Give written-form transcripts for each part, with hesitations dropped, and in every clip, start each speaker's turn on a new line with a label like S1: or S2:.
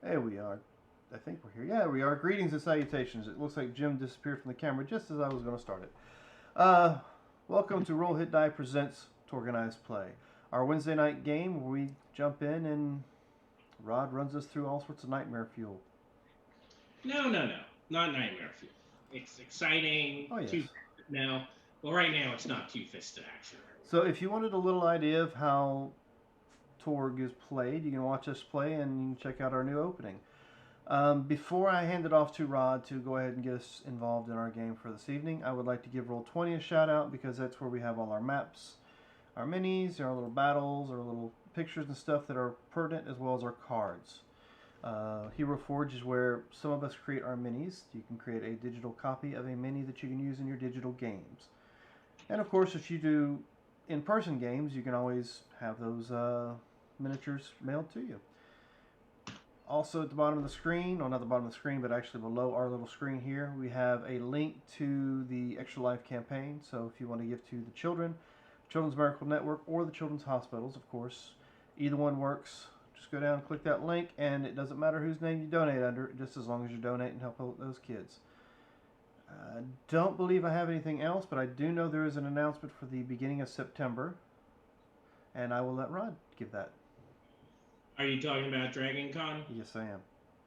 S1: Hey, we are. I think we're here. Yeah, we are. Greetings and salutations. It looks like Jim disappeared from the camera just as I was going to start it. Uh, Welcome to Roll Hit Die Presents TORGanized Play, our Wednesday night game where we jump in and Rod runs us through all sorts of nightmare fuel.
S2: No, not Nightmare Fuel. It's exciting.
S1: Oh, yes.
S2: Two now. Well, right now it's not two fisted action.
S1: So, if you wanted a little idea of how Torg is played, you can watch us play and you can check out our new opening. Before I hand it off to Rod to go ahead and get us involved in our game for this evening, I would like to give Roll20 a shout out because that's where we have all our maps, our minis, our little battles, our little pictures and stuff that are pertinent, as well as our cards. Hero Forge is where some of us create our minis. You can create a digital copy of a mini that you can use in your digital games. And of course, if you do in person games, you can always have those miniatures mailed to you. Also at the bottom of the screen, or not the bottom of the screen, but actually below our little screen here, we have a link to the Extra Life campaign. So if you want to give to the children, Children's Miracle Network, or the Children's Hospitals, of course, either one works. Just go down and click that link, and it doesn't matter whose name you donate under, just as long as you donate and help out those kids. I don't believe I have anything else, but I do know there is an announcement for the beginning of September, and I will let Rod give that.
S2: Are you talking about Dragon Con?
S1: Yes, I am.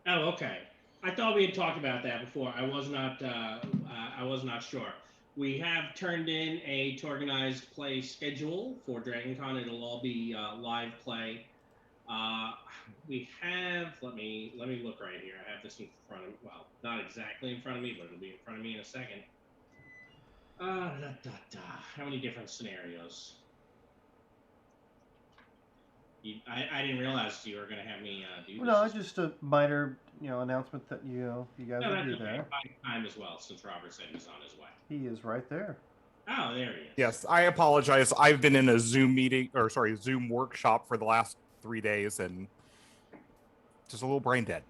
S2: Oh, okay. I thought we had talked about that before. I was not sure. We have turned in a organized play schedule for Dragon Con. It'll all be live play. Uh, we have. Let me look right here. I have this in front of. Well, not exactly in front of me, but it'll be in front of me in a second. How many different scenarios? I didn't realize you were going to have me do
S1: Well,
S2: this.
S1: no, just a minor, announcement that you guys
S2: No,
S1: would
S2: that's
S1: be
S2: okay.
S1: there.
S2: By time as well, since Robert said he's on his way.
S1: He is right there.
S2: Oh, there he is.
S3: Yes, I apologize. I've been in a Zoom meeting, or sorry, Zoom workshop for the last 3 days and just a little brain dead.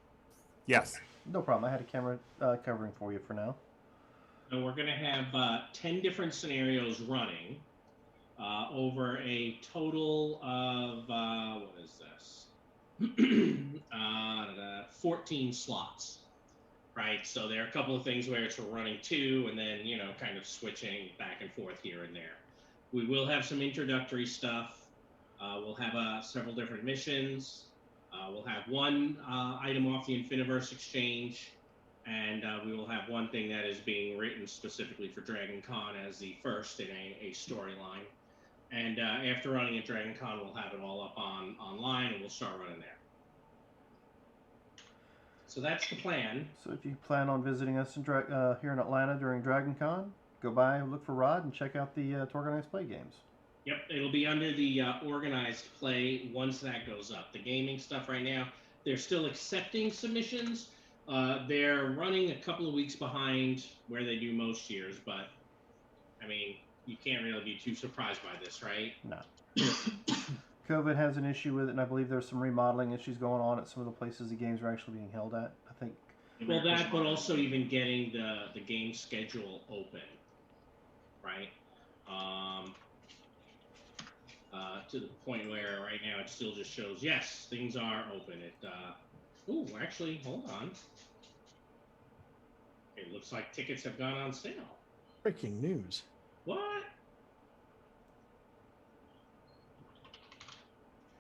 S3: Yes.
S1: No problem. I had a camera covering for you for now.
S2: So we're going to have 10 different scenarios running over a total of, what is this? 14 slots, right? So there are a couple of things where it's running two and then, kind of switching back and forth here and there. We will have some introductory stuff. We'll have several different missions. We'll have one item off the Infiniverse exchange, and we will have one thing that is being written specifically for Dragon Con as the first in a storyline. And after running at Dragon Con, we'll have it all up online, and we'll start running there. So that's the plan.
S1: So if you plan on visiting us here in Atlanta during Dragon Con, go by, look for Rod, and check out the Organized Play games.
S2: Yep, it'll be under the organized play once that goes up. The gaming stuff right now, they're still accepting submissions. They're running a couple of weeks behind where they do most years, but I mean, you can't really be too surprised by this, right?
S1: No. COVID has an issue with it, and I believe there's some remodeling issues going on at some of the places the games are actually being held at. I think.
S2: Well, that, but also even getting the game schedule open, right? To the point where right now it still just shows, yes, things are open. Actually, hold on. It looks like tickets have gone on sale.
S4: Breaking news.
S2: What?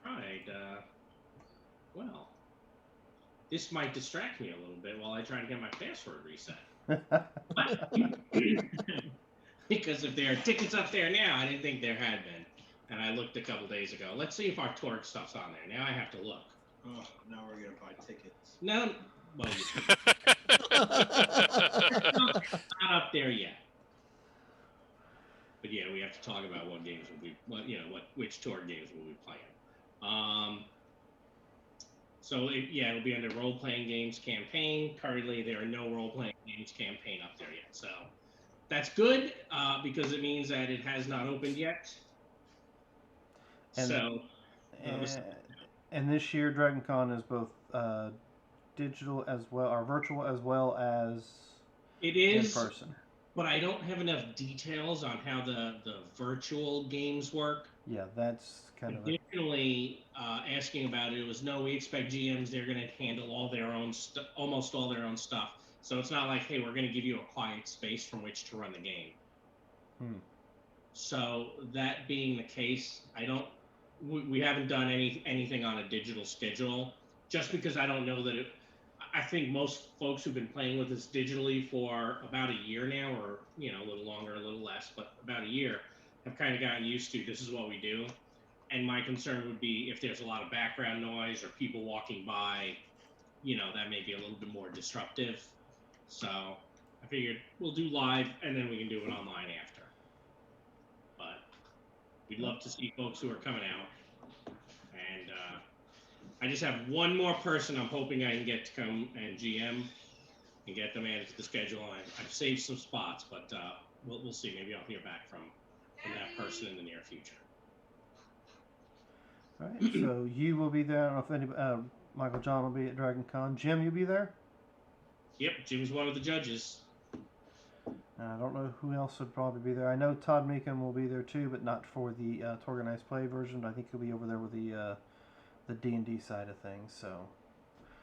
S2: Right. Well, this might distract me a little bit while I try to get my password reset. Because if there are tickets up there now, I didn't think there had been. And I looked a couple days ago. Let's see if our Torg stuff's on there. Now I have to look.
S5: Oh, now we're going to buy tickets.
S2: No, well, not up there yet. But yeah, we have to talk about what games will be, which Torg games will be playing. It'll be under role-playing games campaign. Currently, there are no role-playing games campaign up there yet. So that's good because it means that it has not opened yet.
S1: And this year, Dragon Con is both digital as well, or virtual as well as
S2: it is
S1: in person.
S2: but I don't have enough details on how the virtual games work.
S1: Yeah, that's kind of a,
S2: Additionally, asking about it was no. We expect GMs they're going to handle all their own almost all their own stuff. So it's not like, hey, we're going to give you a quiet space from which to run the game. So that being the case, I don't. We haven't done anything on a digital schedule, just because I don't know that it. I think most folks who've been playing with us digitally for about a year now, or a little longer, a little less, but about a year, have kind of gotten used to this is what we do. And my concern would be if there's a lot of background noise or people walking by, that may be a little bit more disruptive. So I figured we'll do live and then we can do it online after. But we'd love to see folks who are coming out. And I just have one more person I'm hoping I can get to come and GM and get them added to the schedule. I've saved some spots, but we'll see. Maybe I'll hear back from that person in the near future.
S1: all right. So you will be there. I don't know if anybody, Michael John will be at Dragon Con. Jim, you'll be there.
S2: Yep, Jim's one of the judges.
S1: I don't know who else would probably be there. I know Todd Meekum will be there too, but not for the TORGanized play version. I think he'll be over there with the D&D side of things. So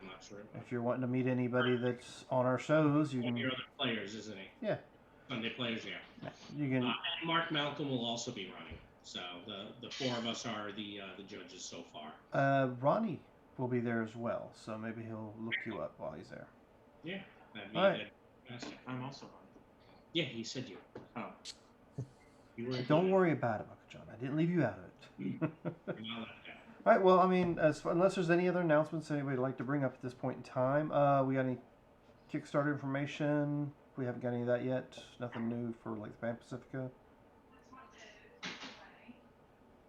S2: I'm not sure.
S1: if you're wanting to meet anybody that's on our shows, you can.
S2: Your other players, isn't he?
S1: Yeah.
S2: Sunday players, yeah.
S1: You can.
S2: And Mark Malcolm will also be running. So the four of us are the judges so far.
S1: Ronnie will be there as well, so maybe he'll look you up while he's there.
S2: Yeah, that'd be
S1: All right.
S2: fantastic.
S5: I'm also on.
S2: Yeah, he said you.
S5: Oh.
S2: You were.
S1: Don't worry about it, Michael John. I didn't leave you out of it.
S2: You're not left out.
S1: All right. Well, I mean, unless there's any other announcements anybody would like to bring up at this point in time, we got any Kickstarter information? We haven't got any of that yet. Nothing new for like Pan Pacifica.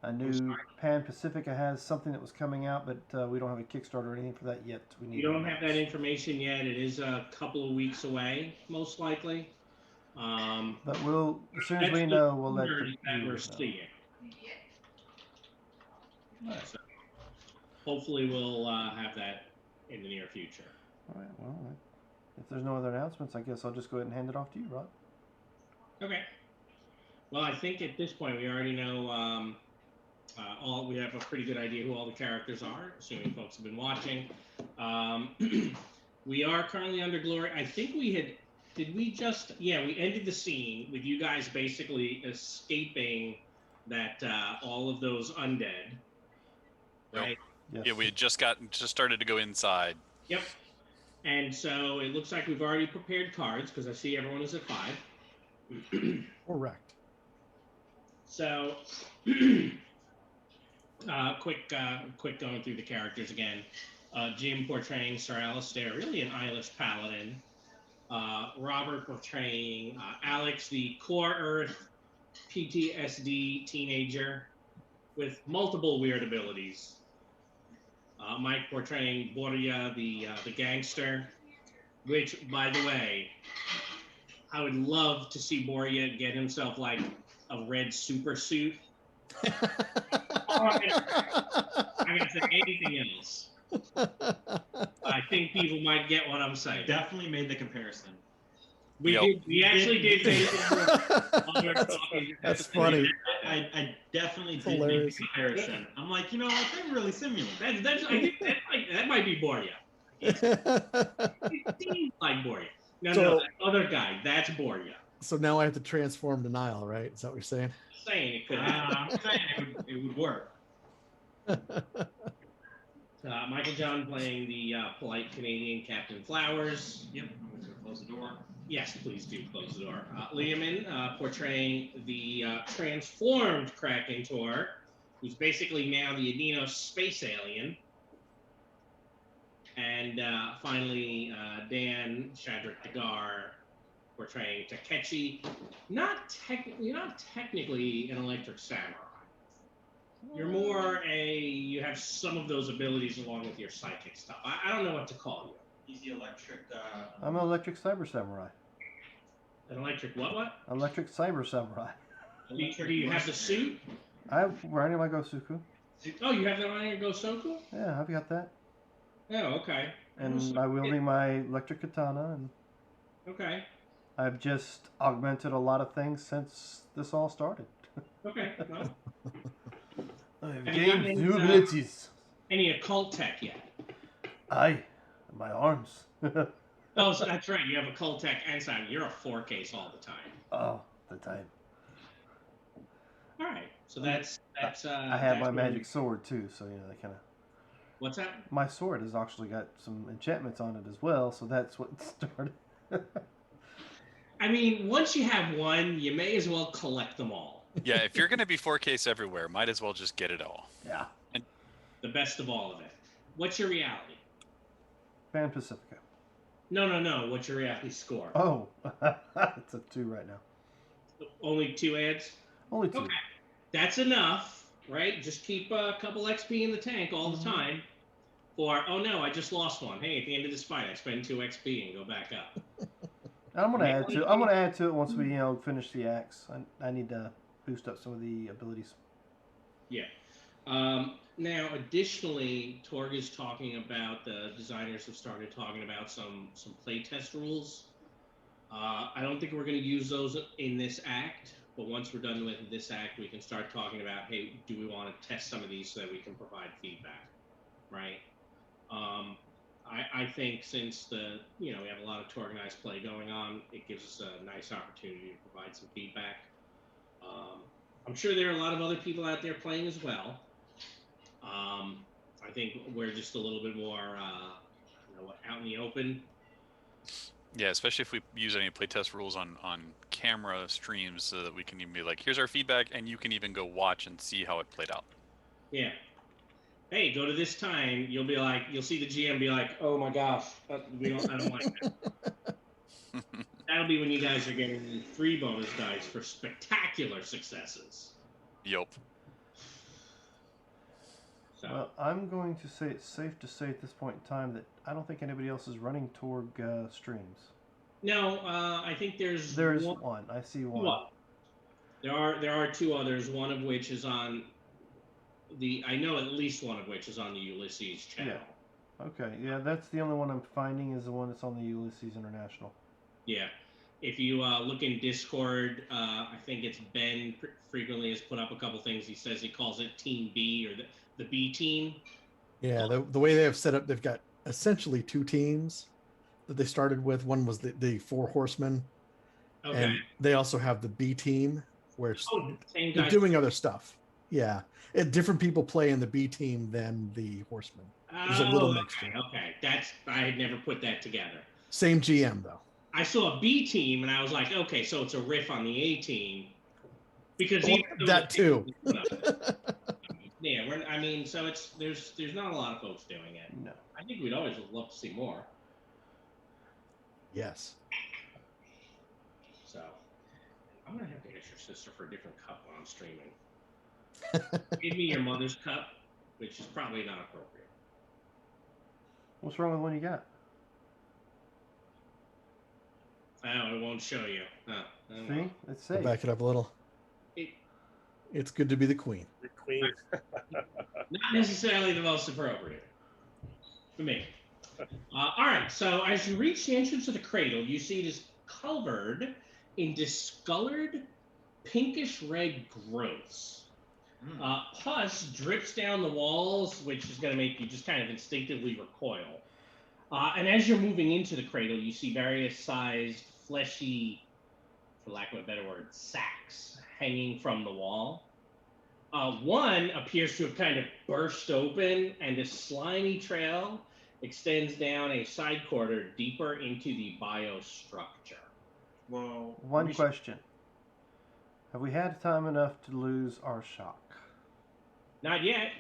S1: I knew Pan Pacifica has something that was coming out, but we don't have a Kickstarter or anything for that yet.
S2: We don't have that information yet. It is a couple of weeks away, most likely.
S1: But we'll, as soon as we
S2: that's
S1: know, we'll let the
S2: word that we're
S1: viewers know.
S2: seeing. So hopefully we'll have that in the near future.
S1: All right. Well, if there's no other announcements, I guess I'll just go ahead and hand it off to you, Rod.
S2: Okay. Well, I think at this point we already know we have a pretty good idea who all the characters are, assuming folks have been watching. We are currently under glory. I think we ended the scene with you guys basically escaping that all of those undead. Right?
S1: Yes.
S4: Yeah, we had just started to go inside.
S2: Yep. And so it looks like we've already prepared cards because I see everyone is at 5.
S6: Correct.
S2: So, quick going through the characters again. Jim portraying Sir Alistair, really an eyeless paladin. Robert portraying Alex, the core Earth PTSD teenager with multiple weird abilities. Mike portraying Borja, the gangster, which, by the way, I would love to see Borja get himself like a red super suit. I'm gonna say anything else. I think people might get what I'm saying.
S5: Definitely made the comparison.
S2: We actually did.
S6: That's funny.
S5: I definitely did make
S6: Hilarious.
S5: the comparison. I'm like, you know what? They're really similar.
S2: That might be Borja. It seems like Borja. No,
S6: So-
S2: that other guy, that's Borja.
S6: So now I have to transform to Nile, right? Is that what you're saying?
S2: Saying it could
S5: I'm saying it would work.
S2: Michael John playing the polite Canadian Captain Flowers.
S5: Yep. I'm going to close the door.
S2: Yes, please do close the door. Liaman portraying the transformed Kraken Tor, who's basically now the Adino space alien. And finally, Dan Shadrach Dagar portraying Takechi, not technically an electric samurai. You're more you have some of those abilities along with your psychic stuff. I don't know what to call you.
S5: He's the electric.
S1: I'm an electric cyber samurai.
S2: An electric what?
S1: Electric cyber samurai.
S2: Do you have the suit?
S1: I'm riding my Gosuku.
S2: Oh, you have that on your Gosoku?
S1: Yeah, I've got that.
S2: Oh, okay.
S1: And I'm wielding my electric katana. And
S2: Okay.
S1: I've just augmented a lot of things since this all started.
S2: Okay. Well,
S1: I've
S2: have you gotten
S1: gained
S2: any,
S1: new abilities.
S2: any occult tech yet?
S1: Aye, my arms.
S2: Oh, so that's right. You have occult tech and sound. You're a 4 case all the time.
S1: Oh, the time.
S2: All right. So that's.
S1: I have my
S2: that's
S1: magic sword too, so they kind of.
S2: What's that?
S1: My sword has actually got some enchantments on it as well, so that's what started.
S2: I mean, once you have one, you may as well collect them all.
S4: Yeah, if you're going to be 4Ks everywhere, might as well just get it all.
S1: Yeah.
S2: The best of all of it. What's your reality?
S1: Pan Pacifica.
S2: No. What's your reality score?
S1: Oh, it's a 2 right now.
S2: Only 2 ads?
S1: Only 2.
S2: Okay. That's enough, right? Just keep a couple XP in the tank all the time. Or, oh no, I just lost one. Hey, at the end of this fight, I spend 2 XP and go back up.
S1: I'm gonna add to. I'm gonna add to it once we finish the axe. I need to boost up some of the abilities.
S2: Yeah. Now, additionally, Torg is talking about, the designers have started talking about some playtest rules. I don't think we're going to use those in this act, but once we're done with this act, we can start talking about, hey, do we want to test some of these so that we can provide feedback, right? I think since we have a lot of TORGanized play going on, it gives us a nice opportunity to provide some feedback. I'm sure there are a lot of other people out there playing as well. I think we're just a little bit more, out in the open.
S4: Yeah, especially if we use any playtest rules on camera streams, so that we can even be like, here's our feedback, and you can even go watch and see how it played out.
S2: Yeah. Hey, go to this time. You'll see the GM be like, oh my gosh, I don't like that. That'll be when you guys are getting 3 bonus dice for spectacular successes.
S4: Yup.
S2: So.
S1: Well, I'm going to say it's safe to say at this point in time that I don't think anybody else is running Torg streams.
S2: No, I think there's
S1: one. I see one.
S2: What? There are 2 others. One of which is on I know at least one of which is on the Ulysses channel.
S1: Yeah. Okay. Yeah, that's the only one I'm finding is the one that's on the Ulysses International.
S2: Yeah. If you look in Discord, I think it's Ben frequently has put up a couple things. He says he calls it Team B or the B team.
S6: Yeah, the way they have set up, they've got essentially 2 teams that they started with. One was the 4 horsemen.
S2: Okay.
S6: And they also have the B team where it's,
S2: same
S6: they're
S2: guy.
S6: doing other stuff. Yeah. Different people play in the B team than the horsemen. There's a little mixture.
S2: Okay. I had never put that together.
S6: Same GM though.
S2: I saw a B team and I was like, okay, so it's a riff on the A team. Because
S6: that too.
S2: Yeah, so there's not a lot of folks doing it.
S1: No.
S2: I think we'd always love to see more.
S6: Yes.
S2: So I'm gonna have to ask your sister for a different cup while I'm streaming. Give me your mother's cup, which is probably not appropriate.
S1: What's wrong with the one you got?
S2: Oh, it won't show you.
S1: See? It's safe.
S6: Back it up a little. It's good to be the queen.
S7: The queen.
S2: Not necessarily the most appropriate for me. All right, so as you reach the entrance of the cradle, you see it is covered in discolored pinkish red growths. Pus drips down the walls, which is going to make you just kind of instinctively recoil. And as you're moving into the cradle, you see various sized, fleshy, for lack of a better word, sacks hanging from the wall. One appears to have kind of burst open, and a slimy trail extends down a side corridor deeper into the biostructure.
S5: Well,
S1: One question. Have we had time enough to lose our shock?
S2: Not yet.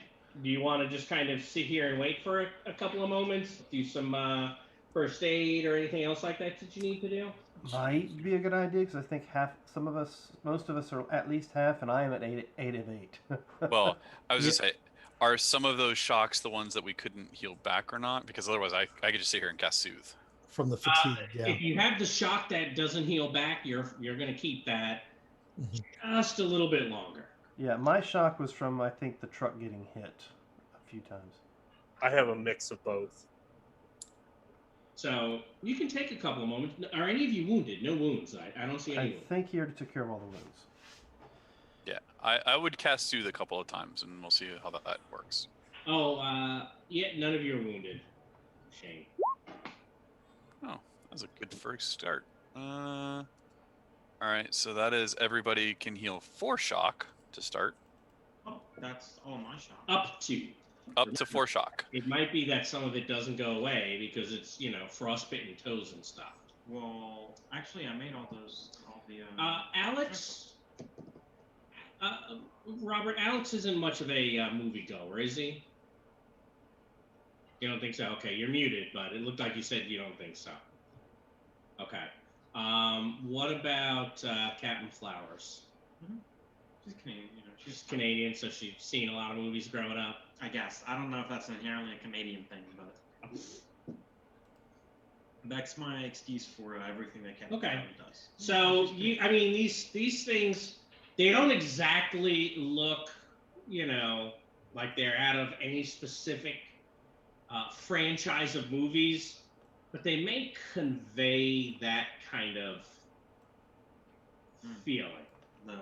S2: Do you want to just kind of sit here and wait for a couple of moments, do some first aid or anything else like that you need to do?
S1: Might be a good idea because I think most of us are at least half, and I am at 8 of 8.
S4: Well, I was just say, are some of those shocks the ones that we couldn't heal back or not? Because otherwise, I could just sit here and cast Soothe.
S6: From the fatigue, yeah.
S2: If you have the shock that doesn't heal back, you're going to keep that just a little bit longer.
S1: Yeah, my shock was from, I think, the truck getting hit a few times.
S7: I have a mix of both.
S2: So you can take a couple of moments. Are any of you wounded? No wounds. I don't see any
S1: I
S2: wounds.
S1: think he already took care of all the wounds.
S4: Yeah, I would cast Soothe a couple of times, and we'll see how that works.
S2: Oh, yeah, none of you are wounded. Shame.
S4: Oh, that was a good first start. All right, so that is everybody can heal 4 shock to start.
S5: Oh, that's all my shot.
S2: Up to.
S4: Up to 4 shock.
S2: It might be that some of it doesn't go away because it's, frostbitten toes and stuff.
S5: Well, actually, I made all the.
S2: Alex, Robert, Alex isn't much of a moviegoer, is he? You don't think so? Okay, you're muted, but it looked like you said you don't think so. Okay. What about Captain Flowers?
S5: She's Canadian,
S2: She's Canadian, so she's seen a lot of movies growing up.
S5: I guess. I don't know if that's inherently a Canadian thing, but that's my excuse for everything that Captain
S2: Okay.
S5: Flowers does.
S2: So these things, they don't exactly look, like they're out of any specific franchise of movies, but they may convey that kind of feeling.
S5: The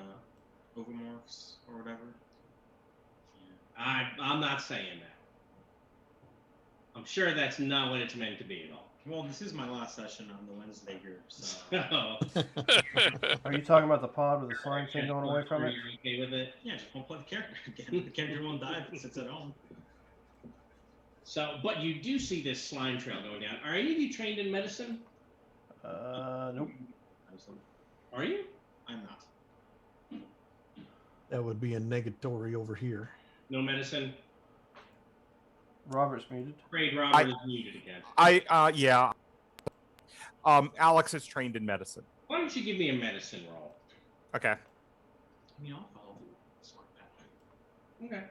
S5: overmorphs or whatever.
S2: I'm not saying that. I'm sure that's not what it's meant to be at all.
S5: Well, this is my last session on the Wednesday group, so.
S2: So,
S1: Are you talking about the pod with the slime thing going away from
S2: are
S1: it?
S2: you okay with it?
S5: Yeah, just won't play the character again. The character won't die if it sits at home.
S2: So, but you do see this slime trail going down. Are any of you trained in medicine?
S1: Nope.
S2: Are you?
S5: I'm not.
S6: That would be a negatory over here.
S2: No medicine?
S1: Robert's muted.
S2: Afraid Robert is muted again.
S3: Yeah. Alex is trained in medicine.
S2: Why don't you give me a medicine roll?
S3: Okay.
S5: I mean, I'll follow the smart that way.
S2: Okay.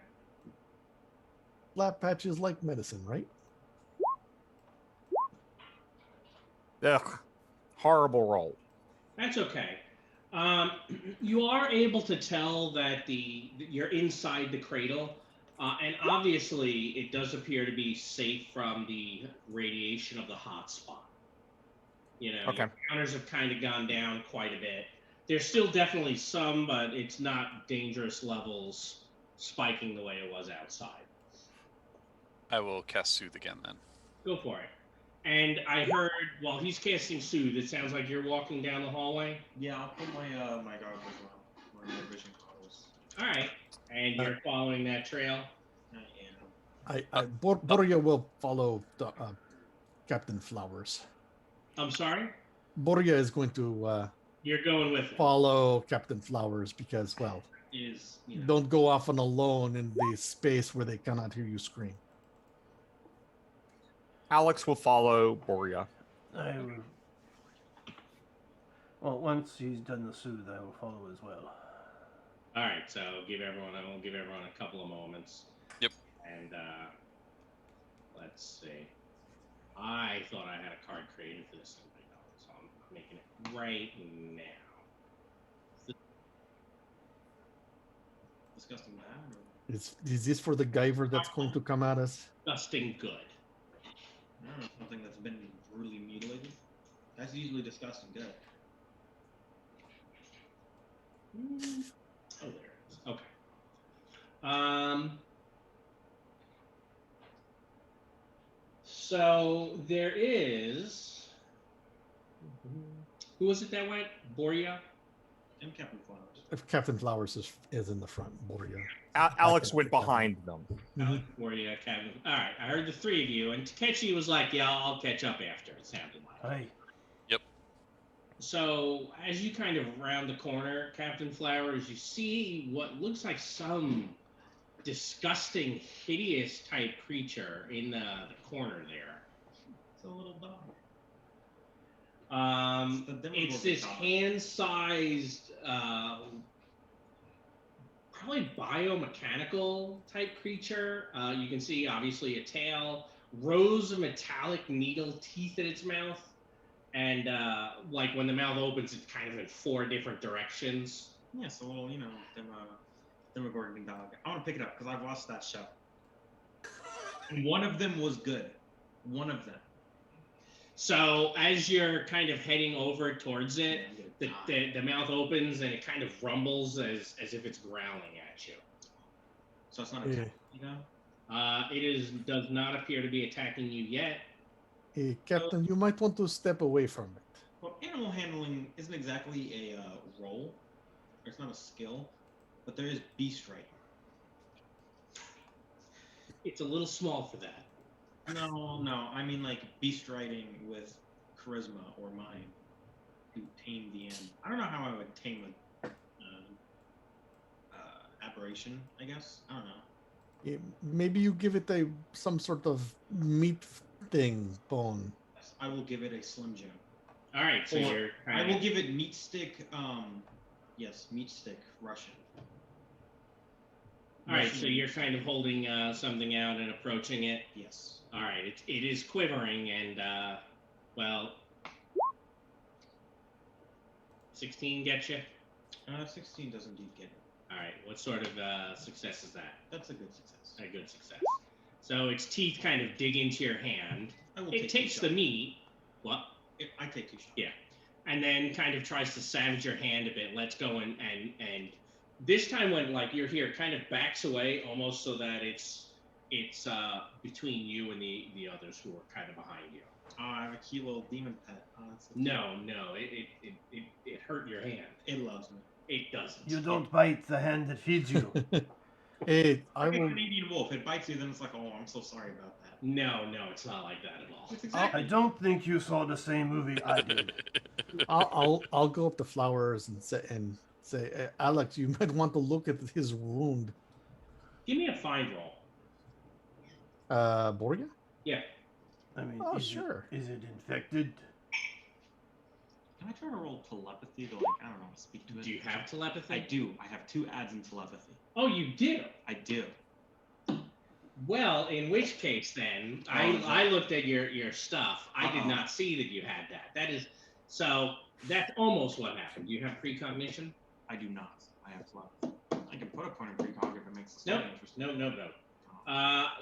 S6: Flat patches like medicine, right?
S3: Ugh. Horrible roll.
S2: That's okay. You are able to tell that you're inside the cradle, and obviously it does appear to be safe from the radiation of the hot spot.
S3: Okay.
S2: Your counters have kind of gone down quite a bit. There's still definitely some, but it's not dangerous levels spiking the way it was outside.
S4: I will cast Soothe again then.
S2: Go for it. And I heard while he's casting Soothe, it sounds like you're walking down the hallway.
S5: Yeah, I'll put my my goggles on, my vision goggles.
S2: All right. And you're following that trail.
S5: I am.
S6: Borja will follow the, Captain Flowers.
S2: I'm sorry?
S6: Borja is going to
S2: You're going with it.
S6: follow Captain Flowers because, well,
S5: Is
S6: don't go off on alone in the space where they cannot hear you scream.
S3: Alex will follow Boria.
S1: Well, once he's done the soothe, I will follow as well.
S2: All right, so I will give everyone a couple of moments.
S4: Yep.
S2: And let's see. I thought I had a card created for this, so I'm making it right now.
S5: disgusting bad? Or?
S6: Is this for the Guyver that's going to come at us?
S2: Disgusting good.
S5: I don't know, something that's been brutally mutilated. That's usually disgusting good.
S2: Oh, there it is. Okay. So there is. Who was it that went? Boria?
S5: And Captain Flowers.
S6: If Captain Flowers is in the front, Borja.
S3: Alex went behind them.
S2: Alex, Boria, Kevin. All right, I heard the three of you, and Takeshi was like, "Yeah, I'll catch up after." It sounded like.
S1: Hey.
S2: So as you kind of round the corner, Captain Flowers, you see what looks like some disgusting, hideous type creature in the corner there.
S5: It's a little dog.
S2: It's this hand-sized, probably biomechanical type creature. You can see obviously a tail, rows of metallic needle teeth in its mouth, and like when the mouth opens, it's kind of in 4 different directions.
S5: Yeah, so little, Demogorgon dog. I want to pick it up because I've watched that show. And one of them was good. One of them.
S2: So as you're kind of heading over towards it, the mouth opens and it kind of rumbles as if it's growling at you.
S5: So it's not
S6: Yeah.
S5: attacking you now?
S2: Does not appear to be attacking you yet.
S6: Hey, Captain, you might want to step away from it.
S5: Well, animal handling isn't exactly a role. It's not a skill, but there is beast riding.
S2: It's a little small for that.
S5: No. I mean like beast riding with charisma or mind to tame the animal. I don't know how I would tame a aberration. I guess I don't know.
S6: Yeah, maybe you give it some sort of meat thing bone.
S5: Yes, I will give it a Slim Jim.
S2: All right, so
S5: Or
S2: you're
S5: I
S2: kind
S5: will
S2: of,
S5: give it meat stick. Yes, meat stick Russian.
S2: all right, so
S5: Russian
S2: you're
S5: meat
S2: kind of
S5: stick.
S2: holding something out and approaching it.
S5: Yes.
S2: All right, it is quivering and well, 16 gets you.
S5: 16 does indeed get it.
S2: All right, what sort of success is that?
S5: That's a good success.
S2: A good success. So its teeth kind of dig into your hand.
S5: I will
S2: It
S5: take
S2: takes
S5: two
S2: the
S5: shots.
S2: meat. What?
S5: I take 2 shots.
S2: Yeah. And then kind of tries to savage your hand a bit. Let's go and this time when like you're here, kind of backs away almost so that it's between you and the others who are kind of behind you.
S5: I have a cute little demon pet. That's so
S2: No, it hurt your hand.
S5: cute. It loves me.
S2: It doesn't.
S1: You don't bite the hand that feeds you.
S6: Hey, I
S5: Like a
S6: will.
S5: Canadian wolf. It bites you, then it's like, oh, I'm so sorry about that.
S2: No, it's not like that at all.
S5: It's
S1: I
S5: exactly.
S1: don't think you saw the same movie I did.
S6: I'll go up to Flowers and say, Alex, you might want to look at his wound.
S2: Give me a find roll.
S6: Borgia?
S2: Yeah.
S1: I mean,
S6: Oh,
S1: is
S6: sure.
S1: Is it infected?
S5: Can I try to roll telepathy to, like, I don't know, speak to it?
S2: Do you have telepathy?
S5: I do. I have 2 adds in telepathy.
S2: Oh, you do.
S5: I do.
S2: Well, in which case then, I looked at your stuff. I did not see that you had that. That is so. That's almost what happened. Do you have precognition?
S5: I do not. I have telepathy. I can put a point in precog if it makes the
S2: No,
S5: story interesting.
S2: no.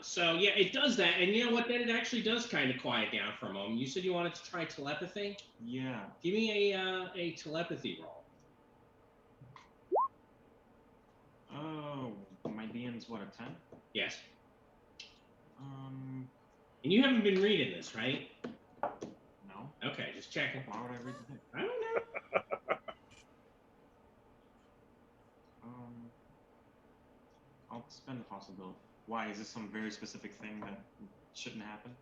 S2: So yeah, it does that, and you know what? Then it actually does kind of quiet down for a moment. You said you wanted to try telepathy.
S5: Yeah.
S2: Give me a telepathy roll.
S5: Oh, my DM's what, a 10?
S2: Yes.
S5: And
S2: you haven't been reading this, right?
S5: no.
S2: Okay, just checking.
S5: Why would I read the thing?
S2: I don't know.
S5: I'll spend the possibility. Why? Is this some very specific thing that shouldn't happen?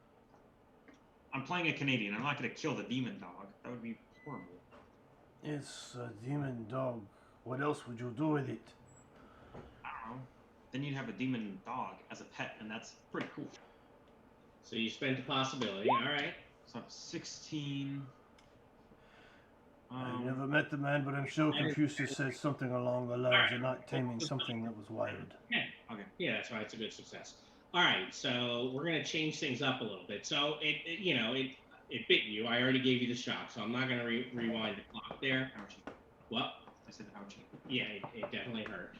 S5: I'm playing a Canadian. I'm not going to kill the demon dog. That would be horrible.
S1: It's a demon dog. What else would you do with it?
S5: I don't know. Then you'd have a demon dog as a pet, and that's pretty cool.
S2: So you spent a possibility. All right.
S5: So 16.
S1: I never met the man, but I'm sure Confucius said something along the lines of not taming something that was wild.
S2: Yeah.
S5: Okay.
S2: Yeah, that's why it's a good success. All right, so we're gonna change things up a little bit. So it bit you. I already gave you the shock, so I'm not gonna rewind the clock there.
S5: Ouchie.
S2: What?
S5: I said ouchie.
S2: Yeah, it definitely hurt.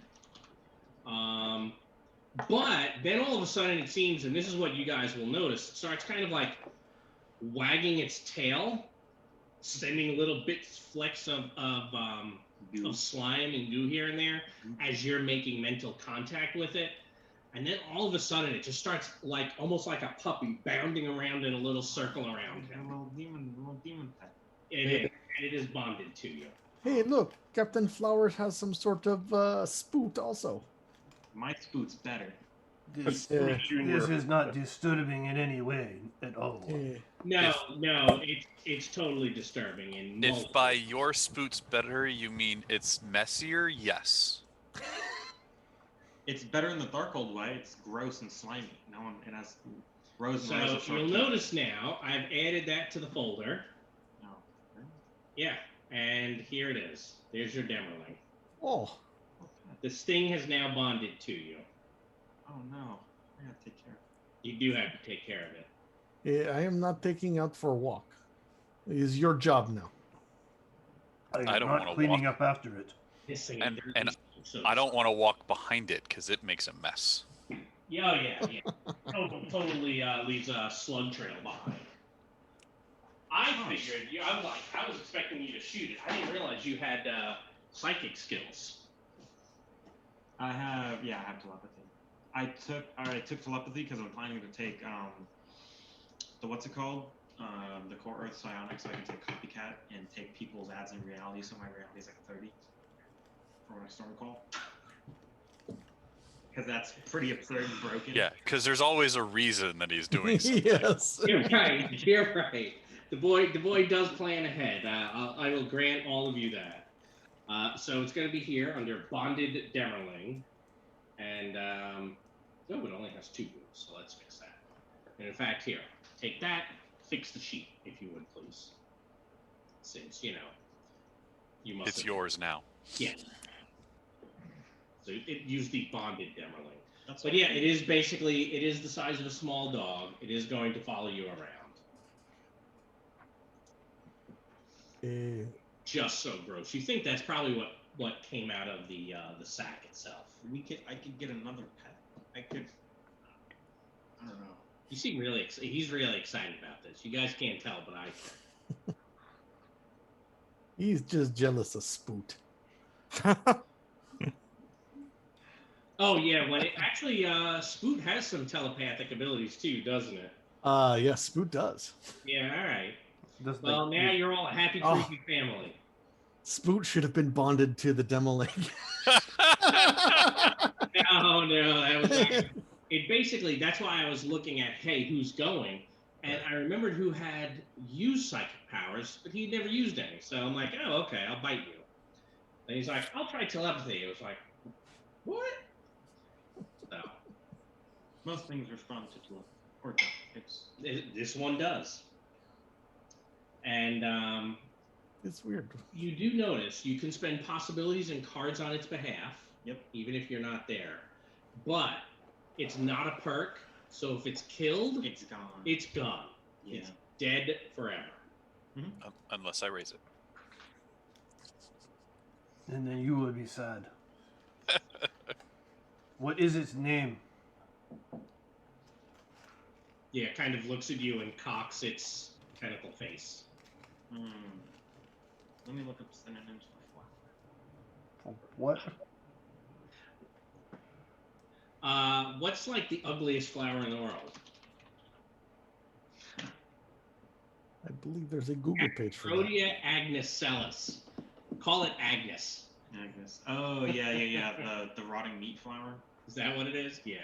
S2: But then all of a sudden it seems, and this is what you guys will notice, it starts kind of like wagging its tail, sending little flecks of slime and goo here and there as you're making mental contact with it. And then all of a sudden it just starts like almost like a puppy bounding around in a little circle around
S5: A
S2: him.
S5: little demon pet.
S2: It is bonded to you.
S6: Hey, look, Captain Flowers has some sort of spoot also.
S5: My spoot's better.
S1: This
S6: Junior.
S1: is not disturbing in any way at all.
S2: No, it's totally disturbing. And
S4: If by your spoot's better you mean it's messier, yes.
S5: It's better in the Darkhold way. It's gross and slimy. It has rose and
S2: so
S5: razor sharp
S2: you'll
S5: teeth.
S2: notice now I've added that to the folder.
S5: No.
S2: Yeah, and here it is. There's your Demerling.
S6: Oh,
S5: Okay.
S2: The sting has now bonded to you.
S5: Oh no. I gotta take care of it.
S2: You do have to take care of it.
S6: yeah, I am not taking out for a walk. It is your job now.
S1: I
S4: I
S1: am
S4: don't
S1: not
S4: wanna
S1: cleaning
S4: walk.
S1: up after it.
S2: This thing
S4: And-
S2: is
S4: and
S2: dirty, so
S4: I don't want to walk behind it because it makes a mess.
S2: Yeah. Totally leaves a slug trail behind. I figured you. I was expecting you to shoot it. I didn't realize you had psychic skills.
S5: I have telepathy. I took telepathy because I'm planning to take the what's it called? The Core Earth Psionics, so I can take Copycat and take people's ads in reality, so my reality is like a 30. From what I still recall. Because that's pretty absurd and broken.
S4: Yeah, because there's always a reason that he's doing something.
S6: Yes.
S2: You're right. You're right. The boy does plan ahead. I will grant all of you that. So it's going to be here under bonded Demerling, and no, it only has 2 moves, so let's fix that. And in fact, here, take that, fix the sheet, if you would please. Since you must.
S4: It's yours now.
S2: Yeah. So it used the bonded Demerling.
S5: That's
S2: But yeah, it is the size of a small dog. It is going to follow you around. Just so gross. You think that's probably what came out of the sack itself.
S5: I could get another pet. I don't know.
S2: You seem he's really excited about this. You guys can't tell, but I can.
S6: He's just jealous of Spoot.
S2: Oh yeah, when it actually Spoot has some telepathic abilities too, doesn't it?
S6: Yes, Spoot does.
S2: Yeah, all right.
S1: Does
S2: Well, now you're all a happy,
S6: Oh.
S2: creepy family.
S6: Spoot should have been bonded to the Demoling.
S2: No, that was not, it. Basically, that's why I was looking at, hey, who's going, and I remembered who had used psychic powers, but he'd never used any. So I'm like, oh, okay, I'll bite you. And he's like, I'll try telepathy. It was like, what? So
S5: Most things respond to telepathy. Or it's
S2: this one does. And
S6: It's weird.
S2: you do notice you can spend possibilities and cards on its behalf.
S5: Yep.
S2: Even if you're not there, but it's not a perk. So if it's killed,
S5: it's gone.
S2: it's gone.
S5: Yeah.
S2: It's dead forever.
S4: Unless I raise it.
S1: And then you will be sad. What is its name?
S2: Yeah, it kind of looks at you and cocks its tentacle face.
S5: Let me look up synonyms for flower.
S1: What?
S2: What's like the ugliest flower in the world?
S6: I believe there's a Google page for that.
S2: Rhodia agnescellus. Call it Agnes.
S5: Agnes. Oh yeah. The rotting meat flower.
S2: Is that what it is? Yeah.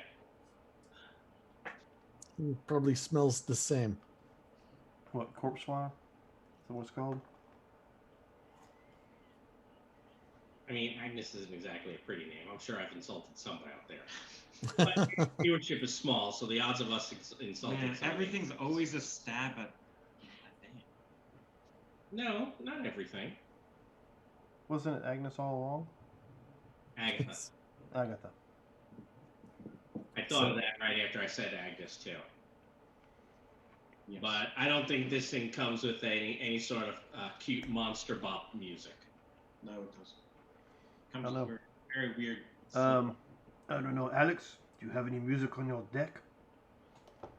S6: It probably smells the same.
S1: What, corpse flower? Is that what it's called?
S2: I mean, Agnes isn't exactly a pretty name. I'm sure I've insulted somebody out there. But viewership is small, so the odds of us insulting
S5: Man,
S2: somebody.
S5: everything's always a stab at.
S2: No, not everything.
S1: Wasn't it Agnes all along?
S2: Agatha.
S1: Agatha.
S2: I thought of that right after I said Agnes too.
S5: Yes.
S2: But I don't think this thing comes with any sort of cute monster bop music.
S5: No, it doesn't. Comes
S1: I don't know.
S5: with very weird.
S1: I don't know, Alex. Do you have any music on your deck?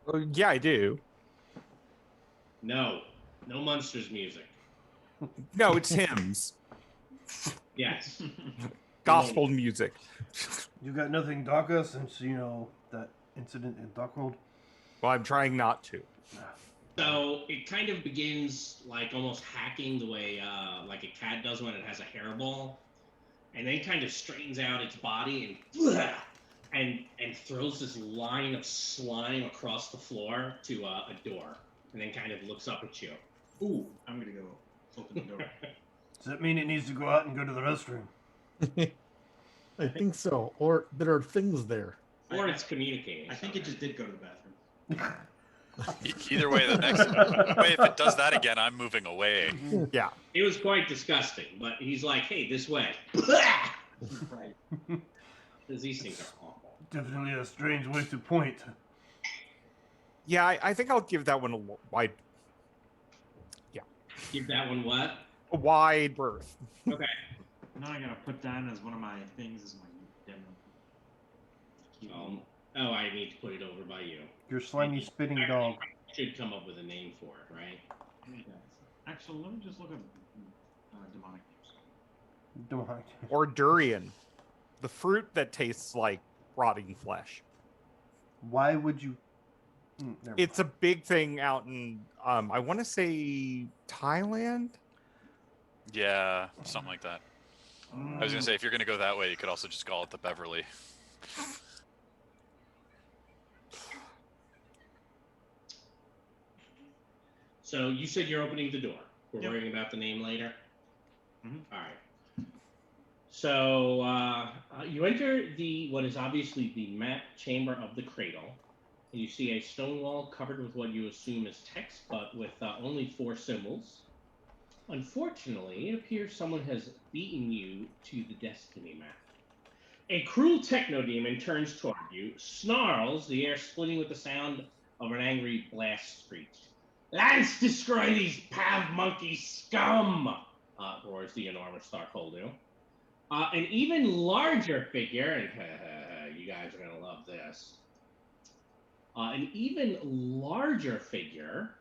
S3: Oh, yeah, I do.
S2: No monsters music.
S3: No, it's hymns.
S2: Yes.
S3: Gospel music.
S1: You got nothing darker since, that incident in Darkworld?
S3: Well, I'm trying not to.
S2: So it kind of begins like almost hacking the way like a cat does when it has a hairball, and then kind of straightens out its body and throws this line of slime across the floor to a door, and then kind of looks up at you.
S5: Ooh, I'm gonna go open the door.
S1: Does that mean it needs to go out and go to the restroom?
S6: I think so. Or there are things there.
S2: Or it's communicating.
S5: I think it just did go to the bathroom.
S4: Either way, the next way, if it does that again, I'm moving away.
S3: Yeah.
S2: It was quite disgusting, but he's like, hey, this way.
S5: Right.
S2: Because these things are awful.
S1: Definitely a strange way to point.
S3: Yeah, I think I'll give that one a wide
S2: Give that one what?
S3: berth.
S2: Okay.
S5: Now I gotta put down as one of my things as my demo.
S2: Oh, I need to put it over by you.
S1: Your slimy spitting dog.
S2: should come up with a name for it, right?
S5: Yeah. Actually, let me just look at demonic names.
S1: Demonic.
S3: Or durian, the fruit that tastes like rotting flesh.
S1: Why would you? Never
S3: It's a big thing out in, I want to say Thailand.
S4: Yeah, something like that. I was gonna say if you're gonna go that way, you could also just call it the Beverly.
S2: So you said you're opening the door. We're
S5: Yep.
S2: worrying about the name later.
S5: Mhm.
S2: All right. So you enter what is obviously the map chamber of the cradle, and you see a stone wall covered with what you assume is text, but with only 4 symbols. Unfortunately, it appears someone has beaten you to the destiny map. A cruel techno-demon turns toward you, snarls, the air splitting with the sound of an angry blast screech. Lance, destroy these pav monkey scum! Roars the enormous Starkoldu. An even larger figure, and you guys are going to love this. An even larger figure,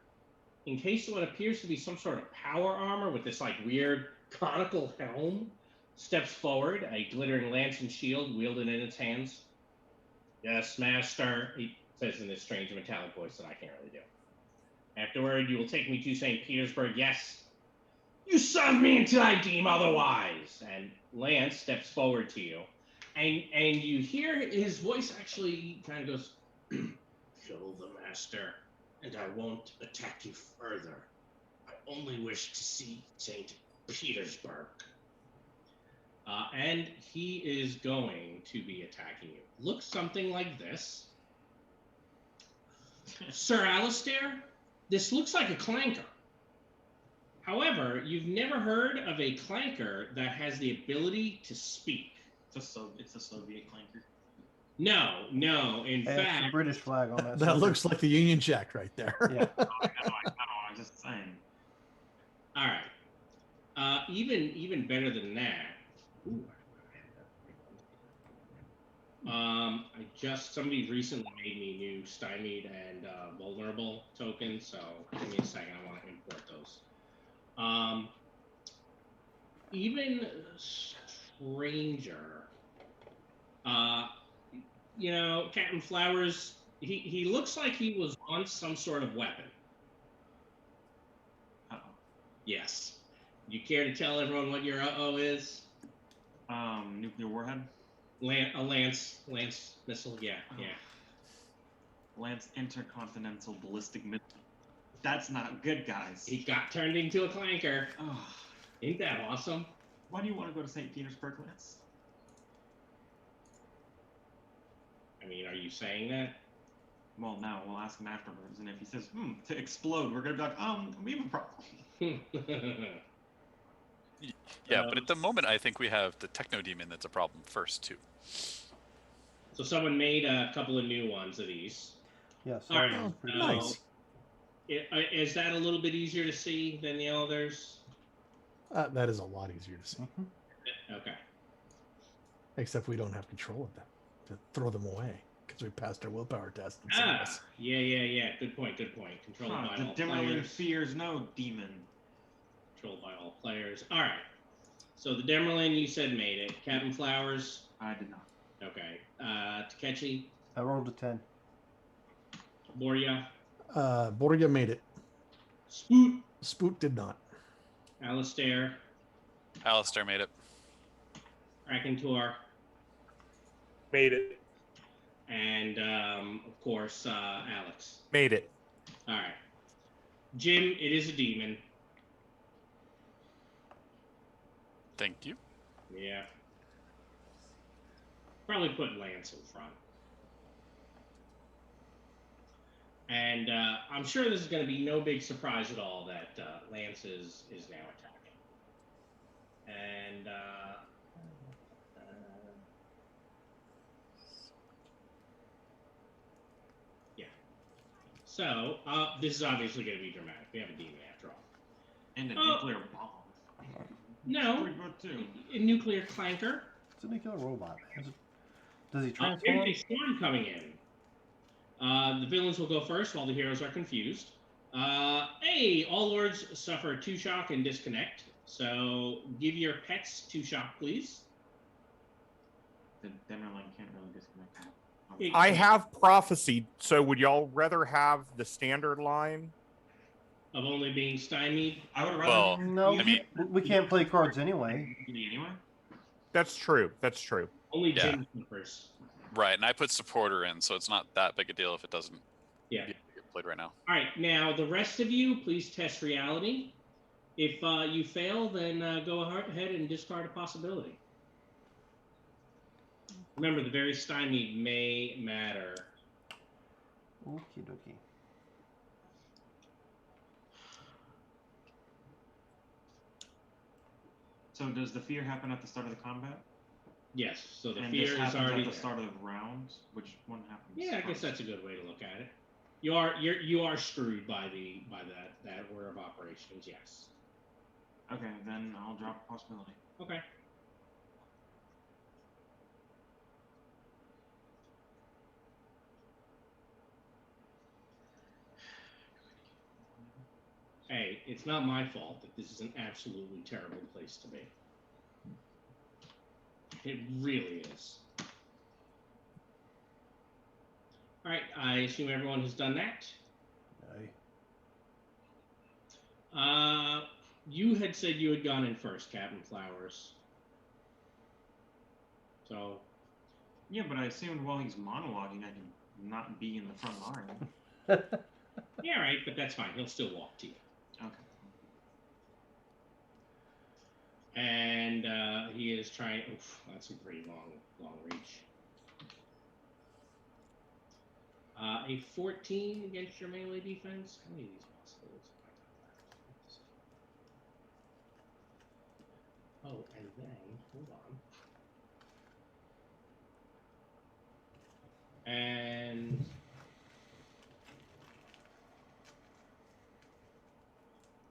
S2: encased in what appears to be some sort of power armor with this like weird conical helm, steps forward, a glittering lance and shield wielded in its hands. Yes, master, he says in this strange metallic voice that I can't really do. Afterward, you will take me to St. Petersburg, yes? You serve me until I deem otherwise. And Lance steps forward to you. And you hear his voice actually kind of goes, kill the master, and I won't attack you further. I only wish to see St. Petersburg. And he is going to be attacking you. Looks something like this. Sir Alistair, this looks like a clanker. However, you've never heard of a clanker that has the ability to speak.
S5: It's a Soviet clanker.
S2: No. In
S1: Hey, it's the
S2: fact,
S1: British flag on that.
S6: That
S1: sucker.
S6: looks like the Union Jack right there.
S1: Yeah.
S5: I know, I'm just saying.
S2: all right. Even better than that. Ooh, somebody recently made me new stymied and vulnerable tokens, so give me a second. I want to import those. Even stranger. Captain Flowers. He looks like he was once some sort of weapon.
S5: Uh-oh.
S2: Yes. You care to tell everyone what your uh-oh is?
S5: Nuclear warhead.
S2: A lance missile. Yeah.
S5: Lance intercontinental ballistic missile. That's not good, guys.
S2: He got turned into a clanker.
S5: Oh,
S2: Ain't that awesome?
S5: why do you want to go to St. Petersburg, Lance?
S2: I mean, are you saying that?
S5: Well, no, we'll ask him afterwards, and if he says, to explode, we're gonna be like, we have a problem.
S4: Yeah, but at the moment, I think we have the techno demon that's a problem first too.
S2: So someone made a couple of new ones of these.
S1: Yes.
S2: All right.
S6: Oh,
S1: pretty
S2: so-
S6: nice.
S2: Is that a little bit easier to see than the others?
S6: That is a lot easier to see.
S1: Mhm.
S2: Okay.
S6: Except we don't have control of them to throw them away because we passed our willpower test. And some of us-
S2: Yeah. Good point. Controlled by
S5: The
S2: all
S5: Dimmerlin
S2: players.
S5: fears no demon.
S2: Controlled by all players. All right. So the Demerlin, you said made it. Captain Flowers.
S5: I did not.
S2: Okay. Takechi.
S1: I rolled a 10.
S2: Borya.
S6: Borgia made it.
S2: Spoot.
S6: Spoot did not.
S2: Alistair.
S4: Alistair made it.
S2: Rakentor.
S7: Made it.
S2: And, of course, Alex.
S3: Made it.
S2: All right. Jim, it is a demon.
S4: Thank you.
S2: Yeah. Probably put Lance in front. And I'm sure this is going to be no big surprise at all that Lance is now attacking. And yeah. So this is obviously going to be dramatic. We have a demon after all.
S5: And a
S2: Oh.
S5: nuclear bomb.
S2: No.
S5: Pretty good too.
S2: A nuclear clanker.
S1: It's a nuclear robot. Does he
S2: There's
S1: transform?
S2: a storm coming in. The villains will go first while the heroes are confused. Hey, all lords suffer 2 shock and disconnect. So give your pets 2 shock, please.
S5: The Demerling can't really disconnect.
S3: I have prophecy, so would y'all rather have the standard line?
S2: Of only being stymied.
S5: I would rather.
S4: Well,
S1: No,
S4: I mean-
S1: we can't play cards anyway.
S5: Anyway.
S3: That's true. That's true.
S2: Only
S4: Yeah.
S2: Jim suffers.
S4: Right, and I put supporter in, so it's not that big a deal if it doesn't
S2: Yeah.
S4: get played right now.
S2: All right, now the rest of you, please test reality. If you fail, then go ahead and discard a possibility. Remember, the very stymied may matter.
S1: Okie dokie.
S5: So does the fear happen at the start of the combat?
S2: Yes, so the
S5: and
S2: fear
S5: this
S2: is
S5: happens
S2: already
S5: at the
S2: there.
S5: start of the round. Which one happens?
S2: Yeah, I guess
S5: first?
S2: that's a good way to look at it. You are screwed by that order of operations. Yes.
S5: Okay, then I'll drop a possibility.
S2: Okay. Hey, it's not my fault that this is an absolutely terrible place to be. It really is. All right, I assume everyone has done that.
S1: Aye.
S2: You had said you had gone in first, Captain Flowers. So.
S5: Yeah, but I assumed while he's monologuing, I can not be in the front line.
S2: Yeah, right, but that's fine. He'll still walk to you.
S5: Okay.
S2: And he is trying. Oof, that's a pretty long reach. A 14 against your melee defense. How many of these possibilities have I got left? Oh, and then hold on. And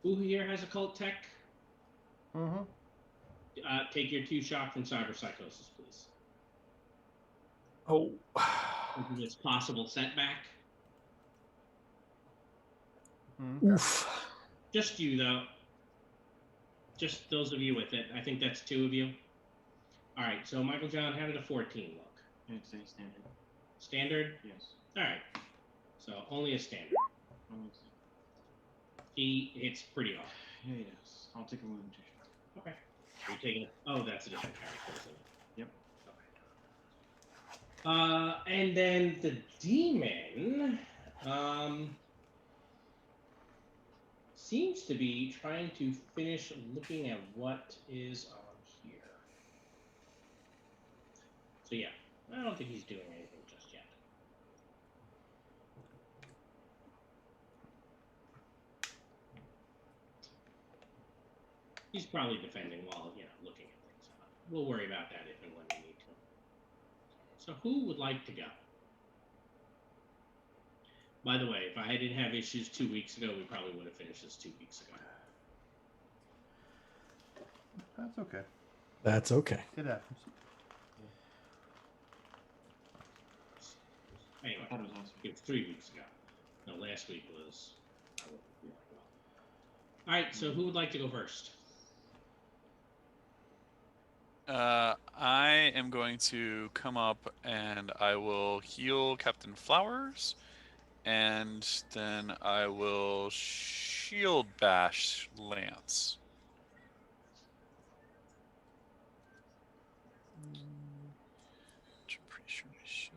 S2: who here has occult tech?
S1: Mm-hmm.
S2: Take your 2 shock from cyber psychosis, please.
S6: Oh.
S2: Into this possible setback.
S1: Okay.
S6: Oof.
S2: Just you, though. Just those of you with it. I think that's 2 of you. All right, so Michael John, how did a 14 look?
S5: It's a standard.
S2: Standard?
S5: Yes.
S2: All right. So only a standard.
S5: Only a standard.
S2: He hits pretty hard.
S5: Yeah, yes. I'll take a wound tissue.
S2: Okay. You're taking it. Oh, that's a different character, isn't it?
S5: Yep.
S2: Okay. And then the demon seems to be trying to finish looking at what is on here. So yeah, I don't think he's doing anything just yet. He's probably defending while, looking at things. We'll worry about that if and when we need to. So who would like to go? By the way, if I didn't have issues 2 weeks ago, we probably would have finished this 2 weeks ago.
S1: That's okay.
S6: That's okay.
S1: It happens.
S2: Anyway,
S5: I thought it was last
S2: it was 3 weeks ago. No, last week was. I wasn't feeling well. All right, so who would like to go first?
S4: I am going to come up and I will heal Captain Flowers, and then I will shield bash Lance. Which I'm pretty sure I should.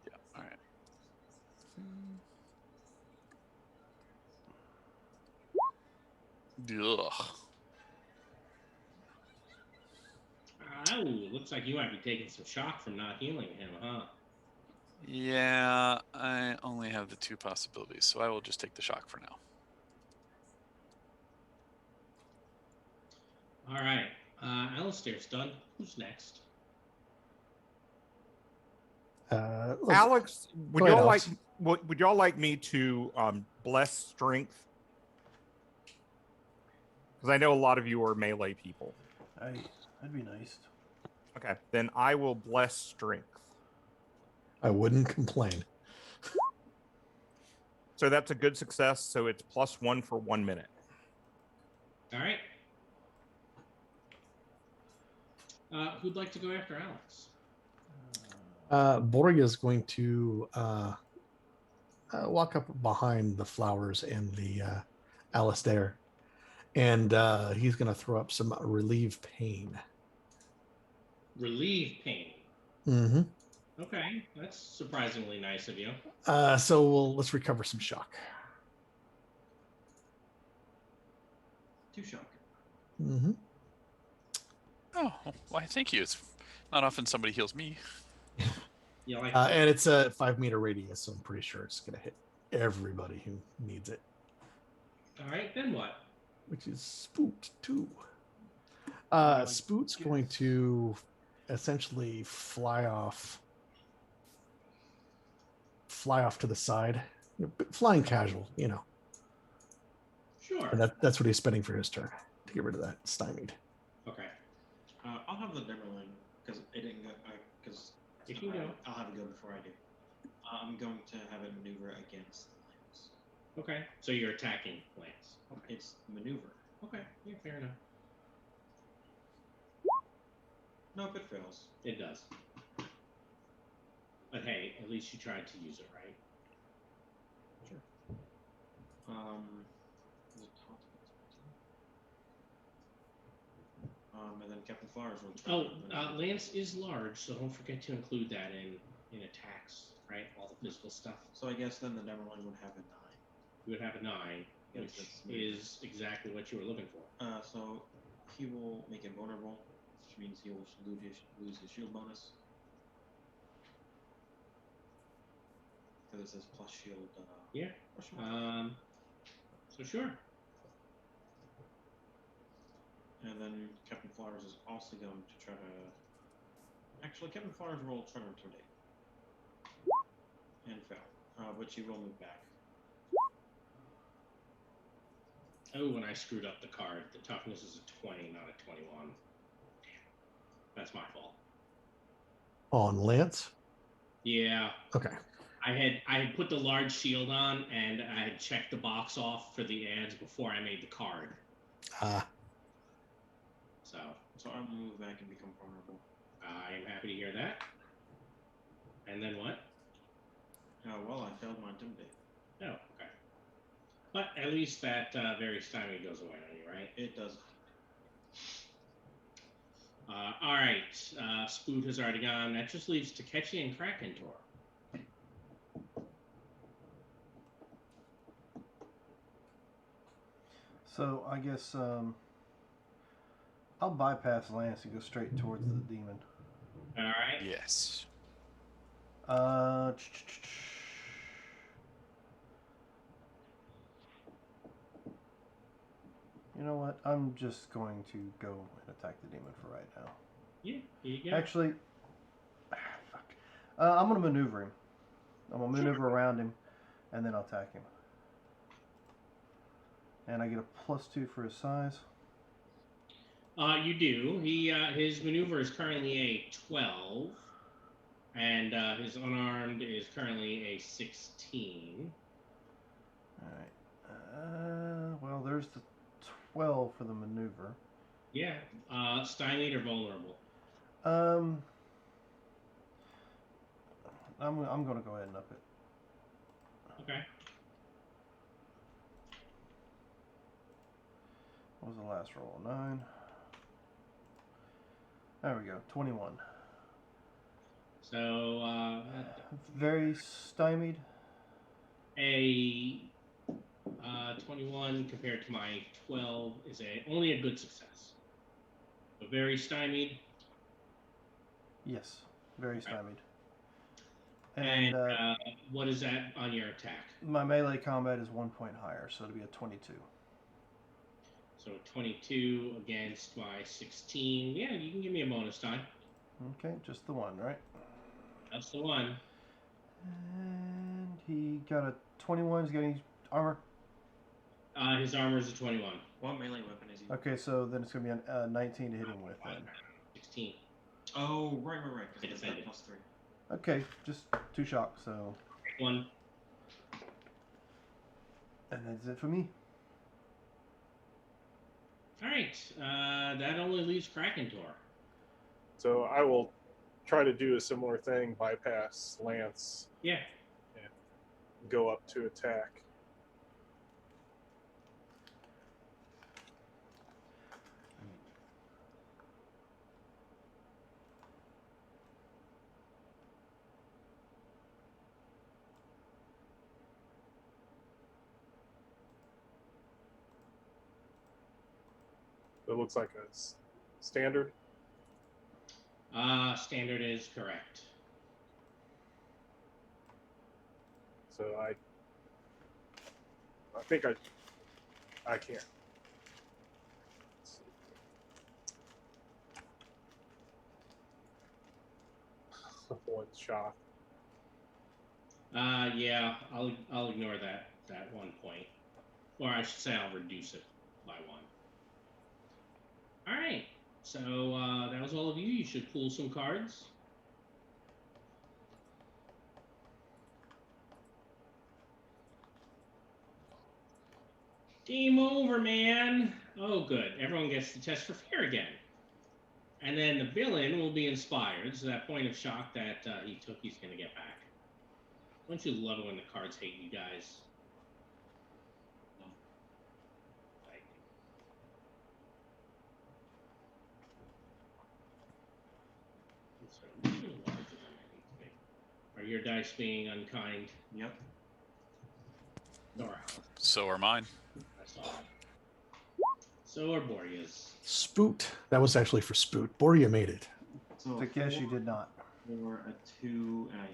S4: Yeah, alright. Ugh.
S2: Oh, looks like you might be taking some shock from not healing him, huh?
S4: Yeah, I only have the 2 possibilities, so I will just take the shock for now.
S2: All right. Alistair's done. Who's next?
S3: Alex, would
S6: Go ahead,
S3: y'all
S6: Alex.
S3: would y'all like me to bless strength? Because I know a lot of you are melee people.
S1: That'd be nice.
S3: Okay, then I will bless strength.
S6: I wouldn't complain.
S3: So that's a good success. So it's +1 for 1 minute.
S2: All right. Who'd like to go after Alex?
S6: Borg is going to walk up behind the flowers and the Alistair, and he's going to throw up some relieve pain.
S2: Relieve pain.
S6: Mm-hmm.
S2: Okay, that's surprisingly nice of you.
S6: So let's recover some shock.
S5: 2 shock.
S6: Mm-hmm.
S4: Oh, why? Thank you. It's not often somebody heals me.
S2: You like
S6: And it's a 5-meter radius, so I'm pretty sure it's going to hit everybody who needs it.
S2: All right, then what?
S6: Which is Spoot too. Spoot's going to essentially fly off to the side, flying casual,
S2: Sure.
S6: and that's what he's spending for his turn to get rid of that stymied.
S2: Okay.
S5: I'll have the Demerling because it didn't go. Because
S2: If you go.
S5: I'll have it go before I do. I'm going to have it maneuver against the Lance.
S2: Okay. So you're attacking Lance. Okay.
S5: It's maneuver.
S2: Okay. Yeah, fair enough.
S5: Nope, it fails.
S2: It does. But hey, at least you tried to use it, right?
S5: Is it taunt? And then Captain Flowers will try.
S2: Oh, Lance is large, so don't forget to include that in attacks, right? All the physical stuff.
S5: So I guess then the Demerling would have a 9.
S2: You would have a 9,
S5: Yes,
S2: which
S5: that's
S2: is exactly what you were looking for.
S5: So he will make it vulnerable, which means he will lose his shield bonus. Because it says plus shield.
S2: Yeah.
S5: Plus shield.
S2: So sure.
S5: And then Captain Flowers is also going to try to. Actually, Captain Flowers will try to intimidate. And fail. But she will move back.
S2: Oh, and I screwed up the card. The toughness is a 20, not a 21. Damn. That's my fault.
S6: On Lance?
S2: Yeah.
S6: Okay.
S2: I had put the large shield on, and I had checked the box off for the ads before I made the card.
S5: So I'm gonna move back and become vulnerable.
S2: I am happy to hear that. And then what?
S5: Well, I failed my intimidate.
S2: Oh, okay. But at least that very stymie goes away on you, right?
S5: It does.
S2: All right. Spoot has already gone. That just leaves Takechi and Krakentor.
S1: So I guess I'll bypass Lance and go straight towards the demon.
S2: All right.
S4: Yes.
S1: You know what? I'm just going to go and attack the demon for right now.
S2: Yeah, here you go.
S1: Actually, fuck. I'm going to maneuver him. I'm going to maneuver around him, and then I'll attack him. And I get a +2 for his size.
S2: You do. His maneuver is currently a 12, and his unarmed is currently a 16.
S1: All right. Well, there's the 12 for the maneuver.
S2: Yeah. Stymied or vulnerable?
S1: I'm going to go ahead and up it.
S2: Okay.
S1: What was the last roll? 9. There we go. 21.
S2: So
S1: Very stymied.
S2: a 21 compared to my 12 is only a good success. So very stymied.
S1: Yes, very stymied.
S2: And what is that on your attack?
S1: My melee combat is 1 point higher, so it'll be a 22.
S2: So 22 against my 16. Yeah, you can give me a bonus die.
S1: Okay, just the one, right?
S2: That's the one.
S1: And he got a 21. He's got any armor?
S2: His armor is a 21.
S5: What melee weapon is he?
S1: Okay, so then it's going to be a 19 to hit him with then.
S2: 16.
S5: Oh, right. Because
S2: It
S5: it's that
S2: offended.
S5: +3.
S1: Okay, just 2 shock. So,
S2: One.
S1: and that's it for me.
S2: All right. That only leaves Krakentor.
S7: So I will try to do a similar thing, bypass Lance,
S2: Yeah.
S7: go up to attack. It looks like a standard.
S2: Standard is correct.
S7: So I think I can't. Let's see. One shot.
S2: Yeah, I'll ignore that 1 point, or I should say I'll reduce it by 1. All right. So that was all of you. You should pull some cards. Game over, man. Oh, good. Everyone gets to test for fear again. And then the villain will be inspired, so that point of shock that he took, he's going to get back. Don't you love it when the cards hate you guys?
S5: No.
S2: Like, it's a little larger than I need to be. Are your dice being unkind?
S5: Yep.
S2: Nora,
S4: So are mine.
S2: I saw it. So are Borya's.
S6: Spoot. That was actually for Spoot. Boria made it.
S5: So
S1: Takeshi did not.
S5: For a 2 and a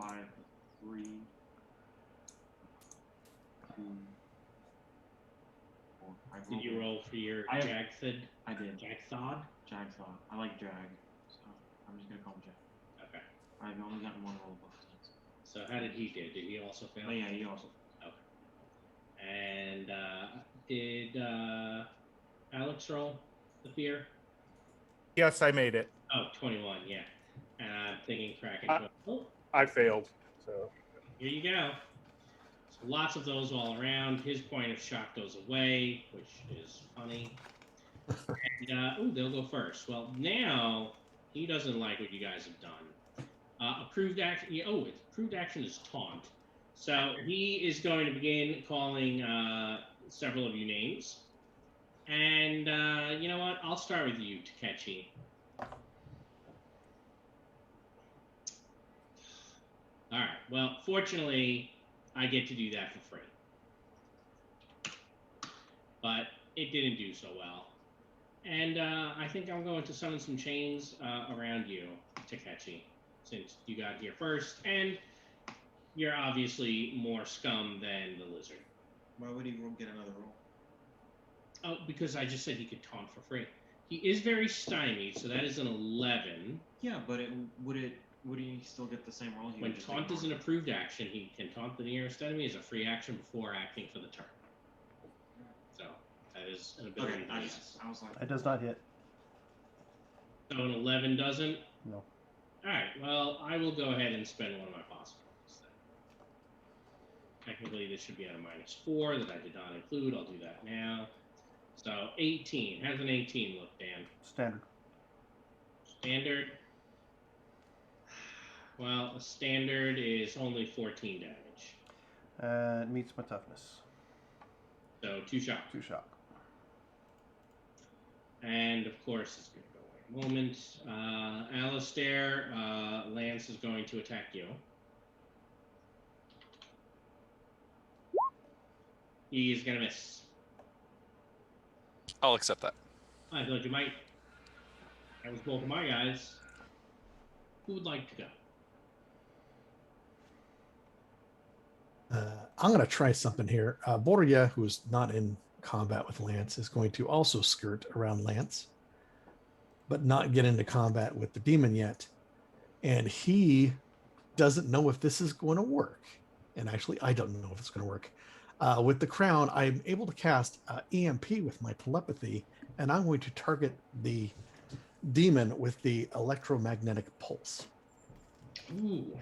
S5: 5, a 3, 2, 4.
S2: Did you roll for your
S5: I have-
S2: Jagthid?
S5: I did.
S2: Jagthod?
S5: Jagsaw. I like Jag, so I'm just gonna call him Jag.
S2: Okay.
S5: I've only gotten 1 roll both times.
S2: So how did he do? Did he also fail?
S5: Oh yeah, he also.
S2: And did Alex roll the fear?
S3: Yes, I made it.
S2: Oh, 21, yeah. And I'm thinking Kraken. Oh,
S7: I failed. So
S2: here you go. So lots of those all around. His point of shock goes away, which is funny. And, they'll go first. Well, now he doesn't like what you guys have done. Approved action. Approved action is taunt. So he is going to begin calling several of you names. And you know what? I'll start with you, Takeshi. All right. Well, fortunately, I get to do that for free. But it didn't do so well. And I think I'm going to summon some chains around you, Takeshi, since you got here first. And you're obviously more scum than the lizard.
S5: Why would he get another roll?
S2: Oh, because I just said he could taunt for free. He is very stymied, so that is an 11.
S5: Yeah, but would he still get the same roll? He
S2: When
S5: would just
S2: taunt is an
S5: ignore it.
S2: approved action, he can taunt the nearest enemy as a free action before acting for the turn. So that is an ability.
S5: Okay, I was like.
S1: It does not hit.
S2: So an 11 doesn't?
S1: No.
S2: All right, well, I will go ahead and spend one of my possibilities then. Technically, this should be at a -4 that I did not include. I'll do that now. So 18. How does an 18 look, Dan?
S1: Standard.
S2: Standard. Well, a standard is only 14 damage.
S1: It meets my toughness.
S2: So 2 shock.
S1: 2 shock.
S2: And of course, it's going to go away in a moment. Alistair, Lance is going to attack you. He's going to miss.
S4: I'll accept that.
S2: I thought you might. That was both of my guys. Who would like to go?
S6: I'm going to try something here. Boria, who is not in combat with Lance, is going to also skirt around Lance, but not get into combat with the demon yet. And he doesn't know if this is going to work. And actually, I don't know if it's going to work. With the crown, I'm able to cast EMP with my telepathy, and I'm going to target the demon with the electromagnetic pulse.
S2: Ooh,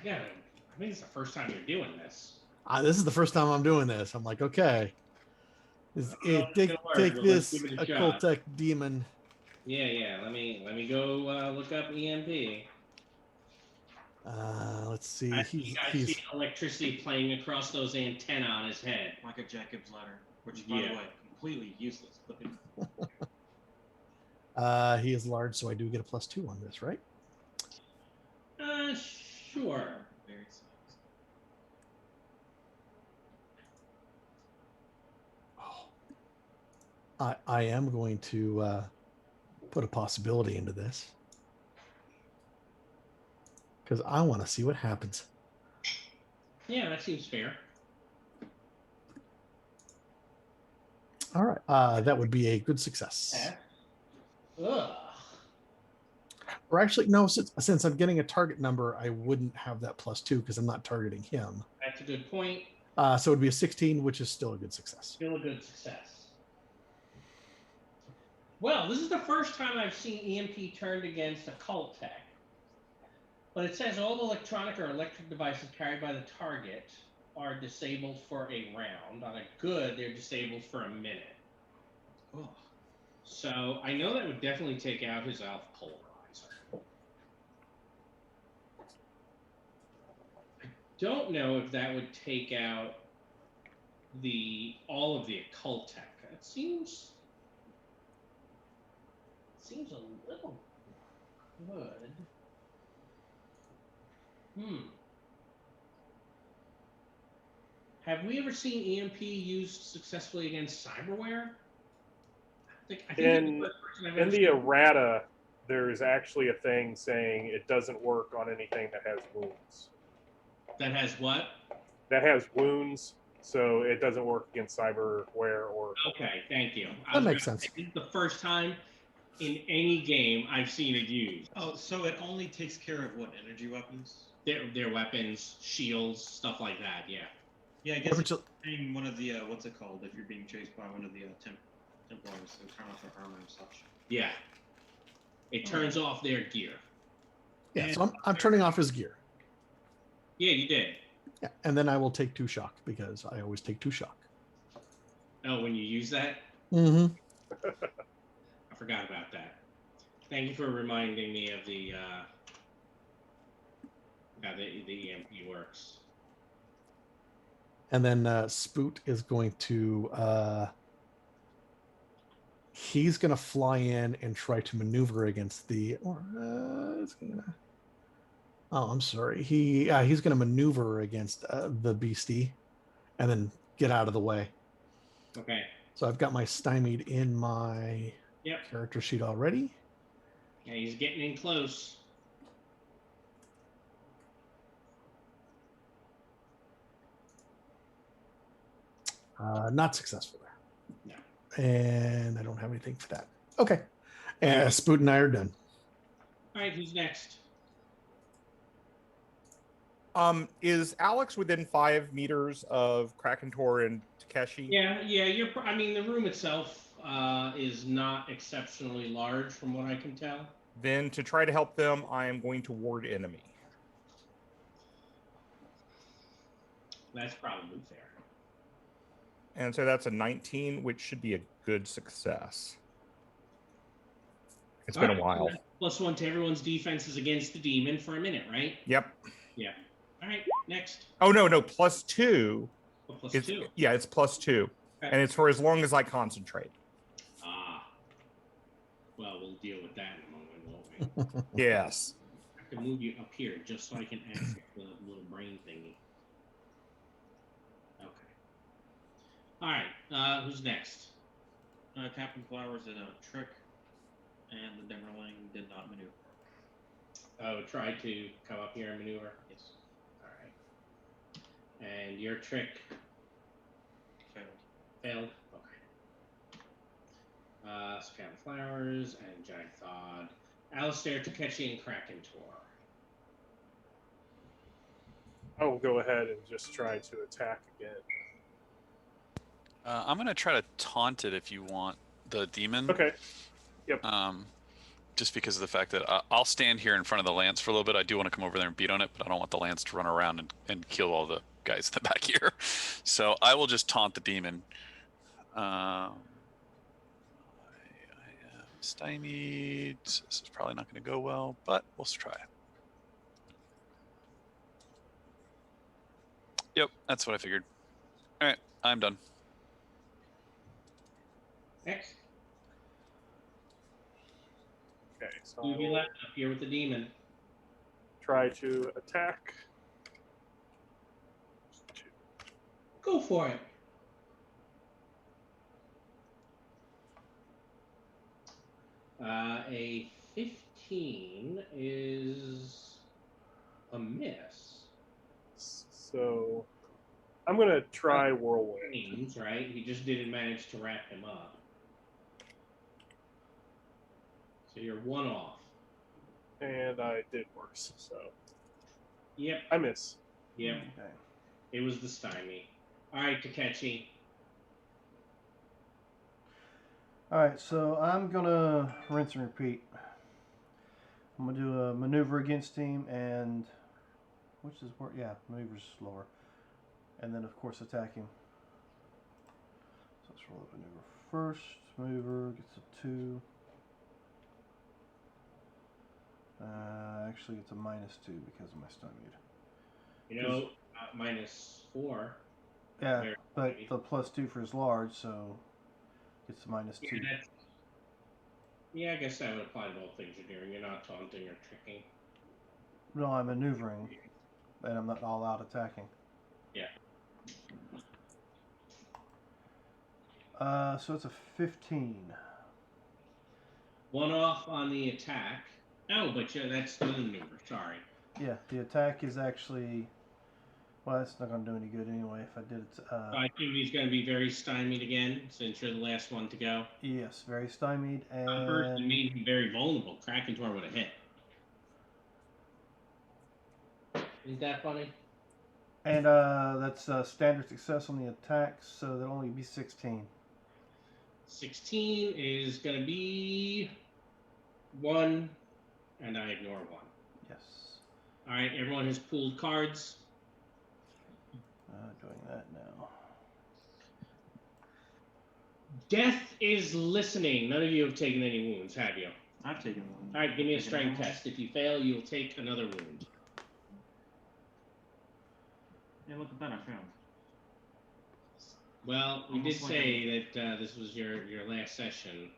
S2: I think it's the first time you're doing this.
S6: This is the first time I'm doing this. I'm like, okay.
S2: Well,
S6: Take
S2: good word. Well, let's
S6: this
S2: give it a shot.
S6: occultech demon.
S2: Yeah. Let me go look up EMP.
S6: Let's see.
S2: I see electricity playing across those antennae on his head.
S5: Like a Jacob's ladder, which, by the way, completely useless.
S6: He is large, so I do get a +2 on this, right?
S2: Sure.
S5: Very size.
S6: I am going to put a possibility into this because I want to see what happens.
S2: Yeah, that seems fair.
S6: All right. That would be a good success.
S2: Ugh.
S6: Or actually, no, since I'm getting a target number, I wouldn't have that +2 because I'm not targeting him.
S2: That's a good point.
S6: So it'd be a 16, which is still a good success.
S2: Still a good success. Well, this is the first time I've seen EMP turned against a cult tech. But it says all electronic or electric devices carried by the target are disabled for a round. On a good, they're disabled for a minute.
S5: Oh.
S2: So I know that would definitely take out his alpha polarizer. I don't know if that would take out all of the occult tech. It seems a little good. Have we ever seen EMP used successfully against cyberware? I think
S7: In the errata, there's actually a thing saying it doesn't work on anything that has wounds.
S2: That has what?
S7: That has wounds, so it doesn't work against cyberware or.
S2: Okay, thank you.
S6: That makes sense.
S2: This is the first time in any game I've seen it used.
S5: Oh, so it only takes care of what, energy weapons?
S2: Their weapons, shields, stuff like that. Yeah.
S5: Yeah, I guess it's saying one of the what's it called if you're being chased by one of the Templars to turn off their armor and such.
S2: Yeah. It turns off their gear.
S6: Yeah, so I'm turning off his gear.
S2: Yeah, you did.
S6: Yeah, and then I will take 2 shock because I always take 2 shock.
S2: Oh, when you use that?
S6: Mm-hmm.
S2: I forgot about that. Thank you for reminding me of the how the EMP works.
S6: And then Spoot is going to he's going to fly in and try to maneuver against the it's gonna, oh, I'm sorry. He's going to maneuver against the beastie and then get out of the way.
S2: Okay.
S6: So I've got my stymied in my character sheet already.
S2: Yeah, he's getting in close.
S6: Not successful there.
S2: No.
S6: And I don't have anything for that. Okay. And Spoot and I are done.
S2: All right, who's next?
S3: Is Alex within 5 meters of Krakentor and Takeshi?
S2: Yeah. I mean, the room itself is not exceptionally large, from what I can tell.
S3: Then, to try to help them, I am going to ward enemy.
S2: That's probably fair.
S3: And so that's a 19, which should be a good success. It's been a while.
S2: +1 to everyone's defenses against the demon for a minute, right?
S3: Yep.
S2: Yeah. All right, next.
S3: Oh, no, +2.
S2: Oh, +2.
S3: Yeah, it's +2. Okay. And it's for as long as I concentrate.
S2: Well, we'll deal with that in a moment, won't we?
S3: Yes.
S2: I can move you up here just so I can access the little brain thingy. Okay. All right, who's next?
S5: Captain Flowers did a trick, and the Demerling did not maneuver.
S2: Oh, try to come up here and maneuver?
S5: Yes.
S2: All right. And your trick? Failed? Okay. So Captain Flowers and Giant Thawed. Alistair, Takeshi, and Krakentor.
S7: I will go ahead and just try to attack again.
S4: I'm gonna try to taunt it if you want the demon.
S7: Okay. Yep.
S4: just because of the fact that I'll stand here in front of the lance for a little bit. I do want to come over there and beat on it, but I don't want the lance to run around and kill all the guys in the back here. So I will just taunt the demon. I am stymied. This is probably not going to go well, but we'll try. Yep, that's what I figured. All right, I'm done.
S2: Next,
S7: Okay, so
S2: you be
S7: I'll
S2: left up here with the demon.
S7: try to attack.
S2: Go for it. A 15 is a miss.
S7: So I'm gonna try whirlwind.
S2: Means, right? He just didn't manage to wrap him up. So you're one off.
S7: And I did worse, so
S2: Yep.
S7: I miss.
S2: Yep.
S1: Okay.
S2: It was the stymie. All right, Takechi.
S1: All right, so I'm gonna rinse and repeat. I'm gonna do a maneuver against him, and which is where, yeah, maneuver's slower, and then of course attack him. So let's roll the maneuver first. Maneuver gets a 2. Actually, it's a -2 because of my stymied.
S2: You know, -4.
S1: Yeah,
S2: Very
S1: but
S2: stymied.
S1: the +2 for his large, so it's -2.
S2: Yeah, I guess that would apply to both things you're doing. You're not taunting or tricking.
S1: No, I'm maneuvering, and I'm not all out attacking.
S2: Yeah.
S1: So it's a 15.
S2: One off on the attack. Oh, but yeah, that's the maneuver. Sorry.
S1: Yeah, the attack is actually. Well, that's not going to do any good anyway if I did it.
S2: I think he's going to be very stymied again since you're the last one to go.
S1: Yes, very stymied,
S2: First, you
S1: and
S2: made him very vulnerable. Cracking Tor would have hit. Isn't that funny?
S1: that's standard success on the attacks, so that'll only be 16.
S2: 16 is going to be 1, and I ignore 1.
S1: Yes.
S2: All right, everyone has pooled cards.
S1: Doing that now.
S2: Death is listening. None of you have taken any wounds, have you?
S5: I've taken one.
S2: All right, give me a
S5: Taken
S2: strength
S5: one.
S2: test. If you fail, you'll take another wound.
S5: Yeah, look at that, I failed.
S2: Well, we did
S5: Almost like
S2: say that this was your last session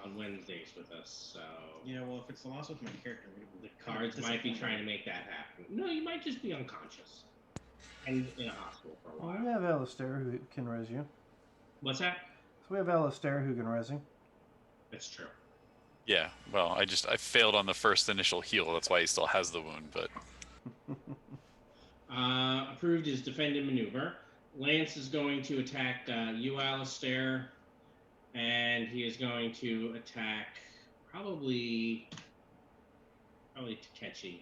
S2: on Wednesdays with us, so
S5: Yeah, well, if it's the last with my character,
S2: the cards might be trying to make that happen. No, you might just be unconscious and in a hospital for a
S1: Well,
S2: while.
S1: we have Alistair who can res you.
S2: What's that?
S1: So we have Alistair who can res him.
S2: That's true.
S4: Yeah, well, I failed on the first initial heal. That's why he still has the wound, but
S2: Approved is defend and maneuver. Lance is going to attack you, Alistair, and he is going to attack probably Takechi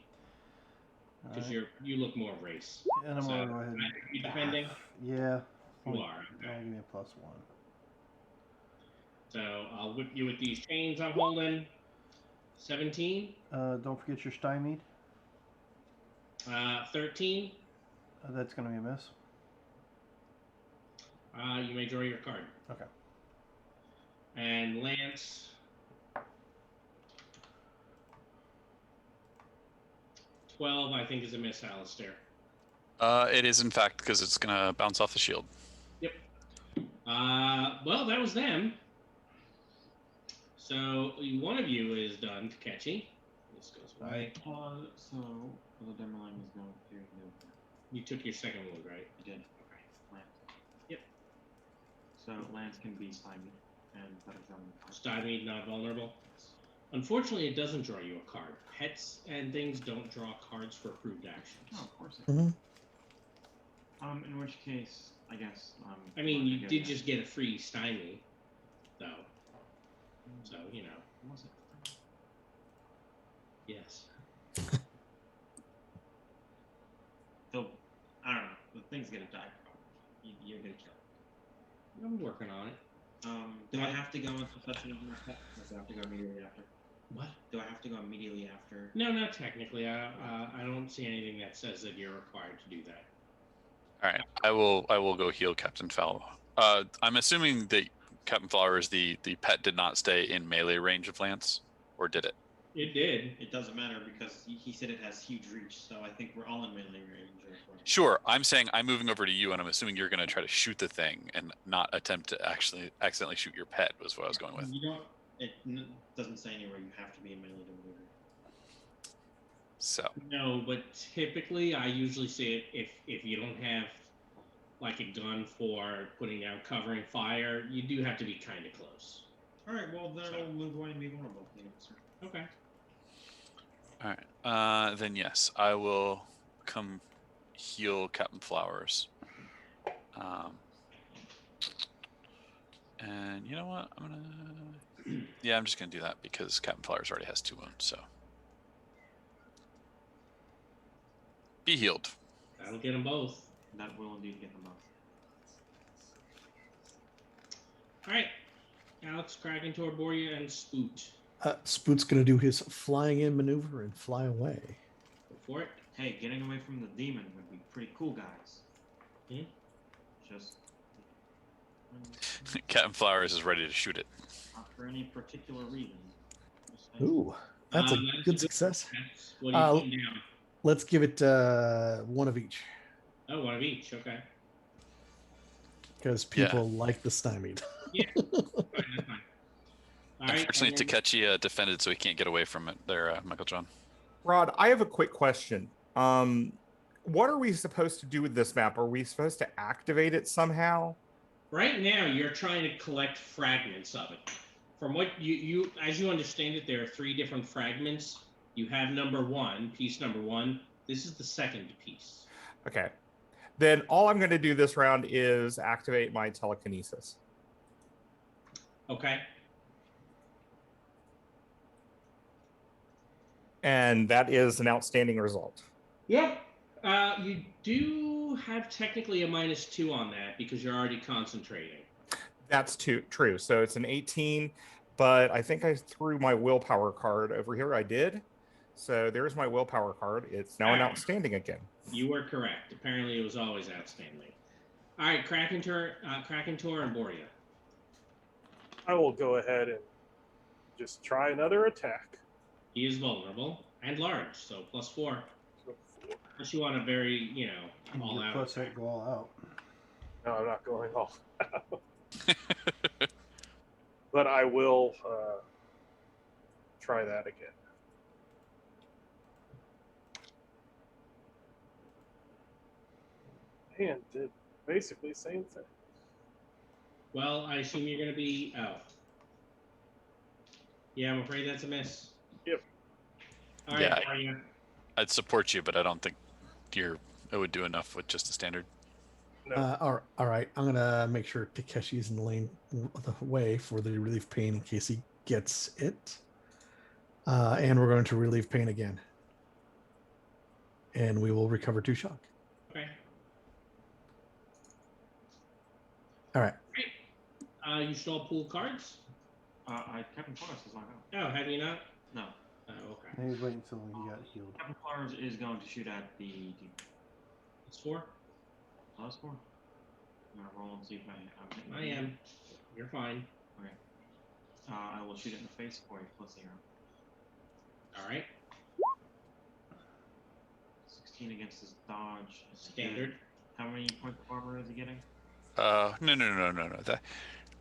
S2: because
S1: Alright.
S2: you look more race.
S1: And I'm
S2: So,
S1: going to go ahead
S2: are you defending?
S1: Yeah.
S2: You are.
S1: I'll
S2: Okay.
S1: give me a +1.
S2: So I'll whip you with these chains I'm holding. 17.
S1: Don't forget your stymied.
S2: 13.
S1: That's going to be a miss.
S2: You may draw your card.
S1: Okay.
S2: And Lance. 12, I think, is a miss, Alistair.
S4: it is in fact because it's gonna bounce off the shield.
S2: Yep. Well, that was them. So one of you is done, Takechi. This goes away.
S5: So the demo line is going through the.
S2: You took your second wound, right?
S5: I did.
S2: Okay.
S5: Lance.
S2: Yep.
S5: So Lance can be stymied, and that is
S2: Stymied, not vulnerable. Unfortunately, it doesn't draw you a card. Pets and things don't draw cards for approved actions.
S5: Oh, of course.
S6: Mhm.
S5: In which case, I guess.
S2: I mean, you did just get a free stymie, though. So, you know.
S5: Was it?
S2: Yes.
S5: They'll, I don't know. The thing's gonna die. You're gonna kill it.
S2: I'm working on it.
S5: Do I have to go into such an event? Does it have to go immediately after?
S2: What?
S5: Do I have to go immediately after?
S2: No, not technically. I don't see anything that says that you're required to do that.
S4: All right, I will go heal Captain Fowl. I'm assuming that Captain Flowers, the pet, did not stay in melee range of Lance, or did it?
S2: It did.
S5: It doesn't matter because he said it has huge reach, so I think we're all in melee range.
S4: Sure. I'm saying I'm moving over to you, and I'm assuming you're going to try to shoot the thing and not attempt to actually accidentally shoot your pet. Was what I was going with.
S5: You don't. It doesn't say anywhere you have to be in melee to maneuver.
S4: So
S2: No, but typically I usually say it if you don't have like a gun for putting out covering fire, you do have to be kind of close.
S5: All right. Well, then I'll move away and be vulnerable.
S2: Okay.
S4: all right. Then yes, I will come heal Captain Flowers. And you know what? Yeah, I'm just gonna do that because Captain Flowers already has 2 wounds. So be healed.
S2: That'll get them both.
S5: That will indeed get them both.
S2: All right. Alex, Krakentor, Boria, and Spoot.
S6: Spoot's going to do his flying in maneuver and fly away.
S2: Go for it.
S5: Hey, getting away from the demon would be pretty cool, guys.
S2: Hmm?
S5: Just
S4: Captain Flowers is ready to shoot it.
S5: not for any particular reason. Just saying.
S6: Ooh, that's a
S2: That's
S6: good success.
S2: That's what are you putting down?
S6: Let's give it one of each
S2: Oh, one of each. Okay.
S6: because people like the stymied.
S2: Yeah. Fine, that's fine. All right.
S4: Unfortunately,
S2: and then-
S4: Takechi defended, so he can't get away from it there, Michael John.
S3: Rod, I have a quick question. What are we supposed to do with this map? Are we supposed to activate it somehow?
S2: Right now, you're trying to collect fragments of it. From what you as you understand it, there are 3 different fragments. You have piece number 1. This is the second piece.
S3: Okay. Then all I'm going to do this round is activate my telekinesis.
S2: Okay.
S3: And that is an outstanding result.
S2: Yeah. You do have technically a -2 on that because you're already concentrating.
S3: That's true. So it's an 18, but I think I threw my willpower card over here. I did. So there's my willpower card. It's now an outstanding again.
S2: You were correct. Apparently, it was always outstanding. All right, Krakentor, and Boria.
S7: I will go ahead and just try another attack.
S2: He is vulnerable and large, so +4.
S7: So 4.
S2: Unless you want a very, all
S1: Your
S2: out.
S1: plus 8 go all out.
S7: No, I'm not going all out. But I will try that again. And did basically the same thing.
S2: Well, I assume you're going to be. Oh. Yeah, I'm afraid that's a miss.
S7: Yep.
S2: All right,
S4: Yeah.
S2: Boria.
S4: I'd support you, but I don't think it would do enough with just a standard.
S7: No.
S6: All right. I'm going to make sure Takeshi's in the lane the way for the relief pain in case he gets it. And we're going to relieve pain again. And we will recover 2 shock.
S2: Okay.
S6: All right.
S2: You still pull cards?
S5: Captain Flowers is not out.
S2: Oh, have you not?
S5: No.
S2: Oh, okay.
S1: And he's waiting until he got healed.
S5: Captain Flowers is going to shoot at the demon.
S2: It's 4.
S5: +4. I'm gonna roll and see if I'm hitting.
S2: I am. You're fine.
S5: Okay. I will shoot it in the face for a +0.
S2: All right.
S5: 16 against his dodge.
S2: Standard.
S5: How many points of armor is he getting?
S4: No.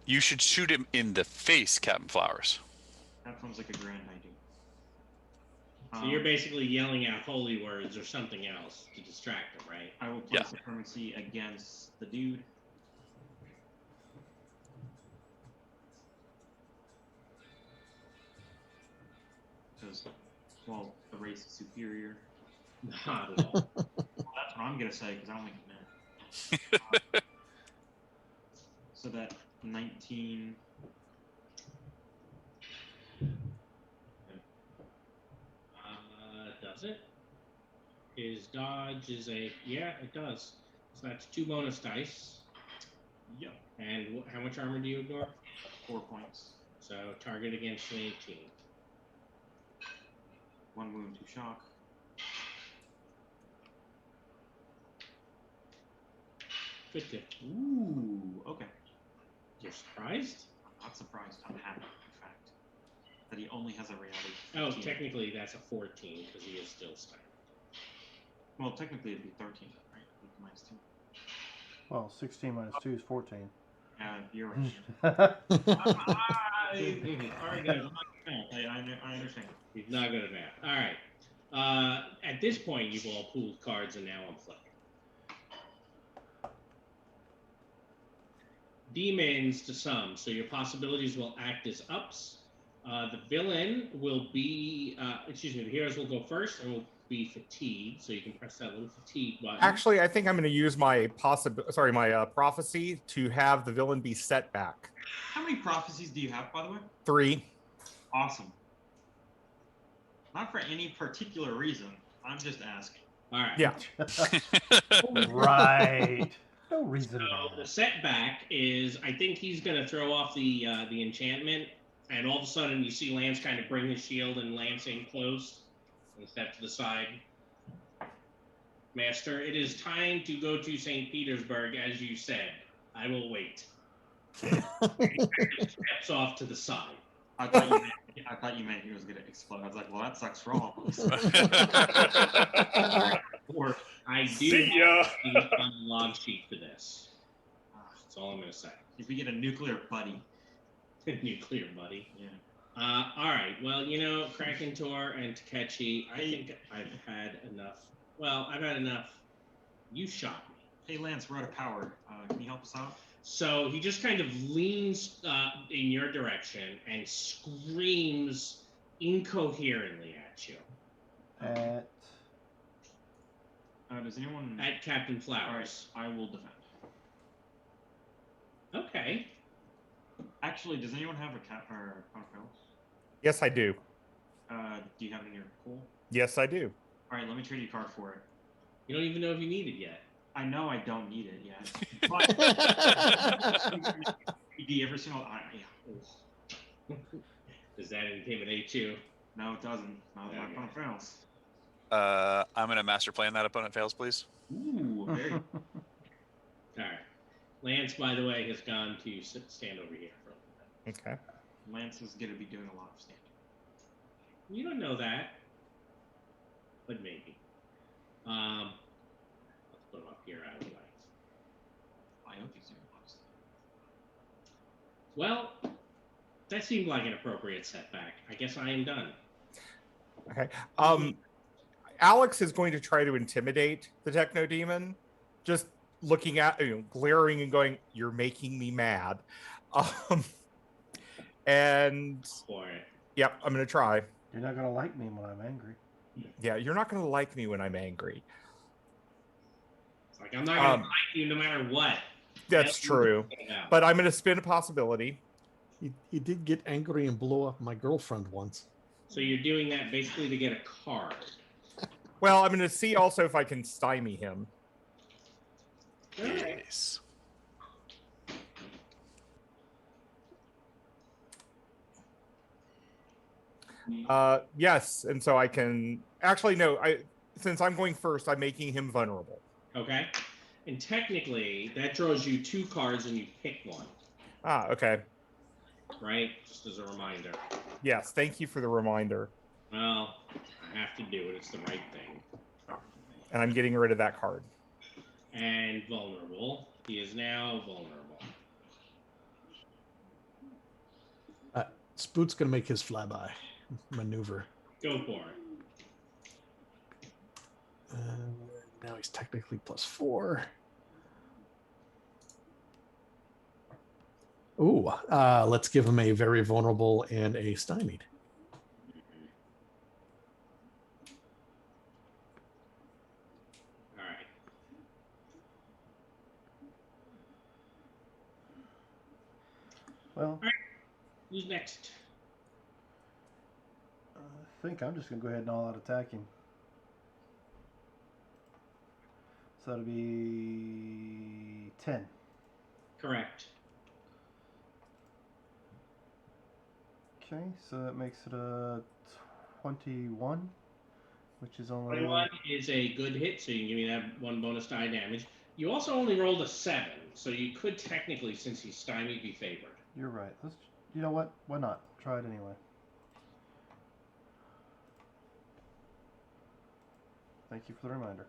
S4: You should shoot him in the face, Captain Flowers.
S5: That sounds like a grand idea.
S2: So you're basically yelling out holy words or something else to distract him, right?
S5: I will place
S4: Yeah.
S5: supremacy against the dude. Because, well, the race is superior.
S2: Not at all.
S5: Well, that's what I'm gonna say because I don't think it matters. So that 19.
S2: Does it? His dodge is yeah, it does. So that's 2 bonus dice.
S5: Yep.
S2: And how much armor do you ignore?
S5: 4 points.
S2: So target against an 18.
S5: 1 wound, 2 shock.
S2: Good, good.
S5: Ooh, okay.
S2: You're surprised?
S5: I'm not surprised. I'm happy, in fact, that he only has a reality.
S2: Oh,
S5: 15.
S2: technically that's a 14 because he is still stunned.
S5: Well, technically it'd be 13, right? Minus 2.
S1: Well, 16 minus 2 is 14.
S5: Yeah, you're right. Alright, guys, I'm not good at math. I understand.
S2: He's not good at math. All right. At this point, you've all pooled cards, and now I'm flipping. Demons to some, so your possibilities will act as ups. The villain will be, the heroes will go first and will be fatigued, so you can press that little fatigue button.
S3: Actually, I think I'm going to use my prophecy to have the villain be set back.
S5: How many prophecies do you have, by the way?
S3: 3.
S5: Awesome. Not for any particular reason. I'm just asking.
S2: All right.
S3: Yeah.
S1: Right. No reason.
S2: So the setback is, I think he's going to throw off the enchantment, and all of a sudden you see Lance kind of bring his shield and Lance in close and step to the side. Master, it is time to go to St. Petersburg, as you said. I will wait. He steps off to the side.
S5: I thought you meant he was gonna explode. I was like, well, that sucks for all of us.
S2: Or I do
S7: See ya.
S2: have a log sheet for this. That's all I'm going to say.
S5: If we get a nuclear buddy.
S2: Nuclear buddy.
S5: Yeah.
S2: All right. Well, Krakentor and Takechi, I think I've had enough. Well, I've had enough. You shot me.
S5: Hey, Lance, we're out of power. Can you help us out?
S2: So he just kind of leans in your direction and screams incoherently at you.
S5: Does anyone...
S2: At Captain Flowers.
S5: All right, I will defend.
S2: Okay.
S5: Actually, does anyone have a cat or a Fails?
S3: Yes, I do.
S5: Do you have it in your pool?
S3: Yes, I do.
S5: All right, let me trade you a card for it.
S2: You don't even know if you need it yet.
S5: I know I don't need it yet. But every single... yeah.
S2: Does that intimidate you?
S5: No, it doesn't. Not if my opponent fails.
S4: I'm going to master plan that opponent fails, please.
S5: Ooh, very...
S2: All right. Lance, by the way, has gone to stand over here for a little bit.
S3: Okay.
S5: Lance is going to be doing a lot of standing.
S2: You don't know that, but maybe. Let's put him up here out of the way.
S5: I hope he's doing a lot of standing.
S2: Well, that seemed like an appropriate setback. I guess I am done.
S3: Okay. Alex is going to try to intimidate the Techno Demon, just looking at, glaring and going, "You're making me mad." And
S2: For it.
S3: yep, I'm going to try.
S1: You're not going to like me when I'm angry.
S3: Yeah, you're not going to like me when I'm angry.
S2: It's like, I'm not going to like you no matter what.
S3: That's true. But I'm going to spin a possibility.
S6: He did get angry and blow up my girlfriend once.
S2: So you're doing that basically to get a card.
S3: Well, I'm going to see also if I can stymie him.
S4: Yes.
S3: Yes, and so I can... Actually, no. Since I'm going first, I'm making him vulnerable.
S2: Okay. And technically, that draws you 2 cards and you pick one.
S3: Ah, okay.
S2: Right? Just as a reminder.
S3: Yes, thank you for the reminder.
S2: Well, I have to do it. It's the right thing.
S3: And I'm getting rid of that card.
S2: And vulnerable. He is now vulnerable.
S6: Spoot's going to make his flyby maneuver.
S2: Go for it.
S6: Now he's technically +4. Ooh, let's give him a very vulnerable and a stymied.
S2: All right.
S1: Well,
S2: Who's next?
S1: I think I'm just going to go ahead and all out attack him. So that'll be 10.
S2: Correct.
S1: Okay, so that makes it a 21. which is only
S2: 21 is a good hit, so you can give me that 1 bonus die damage. You also only rolled a 7, so you could technically, since he's stymied, be favored.
S1: You're right. Let's. You know what? Why not? Try it anyway. Thank you for the reminder.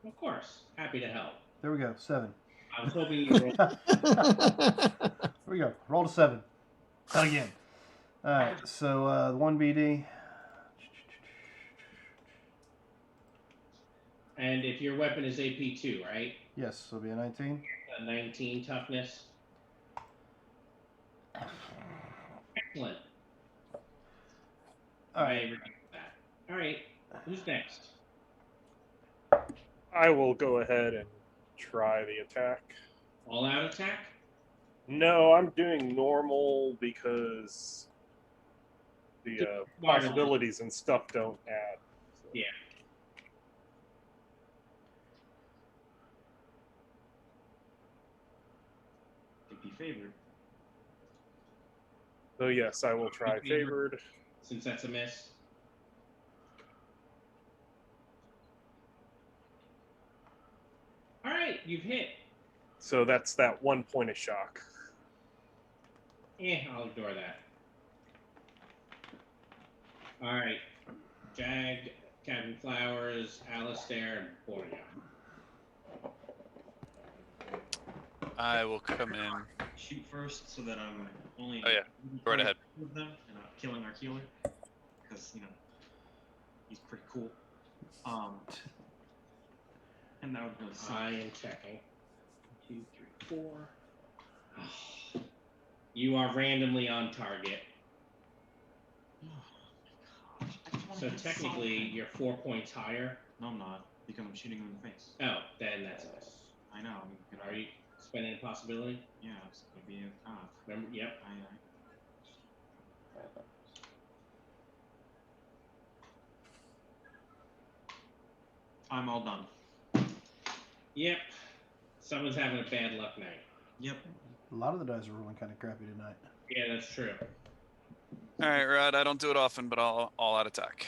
S2: Of course, happy to help.
S1: There we go. 7.
S2: I was hoping you rolled.
S1: Here we go. Roll to 7. Again. All right. So the 1 BD.
S2: And if your weapon is AP2, right?
S1: Yes. So it'll be a 19.
S2: A 19 toughness. Excellent.
S1: All right.
S2: I remember that. All right. Who's next?
S7: I will go ahead and try the attack.
S2: All out attack?
S7: No, I'm doing normal because the possibilities and stuff don't add. So.
S2: Yeah.
S5: Be favored.
S7: So yes, I will try favored.
S2: Since that's a miss. All right, you've hit.
S7: So that's that 1 point of shock.
S2: I'll ignore that. All right. Jag, Captain Flowers, Alistair, and Boria.
S4: I will come in.
S5: Shoot first, so that I'm only.
S4: Oh, yeah. Go right ahead.
S5: With them and not killing our healer, because he's pretty cool. And that would really suck.
S2: I am checking. 2, 3, 4. You are randomly on target.
S5: Oh my gosh! I just wanna
S2: So
S5: hit
S2: technically,
S5: something.
S2: you're 4 points higher.
S5: No, I'm not, because I'm shooting him in the face.
S2: Oh, then that's a miss.
S5: I know.
S2: Are you spending a possibility?
S5: Yeah, it's gonna be a tough.
S2: Remember? Yep.
S5: I'm all done.
S2: Yep. Someone's having a bad luck night.
S5: Yep.
S1: A lot of the dice are rolling kind of crappy tonight.
S2: Yeah, that's true.
S4: All right, Rod. I don't do it often, but I'll all out attack.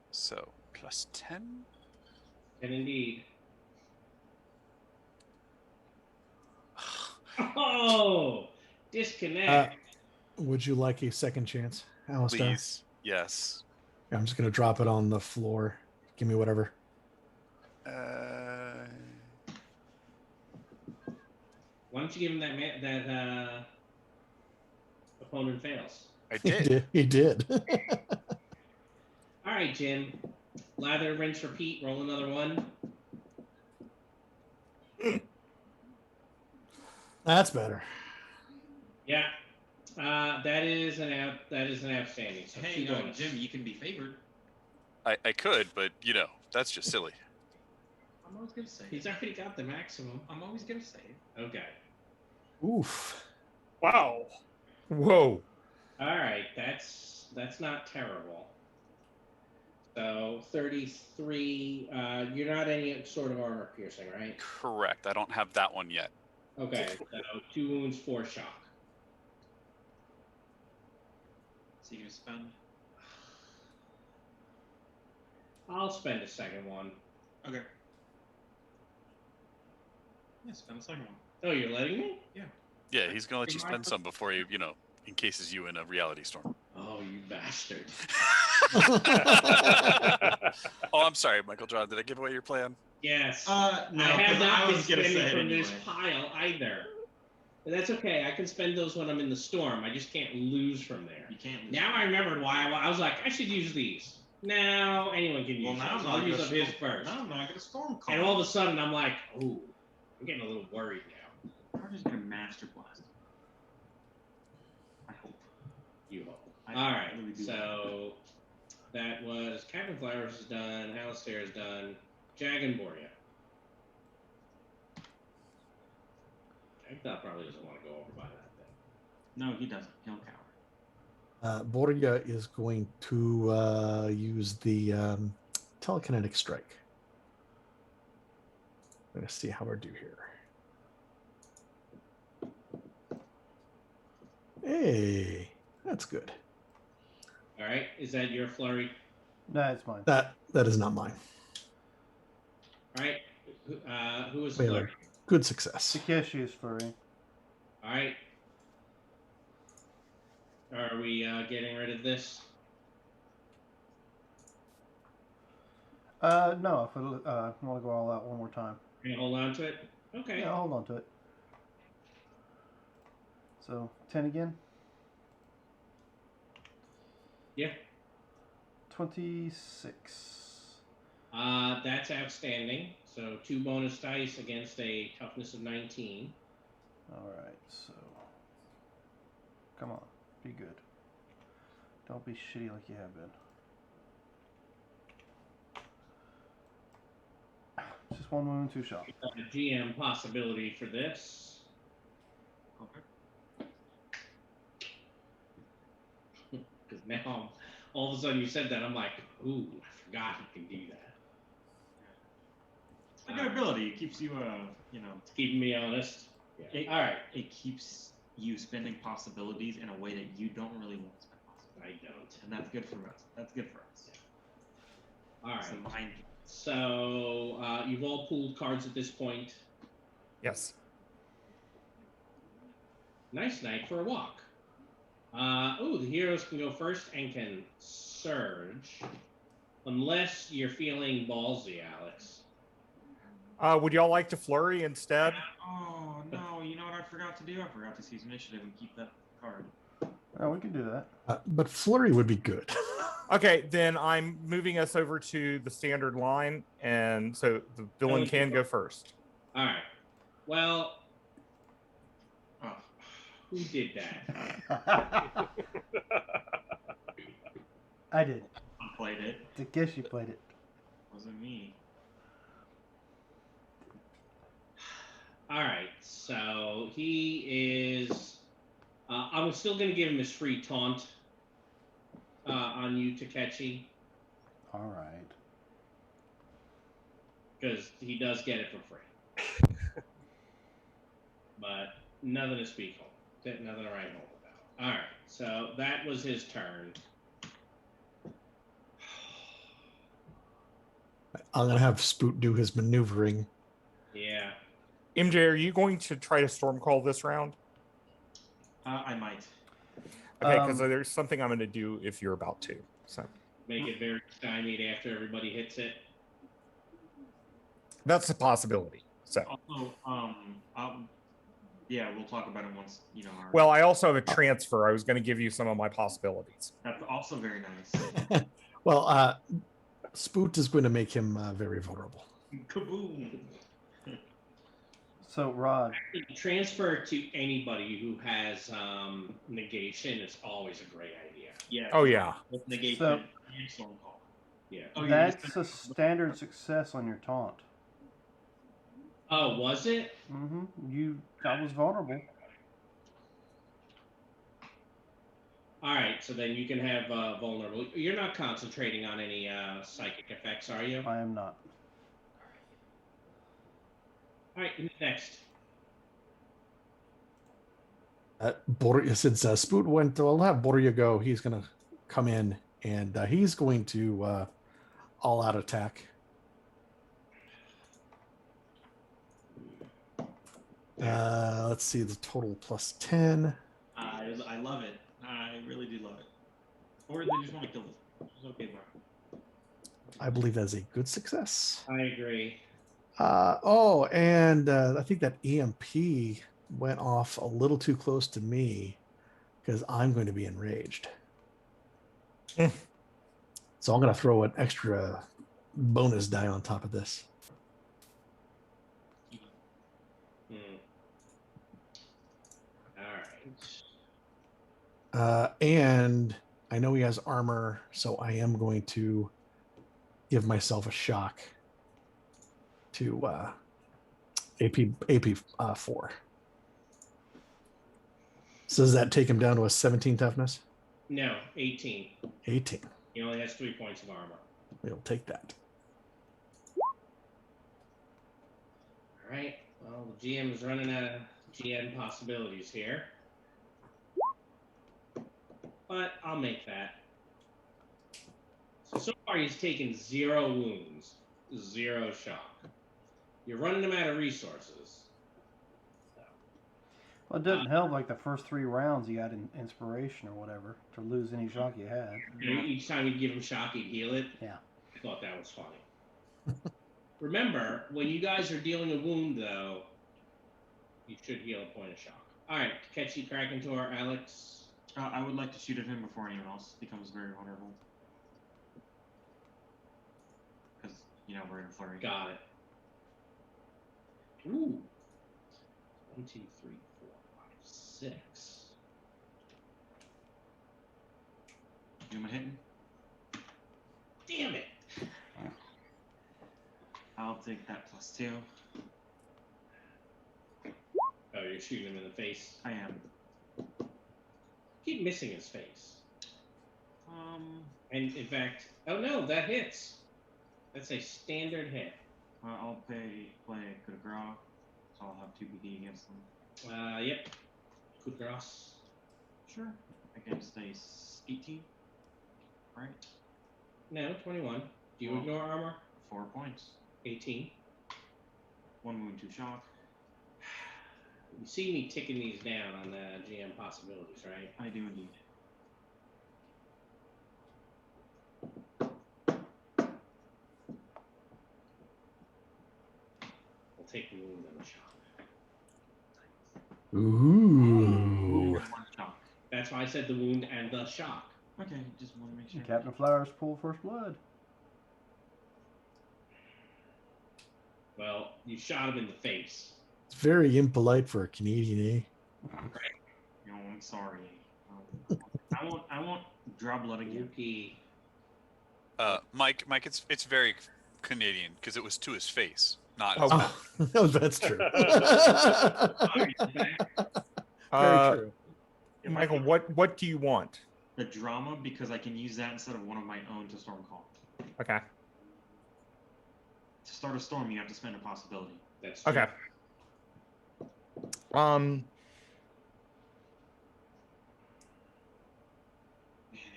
S4: So plus 10.
S2: And indeed. Oh, disconnect.
S6: Would you like a second chance, Alistair?
S4: Please. Yes.
S6: Yeah, I'm just going to drop it on the floor. Give me whatever.
S2: Why don't you give him that opponent fails?
S4: I did.
S6: He did.
S2: All right, Jim. Lather, rinse, repeat. Roll another one.
S6: That's better.
S2: Yeah. That is an outstanding. So
S5: Hey,
S2: 2 bonus.
S5: Jim, you can be favored.
S4: I could, but that's just silly.
S5: I'm always gonna say.
S2: He's already got the maximum.
S5: I'm always gonna say.
S2: Okay.
S6: Oof.
S7: Wow. Whoa.
S2: All right. That's not terrible. So 33. You're not any sort of armor piercing, right?
S4: Correct. I don't have that one yet.
S2: Okay. So 2 wounds, 4 shock.
S5: So you gonna spend?
S2: I'll spend a second one.
S5: Okay. Yeah, spend the second one.
S2: Oh, you're letting me?
S4: Yeah, he's gonna let you spend some before he, encases you in a reality storm.
S2: Oh, you bastard.
S4: Oh, I'm sorry, Michael John. Did I give away your plan?
S2: Yes.
S5: No,
S2: I have
S5: 'cause
S2: not
S5: I
S2: been
S5: was gonna
S2: spending
S5: say it
S2: from this
S5: anyway.
S2: pile either. But that's okay. I can spend those when I'm in the storm. I just can't lose from there.
S5: You can't. Lose.
S2: Now I remembered why I was like, I should use these. Now anyone can use
S5: Well, now
S2: those.
S5: I'm
S2: I'll
S5: not
S2: use
S5: gonna
S2: up his
S5: storm-
S2: first.
S5: Now I'm not gonna storm call.
S2: And all of a sudden I'm like, ooh, I'm getting a little worried now.
S5: We're just gonna master blast. I hope.
S2: You hope.
S5: I
S2: All right.
S5: really do.
S2: So that was Captain Flowers is done. Alistair is done. Jag and Boria. Jag probably doesn't want to go over by that thing.
S5: No, he doesn't. He'll cower.
S6: Borja is going to use the telekinetic strike. I'm going to see how we do here. Hey, that's good.
S2: All right. Is that your flurry?
S1: No, it's mine.
S6: That is not mine.
S2: All right. Who was
S6: We have a
S2: flurry?
S6: good success.
S1: Takeshi is flurry.
S2: All right. Are we getting rid of this?
S1: No, if I want to go all out one more time.
S2: Can you hold on to it? Okay.
S1: Yeah, hold on to it. So 10 again.
S2: Yeah.
S1: 26.
S2: That's outstanding. So 2 bonus dice against a toughness of 19.
S1: All right, so come on, be good. Don't be shitty like you have been. Just 1 wound, 2 shot.
S2: We've got a GM possibility for this.
S5: Okay.
S2: Because now, all of a sudden you said that, I'm like, ooh, I forgot he can do that.
S5: It's a good ability. It keeps you,
S2: It's keeping me honest. Yeah.
S5: It,
S2: All right.
S5: It keeps you spending possibilities in a way that you don't really want to spend possibilities.
S2: I don't.
S5: And that's good for us. That's good for us.
S2: All right.
S5: So mine.
S2: So you've all pulled cards at this point.
S3: Yes.
S2: Nice night for a walk. The heroes can go first and can surge. Unless you're feeling ballsy, Alex.
S3: Would y'all like to flurry instead?
S5: Oh no! You know what I forgot to do? I forgot to seize initiative and keep that card.
S1: Oh, we can do that.
S6: But flurry would be good.
S3: Okay, then I'm moving us over to the standard line, and so the villain can go first.
S2: All right. Well,
S5: Oh,
S2: who did that?
S1: I did.
S5: I played it.
S1: Takeshi played it.
S5: Wasn't me.
S2: All right. So he is. I'm still going to give him his free taunt on you, Takeshi,
S1: All right.
S2: because he does get it for free. But nothing to speak home. Nothing to write home about. All right. So that was his turn.
S6: I'm gonna have Spoot do his maneuvering.
S2: Yeah.
S3: MJ, are you going to try to storm call this round?
S5: I might.
S3: Okay, because there's something I'm going to do if you're about to. So
S2: Make it very stymied after everybody hits it.
S3: that's a possibility. So
S5: Also, yeah, we'll talk about it once Our,
S3: well, I also have a transfer. I was going to give you some of my possibilities.
S5: that's also very nice.
S6: Well, Spoot is going to make him very vulnerable.
S5: Kaboom!
S1: So Rod,
S2: Transfer to anybody who has negation is always a great idea.
S5: Yeah.
S3: Oh yeah.
S5: With negation
S1: So-
S5: and storm call.
S2: Yeah.
S5: Oh,
S1: that's a standard success on your taunt.
S2: Oh, was it?
S1: Mm-hmm. I was vulnerable.
S2: All right, so then you can have vulnerable. You're not concentrating on any psychic effects, are you?
S1: I am not.
S2: All right, who's next?
S6: Since Spoot went, I'll have Borya go. He's going to come in and he's going to all out attack. Let's see the total plus 10.
S5: I love it. I really do love it. Or they just want to kill this. It's okay, bro.
S6: I believe that's a good success.
S2: I agree.
S6: And I think that EMP went off a little too close to me because I'm going to be enraged. So I'm going to throw an extra bonus die on top of this.
S2: All right.
S6: And I know he has armor, so I am going to give myself a shock to AP 4. So does that take him down to a 17 toughness?
S2: No, 18.
S6: 18.
S2: He only has 3 points of armor.
S6: We'll take that.
S2: All right. Well, the GM is running out of GM possibilities here. But I'll make that. So far, he's taken 0 wounds, 0 shock. You're running him out of resources.
S1: Well, it doesn't help like the first 3 rounds you got in inspiration or whatever to lose any shock you had.
S2: Each time you give him shock, he'd heal it.
S1: Yeah.
S2: I thought that was funny. Remember, when you guys are dealing a wound, though, you should heal a point of shock. All right, Catchy Krakentor, Alex.
S5: I would like to shoot at him before anyone else becomes very vulnerable. Because, you know, we're in a flurry.
S2: Got it. Ooh. 1, 2, 3, 4, 5, 6.
S5: Doom hitting.
S2: Damn it.
S5: I'll take that +2.
S2: Oh, you're shooting him in the face.
S5: I am.
S2: Keep missing his face. And in fact, oh no, that hits. That's a standard hit.
S5: Well, I'll play coup de grace, so I'll have 2 BD against them.
S2: Yep. Coup de grace.
S5: Sure. Against a 18, right?
S2: No, 21. Do you
S5: Well,
S2: ignore armor?
S5: 4 points.
S2: 18.
S5: 1 wound, 2 shock.
S2: You see me ticking these down on the GM possibilities, right?
S5: I do indeed.
S2: We'll take the wound and the shock.
S6: Ooh.
S5: 1 shock.
S2: That's why I said the wound and the shock.
S5: Okay, just want to make sure.
S1: Captain Flowers pull first blood.
S2: Well, you shot him in the face.
S6: It's very impolite for a Canadian, eh?
S5: No, I'm sorry. I won't draw blood again.
S2: UP.
S4: Mike, it's very Canadian because it was to his face, not.
S3: Oh.
S4: His
S6: Oh, that's true.
S3: Uh,
S6: Very true.
S3: Michael, what do you want?
S5: The drama, because I can use that instead of one of my own to storm call.
S3: Okay.
S5: To start a storm, you have to spend a possibility.
S2: That's true.
S3: Okay.
S5: Man,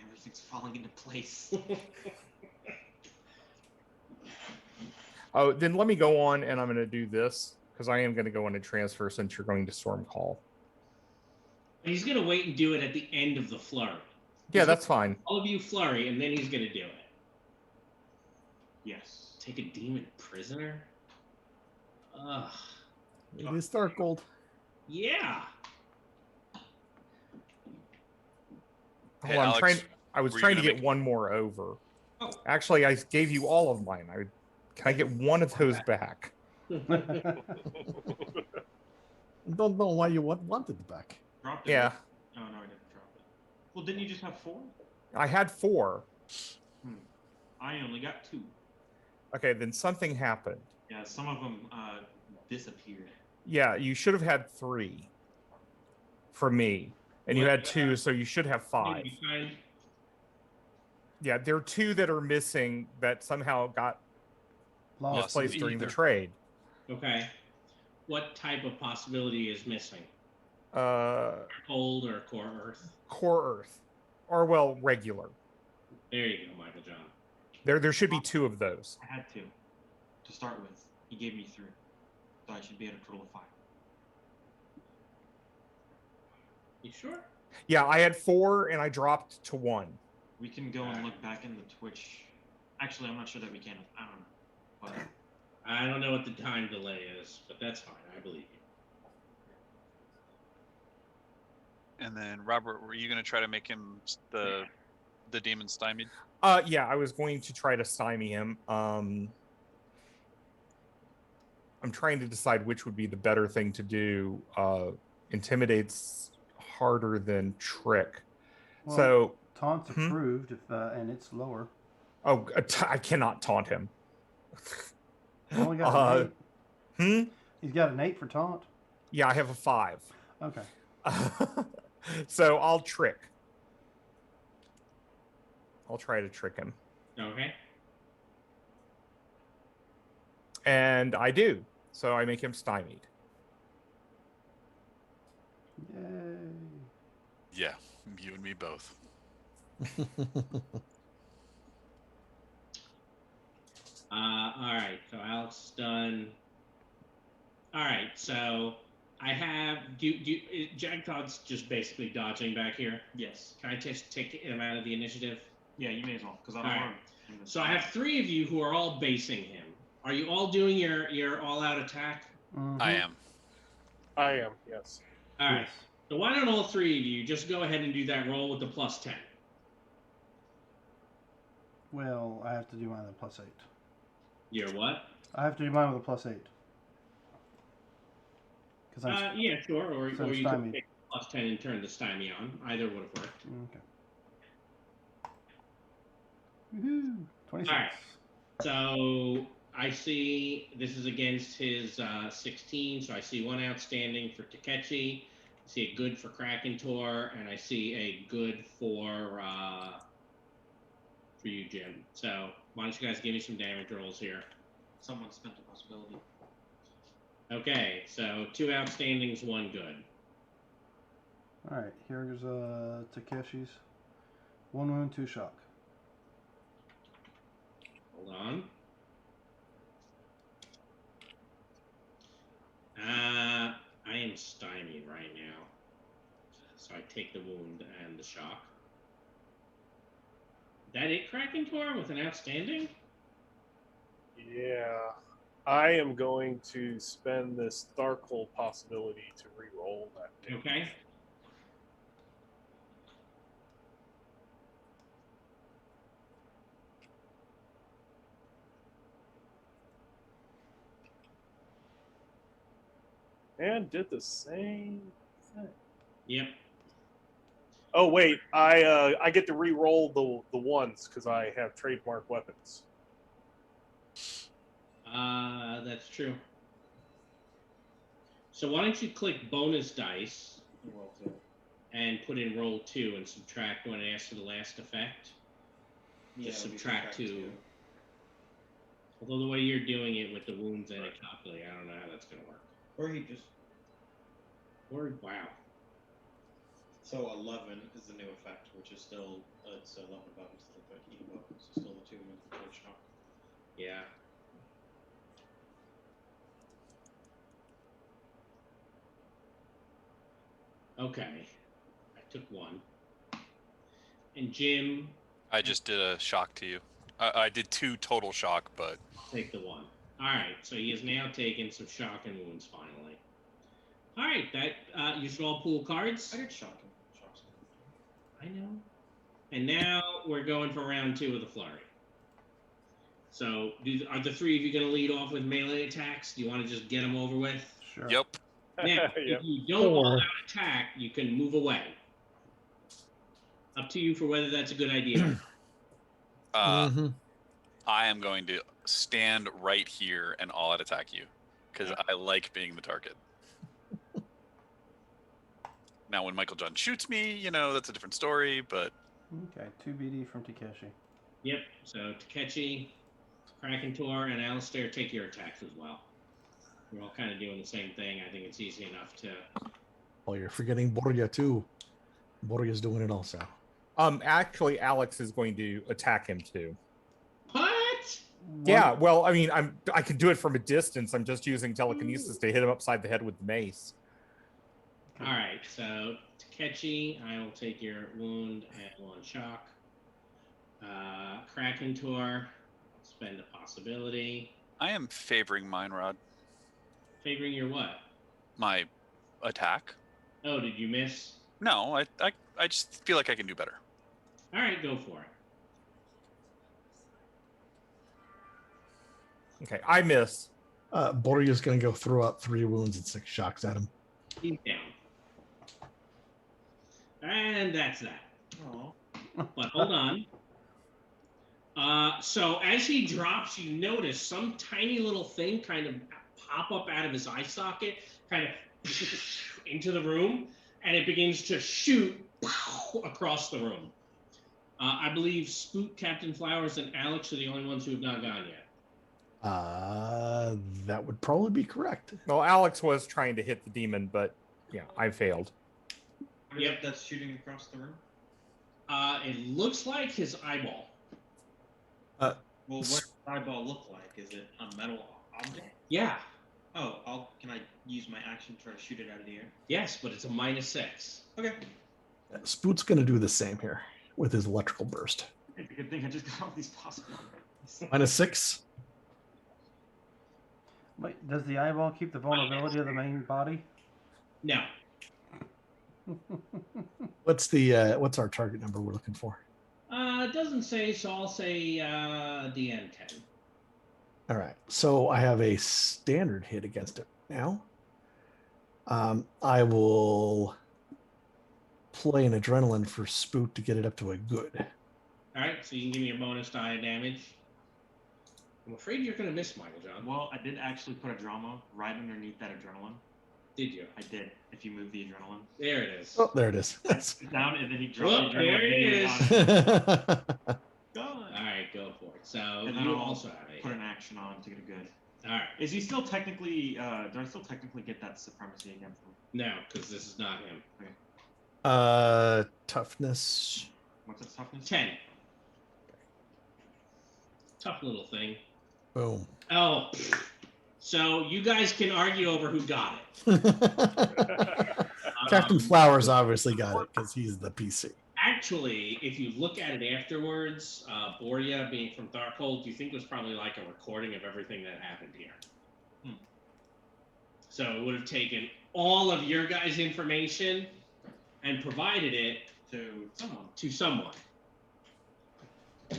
S5: everything's falling into place.
S3: Oh, then let me go on, and I'm going to do this because I am going to go on a transfer since you're going to storm call.
S2: He's going to wait and do it at the end of the flurry.
S3: Yeah, that's fine.
S2: All of you flurry, and then he's going to do it.
S5: Yes.
S2: Take a demon prisoner? Ugh.
S6: It is dark gold.
S2: Yeah.
S4: Hey,
S3: Well,
S4: Alex,
S3: I was
S4: were you
S3: trying to
S4: gonna
S3: get one more over.
S2: Oh.
S3: Actually, I gave you all of mine. Can I get one of those back?
S6: Don't know why you wanted it back.
S5: Dropped it.
S3: Yeah,
S5: No, I didn't drop it. Well, didn't you just have 4?
S3: I had 4.
S5: I only got 2.
S3: Okay, then something happened.
S5: Yeah, some of them disappeared.
S3: Yeah, you should have had 3 from me, and you had 2, so you should have 5. Yeah, there are 2 that are missing that somehow got
S1: Lost.
S3: misplaced during the
S4: either.
S3: trade.
S2: Okay. What type of possibility is missing?
S3: Core
S2: Cold or core earth?
S3: Earth, or well, regular.
S2: There you go, Michael John.
S3: There should be 2 of those.
S5: I had 2 to start with. He gave me 3, so I should be at a total of 5.
S2: You sure?
S3: Yeah, I had 4 and I dropped to 1.
S5: We can go and look back in the Twitch. Actually, I'm not sure that we can. I don't know. But
S2: I don't know what the time delay is, but that's fine. I believe you.
S4: And then Robert, were you going to try to make him the demon stymied?
S3: Yeah, I was going to try to stymie him. I'm trying to decide which would be the better thing to do. Intimidate's harder than trick.
S1: Well,
S3: So,
S1: taunt's approved if and it's lower.
S3: I cannot taunt him.
S1: He's only got an 8.
S3: Hmm?
S1: He's got an 8 for taunt.
S3: Yeah, I have a 5.
S1: Okay.
S3: So I'll trick. I'll try to trick him.
S2: Okay.
S3: And I do. So I make him stymied.
S1: Yay.
S4: Yeah, you and me both.
S2: All right, so Alex is done. All right, so I have Jagtod's just basically dodging back here.
S5: Yes.
S2: Can I just take him out of the initiative?
S5: Yeah, you may as well, because I
S2: All
S5: don't
S2: right.
S5: want him to-
S2: So I have 3 of you who are all basing him. Are you all doing your all-out attack?
S4: I am.
S7: I am, yes.
S2: All right.
S1: Yes.
S2: So why don't all 3 of you just go ahead and do that roll with the +10?
S1: Well, I have to do mine with a +8.
S2: You're what?
S1: I have to do mine with a +8. Because I'm
S2: Yeah, sure. Or
S1: so I'm
S2: you
S1: stymied.
S2: could take +10 and turn the stymie on. Either would have worked.
S1: okay. Woohoo! 26.
S2: All right. So I see this is against his 16. So I see 1 outstanding for Takechi. I see a good for Krakentor, and I see a good for you, Jim. So why don't you guys give me some damage rolls here?
S5: Someone spent a possibility.
S2: Okay, so 2 outstandings, 1 good.
S1: All right. Here's Takeshi's. 1 wound, 2 shock.
S2: Hold on. I am stymied right now. So I take the wound and the shock. That it, Krakentor, with an outstanding?
S7: Yeah. I am going to spend this Tharkle possibility to re-roll that. damage.
S2: Okay.
S7: And did the same thing.
S2: Yep.
S7: Oh wait, I get to re-roll the ones because I have trademark weapons.
S2: That's true. So why don't you click bonus dice
S5: Roll 2.
S2: and put in roll 2 and subtract when it asks for the last effect?
S5: Yeah,
S2: Just
S5: it'll be
S2: subtract 2. Although the way you're doing it with the wounds and it calculate, I don't know how that's going to work.
S5: Or he just.
S2: Or, wow.
S5: So 11 is the new effect, which is still it's 11 above instead of 13 above. So still the 2 moves before shock.
S2: Yeah. Okay. I took 1. And Jim,
S4: I just did a shock to you. I did 2 total shock, but
S2: take the 1. All right. So he has now taken some shock and wounds finally. All right. That you should all pool cards.
S5: I did shock him. Shock's good.
S2: I know. And now we're going for round 2 of the flurry. So, are the 3 of you going to lead off with melee attacks? Do you want to just get them over with?
S1: Sure.
S4: yep.
S2: Now,
S7: Yep.
S2: if you don't
S6: Or-
S2: all out attack, you can move away. Up to you for whether that's a good idea.
S6: Mhm.
S4: I am going to stand right here and all out attack you because I like being the target. Now, when Michael John shoots me, you know, that's a different story, but
S1: Okay. 2 BD from Takeshi.
S2: Yep. So Takechi, Krakentor, and Alistair take your attacks as well. We're all kind of doing the same thing. I think it's easy enough to.
S6: Oh, you're forgetting Borya too. Borya's doing it also.
S3: Actually, Alex is going to attack him too.
S2: What?
S3: Yeah, well, I mean, I can do it from a distance. I'm just using telekinesis to hit him upside the head with the mace.
S2: All right. So Takechi, I will take your wound and 1 shock. Krakentor, spend a possibility.
S4: I am favoring mine, Rod.
S2: Favoring your what?
S4: My attack.
S2: Oh, did you miss?
S4: No, I just feel like I can do better.
S2: All right, go for it.
S3: Okay, I miss.
S6: Borya's going to go throw up 3 wounds and 6 shocks at him.
S2: He's down. And that's that.
S5: Oh.
S2: But hold on. So as he drops, you notice some tiny little thing kind of pop up out of his eye socket, kind of into the room, and it begins to shoot across the room. I believe Spook, Captain Flowers, and Alex are the only ones who have not gone yet.
S6: That would probably be correct.
S3: Well, Alex was trying to hit the demon, but yeah, I failed.
S2: Yep.
S5: That's shooting across the room.
S2: It looks like his eyeball.
S5: Well, what? eyeball look like? Is it a metal object?
S2: Yeah.
S5: Oh, can I use my action to try to shoot it out of the air?
S2: Yes, but it's a -6.
S5: Okay.
S6: Spoot's going to do the same here with his electrical burst.
S5: It's a good thing I just got all these possibilities.
S6: -6.
S1: Wait, does the eyeball keep the vulnerability of the main body?
S2: No.
S6: What's our target number we're looking for?
S2: It doesn't say, so I'll say DN10.
S6: All right. So I have a standard hit against it now. I will play an adrenaline for Spoot to get it up to a good.
S2: All right, so you can give me a bonus die of damage. I'm afraid you're going to miss, Michael John.
S5: Well, I did actually put a drama right underneath that adrenaline.
S2: Did you?
S5: I did. If you move the adrenaline.
S2: There it is.
S6: Oh, there it is.
S5: It's down, and then he dropped
S2: Oh,
S5: the adrenaline.
S2: there it is.
S5: Go.
S2: All right, go for it. So
S5: And then
S2: you
S5: I'll
S2: also have a
S5: put an action on to get a good.
S2: All right.
S5: Is he still technically? Do I still technically get that supremacy against him?
S2: No, because this is not him.
S6: Toughness.
S5: What's its toughness?
S2: 10. Tough little thing.
S6: Boom.
S2: Oh, so you guys can argue over who got it.
S6: Captain Flowers obviously got it because he's the PC.
S2: Actually, if you look at it afterwards, Boria, being from Darkhold, do you think it was probably like a recording of everything that happened here? So it would have taken all of your guys' information and provided it
S5: To someone.
S2: to someone.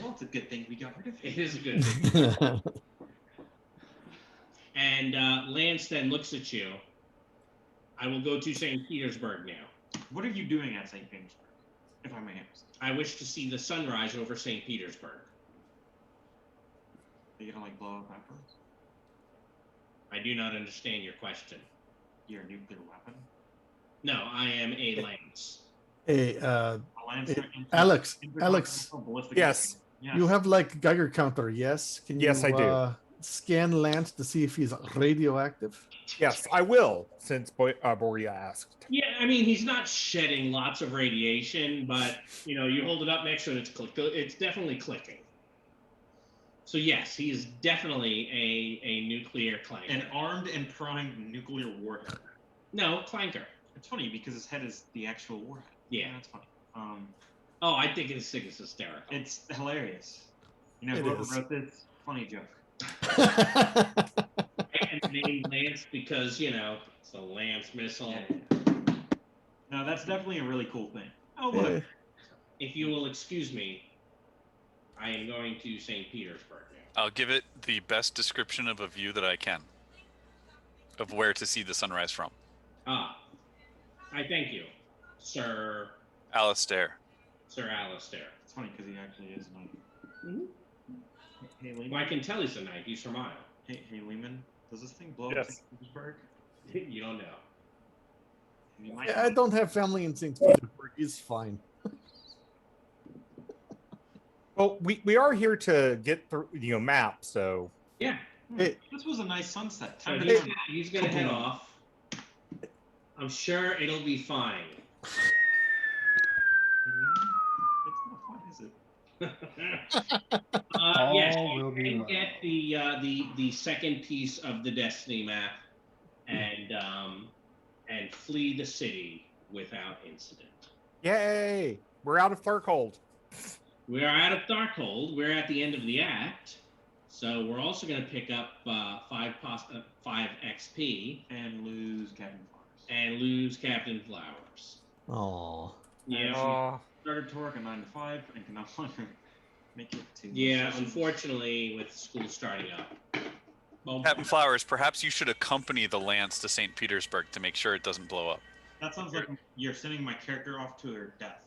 S5: Well, it's a good thing we got rid of
S2: It
S5: it.
S2: is a good thing. And Lance then looks at you. I will go to St. Petersburg now.
S5: What are you doing at St. Petersburg, if I may ask?
S2: I wish to see the sunrise over St. Petersburg.
S5: Are you gonna like blow up afterwards?
S2: I do not understand your question.
S5: Your nuclear weapon?
S2: No, I am a Lance.
S6: Hey,
S5: A Lancer
S6: Alex,
S5: intercontinental ballistic
S3: Yes.
S5: weapon. Yes.
S6: you have like Geiger counter, yes? Can you
S3: Yes, I do.
S6: Scan Lance to see if he's radioactive?
S3: Yes, I will, since Boria asked.
S2: Yeah, I mean, he's not shedding lots of radiation, but, you hold it up next to it, it's definitely clicking. So yes, he is definitely a nuclear clanker.
S5: An armed and primed nuclear warhead.
S2: No, clanker.
S5: It's funny because his head is the actual warhead.
S2: Yeah.
S5: That's funny.
S2: Oh, I think his thing is hysterical.
S5: It's hilarious.
S6: It
S5: Whoever
S6: is.
S5: wrote this, funny joke.
S2: And named Lance because, it's a Lance missile.
S5: Yeah. No, that's definitely a really cool thing. Oh, look.
S6: Yeah.
S2: If you will excuse me, I am going to St. Petersburg now.
S4: I'll give it the best description of a view that I can of where to see the sunrise from.
S2: Ah, I thank you, Sir
S4: Alistair.
S2: Alistair.
S5: It's funny because he actually is a knight.
S2: Mm-hmm.
S5: Hey, Lehman.
S2: Well, I can tell he's a knight. He's from Iowa.
S5: Hey, Lehman. Does this thing blow up
S7: Yes.
S5: St. Petersburg?
S2: You don't know.
S5: You might
S6: Yeah, I don't have family in St. Petersburg. He's fine.
S3: Well, we are here to get through, map. So
S2: Yeah.
S6: Hey,
S5: This was a nice sunset.
S2: So
S5: Time to
S2: he's,
S5: turn.
S2: he's gonna head off. I'm sure it'll be fine.
S5: It's not fun, is it?
S2: Yes,
S1: All
S2: you
S1: will be
S2: can
S1: well.
S2: get the second piece of the Destiny map and flee the city without incident.
S3: yay, we're out of Darkhold.
S2: We are out of Darkhold. We're at the end of the act, so we're also going to pick up 5 XP
S5: And lose Captain Flowers.
S2: and lose Captain Flowers.
S6: oh,
S2: Yeah,
S3: Aw.
S5: Started to work a 9 to 5 and can no longer make it to.
S2: yeah.
S5: sessions.
S2: Unfortunately, with school starting up. Well,
S4: Captain Flowers, perhaps you should accompany the Lance to St. Petersburg to make sure it doesn't blow up.
S5: That sounds like you're sending my character off to her death.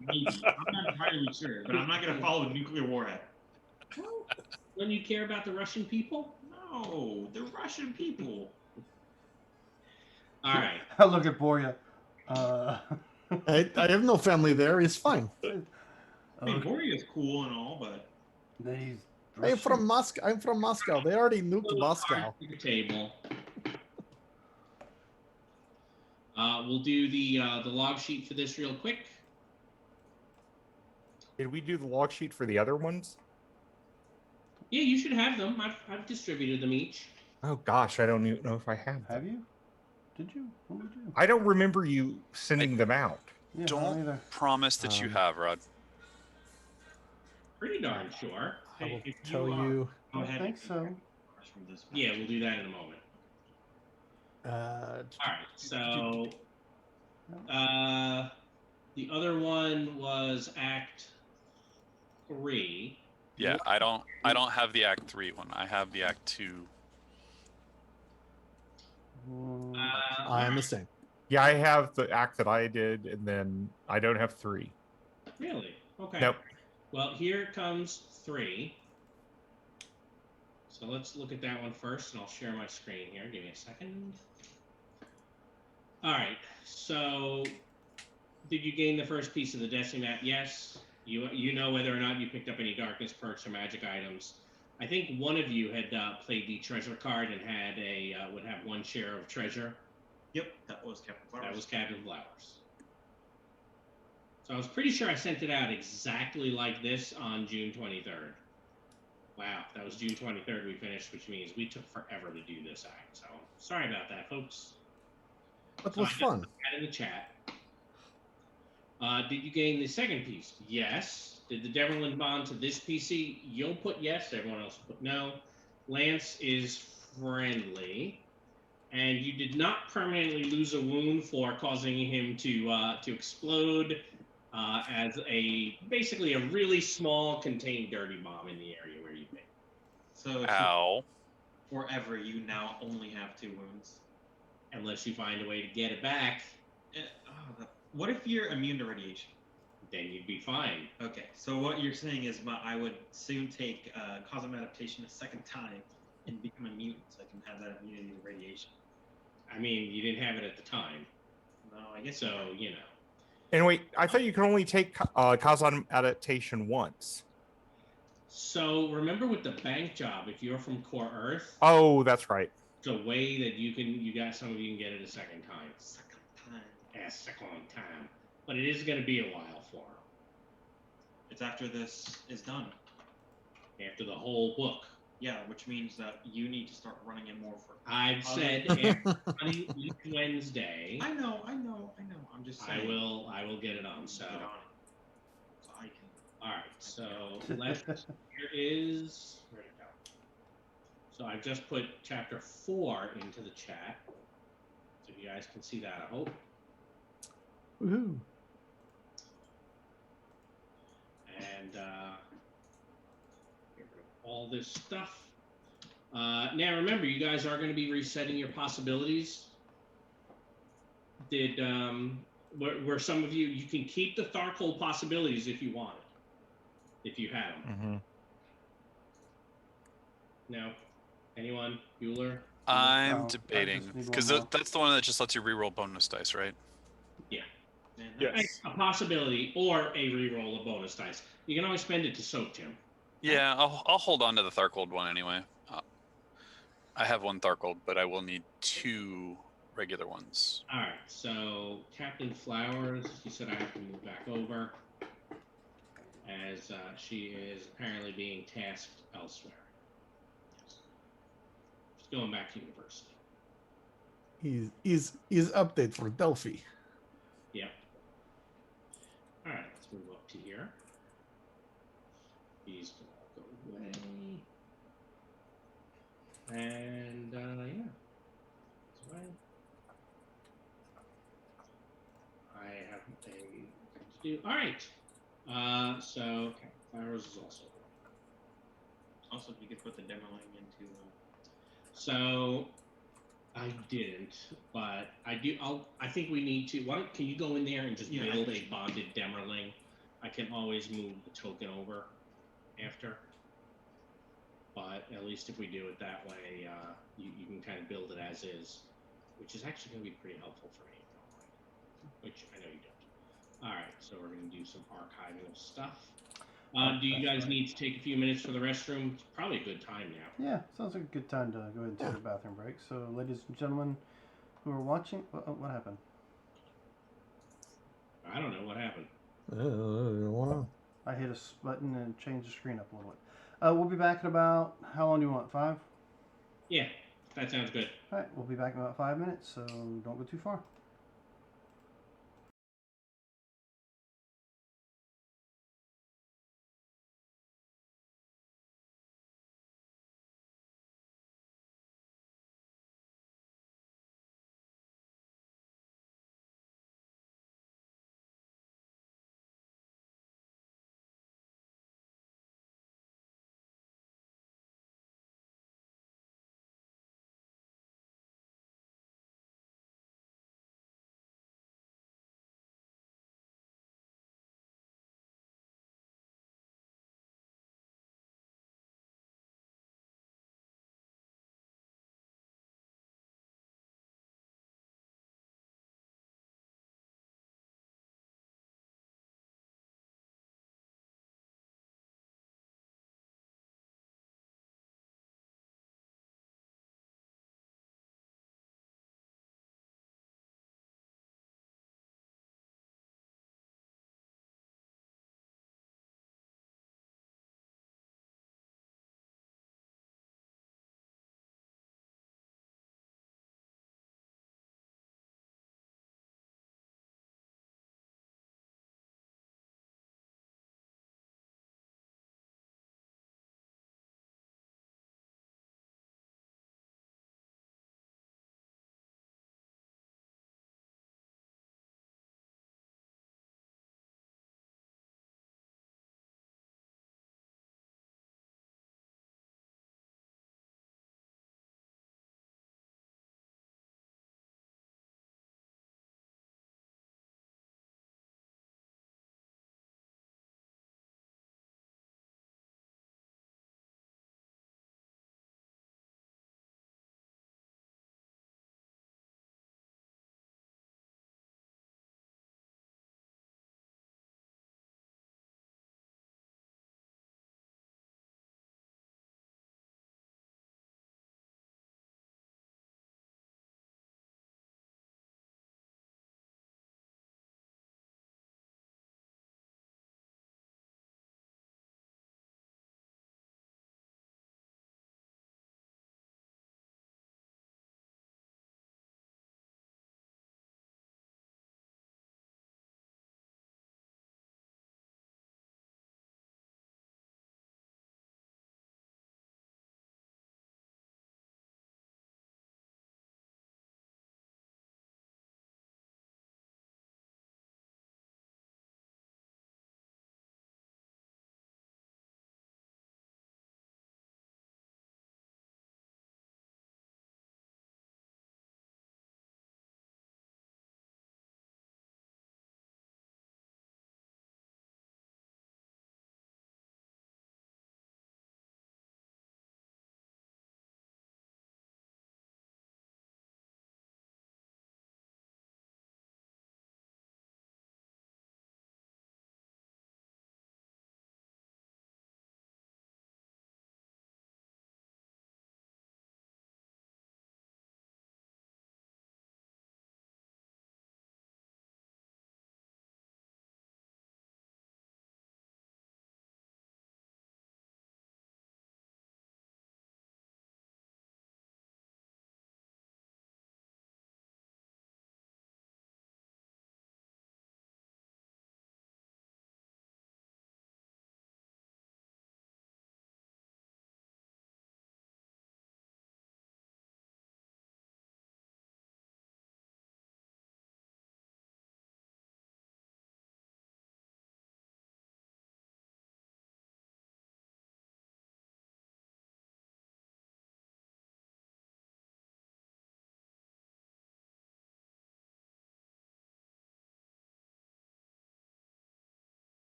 S5: Maybe. I'm not entirely sure, but I'm not going to follow a nuclear warhead.
S2: well, when you care about the Russian people.
S5: No, the Russian people.
S2: All right.
S1: Look at Boria.
S6: I have no family there. He's fine.
S5: I mean, Boria is cool and all, but
S1: He's
S6: I'm from Moscow. I'm from Moscow. They already nuked
S2: Little
S6: Moscow.
S2: card to the table. We'll do the log sheet for this real quick.
S3: Did we do the log sheet for the other ones?
S2: Yeah, you should have them. I've distributed them each.
S3: Oh gosh, I don't even know if I have
S1: Have
S3: them.
S1: you? Did you? When did you?
S3: I don't remember you sending them out.
S1: Yeah, I
S4: Don't
S1: either.
S4: promise that you
S6: Um,
S4: have, Rod.
S2: Pretty darn sure.
S6: I
S5: Hey,
S6: will
S5: if
S6: tell
S5: you
S6: you.
S5: go
S1: I
S5: ahead
S1: think
S5: and
S1: so.
S5: cars from this
S2: Yeah,
S5: batch.
S2: we'll do that in a moment.
S6: Uh,
S2: All right. So the other one was Act 3.
S4: Yeah, I don't have the Act 3 one. I have the Act 2.
S6: I am the same.
S3: Yeah, I have the act that I did, and then I don't have 3.
S2: Really? Okay.
S3: Nope.
S2: Well, here comes 3. So let's look at that one first, and I'll share my screen here. Give me a second. All right. So, did you gain the first piece of the Destiny map? Yes. You know whether or not you picked up any darkness perks or magic items. I think one of you had played the treasure card and had would have 1 share of treasure.
S5: Yep, that was Captain Flowers.
S2: That was Captain Flowers. So I was pretty sure I sent it out exactly like this on June 23rd. Wow, that was June 23rd we finished, which means we took forever to do this act. So sorry about that, folks.
S6: But
S2: So
S6: was
S2: I just
S6: fun.
S2: put that in the chat. Did you gain the second piece? Yes. Did the Demerlin bond to this PC? You'll put yes. Everyone else will put no. Lance is friendly. And you did not permanently lose a wound for causing him to explode as basically a really small contained dirty bomb in the area where you've been.
S5: So
S4: Ow.
S5: forever, you now only have 2 wounds.
S2: Unless you find a way to get it back,
S5: What if you're immune to radiation?
S2: then you'd be fine.
S5: Okay, so what you're saying is I would soon take cosm adaptation a second time and become a mutant, so I can have that immunity to radiation.
S2: I mean, you didn't have it at the time,
S5: No, I guess
S2: so
S5: you're right.
S2: you know.
S3: And wait, I thought you could only take Kazan adaptation once.
S2: So remember with the bank job, if you're from Core Earth,
S3: Oh, that's right.
S2: it's a way that you got some of you can get it a second time.
S5: Second time.
S2: Yeah, second time. But it is going to be a while for him.
S5: It's after this is done.
S2: After the whole book.
S5: Yeah, which means that you need to start running it more for.
S2: I've said after running each Wednesday,
S5: I know. I'm just saying.
S2: I will get it on. So,
S5: Get on it. So I can.
S2: all right. So here is where'd it go? So I've just put chapter 4 into the chat, so you guys can see that. I hope.
S6: Woohoo.
S2: And get rid of all this stuff. Now remember, you guys are going to be resetting your possibilities. Did were some of you can keep the Tharkol possibilities if you want it, if you had them. No, anyone? Bueller?
S4: I'm
S1: Oh, I
S4: debating
S1: just need
S4: because
S1: one more.
S4: that's the one that just lets you reroll bonus dice, right?
S2: Yeah.
S5: Man,
S7: Yes.
S2: A possibility or a reroll of bonus dice. You can always spend it to soak, Tim.
S4: Yeah, I'll hold on to the Tharkold one anyway. I have 1 Tharkold, but I will need 2 regular ones.
S2: All right. So Captain Flowers, you said I have to move back over, as she is apparently being tasked elsewhere. She's going back to university.
S6: Is update for Delphi.
S2: Yep. All right, let's move up to here. These can all go away. And yeah. That's right. I have a thing to do. All right. So Flowers is also.
S5: Also, if you could put the demoing into.
S2: So I didn't, but I do. I think we need to. Can you go in there and just build a bonded Demerling? I can always move the token over after. But at least if we do it that way, you can kind of build it as is, which is actually going to be pretty helpful for me. Which I know you don't. All right, so we're going to do some archival stuff. Do you guys need to take a few minutes for the restroom? It's probably a good time now.
S1: Yeah, sounds like a good time to go ahead and take a bathroom break. So, ladies and gentlemen who are watching, what happened?
S2: I don't know what happened.
S6: Wow.
S1: I hit a button and changed the screen up a little bit. We'll be back in about, how long do you want? 5?
S2: Yeah, that sounds good.
S1: All right, we'll be back in about 5 minutes, so don't go too far.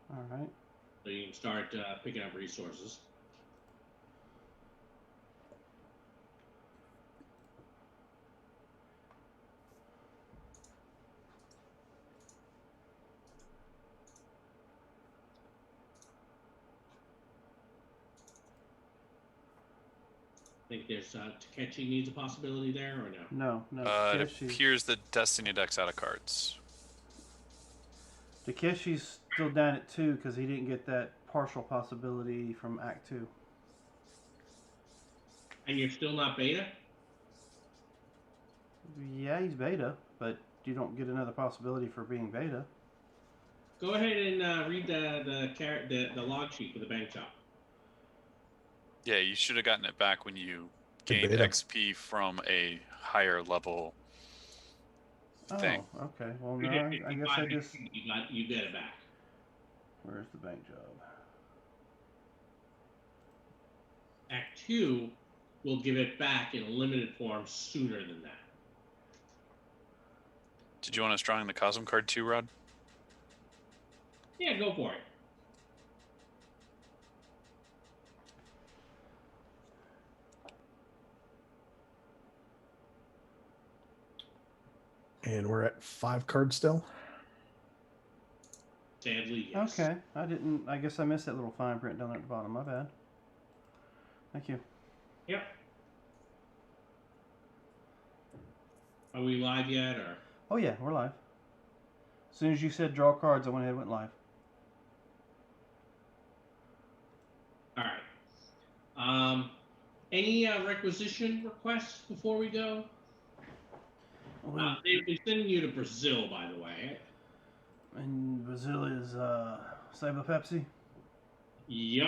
S1: All right.
S2: So you can start picking up resources. I think there's Takechi needs a possibility there, or no?
S1: No,
S4: It
S1: Takeshi.
S4: appears the Destiny deck's out of cards.
S1: Takeshi's still down at 2 because he didn't get that partial possibility from Act 2.
S2: And you're still not beta?
S1: Yeah, he's beta, but you don't get another possibility for being beta.
S2: Go ahead and read the log sheet for the bank job.
S4: Yeah, you should have gotten it back when you
S6: Good
S4: gained
S6: beta.
S4: XP from a higher level thing.
S1: Oh, okay. Well,
S2: You
S1: no,
S2: get
S1: I guess
S2: 55
S1: I just.
S2: you get it back.
S1: Where's the bank job?
S2: Act 2 will give it back in a limited form sooner than that.
S4: Did you want us drawing the Cosm card too, Rod?
S2: Yeah, go for it.
S6: And we're at 5 cards still.
S2: Sadly, yes.
S1: Okay, I guess I missed that little fine print down there at the bottom. My bad. Thank you.
S2: Yep. Are we live yet, or?
S1: Oh yeah, we're live. As soon as you said draw cards, I went ahead and went live.
S2: All right. Any requisition requests before we go? They're sending you to Brazil, by the way.
S1: And Brazil is Saber Pepsi.
S2: Yep.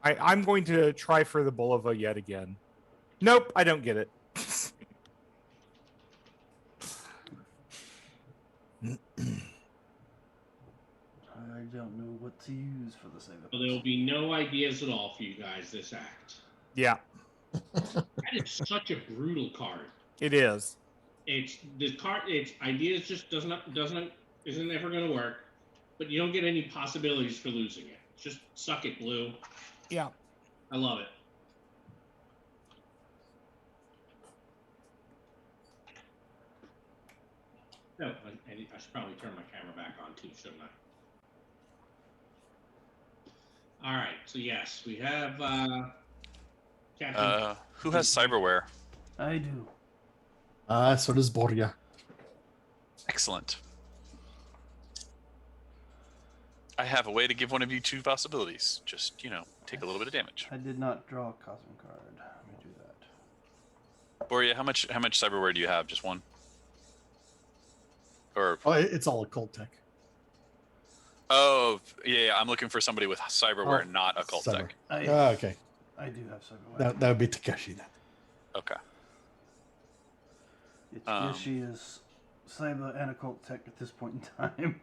S3: I'm going to try for the Bulova yet again. Nope, I don't get it.
S1: I don't know what to use for the Saber
S2: So
S1: Pepsi.
S2: there will be no ideas at all for you guys this act.
S3: Yeah,
S2: That is such a brutal card.
S3: it is.
S2: It's the card. Its ideas just isn't ever going to work. But you don't get any possibilities for losing it. Just suck it, Blue.
S3: Yeah.
S2: I love it. No, I should probably turn my camera back on too, shouldn't I? All right. So yes, we have Captain.
S4: Who has cyberware?
S1: I do.
S6: So does Borja.
S4: Excellent. I have a way to give one of you 2 possibilities. Just, take a little bit of damage.
S1: I did not draw a Cosm card. Let me do that.
S4: Boria, how much cyberware do you have? Just 1? Or
S6: Oh, it's all occult tech.
S4: oh yeah, I'm looking for somebody with cyberware,
S6: Oh,
S4: not occult
S6: cyber.
S4: tech.
S6: Okay.
S1: I do have Saber.
S6: That would be Takeshi then.
S4: Okay.
S1: She is Saber and occult tech at this point in time.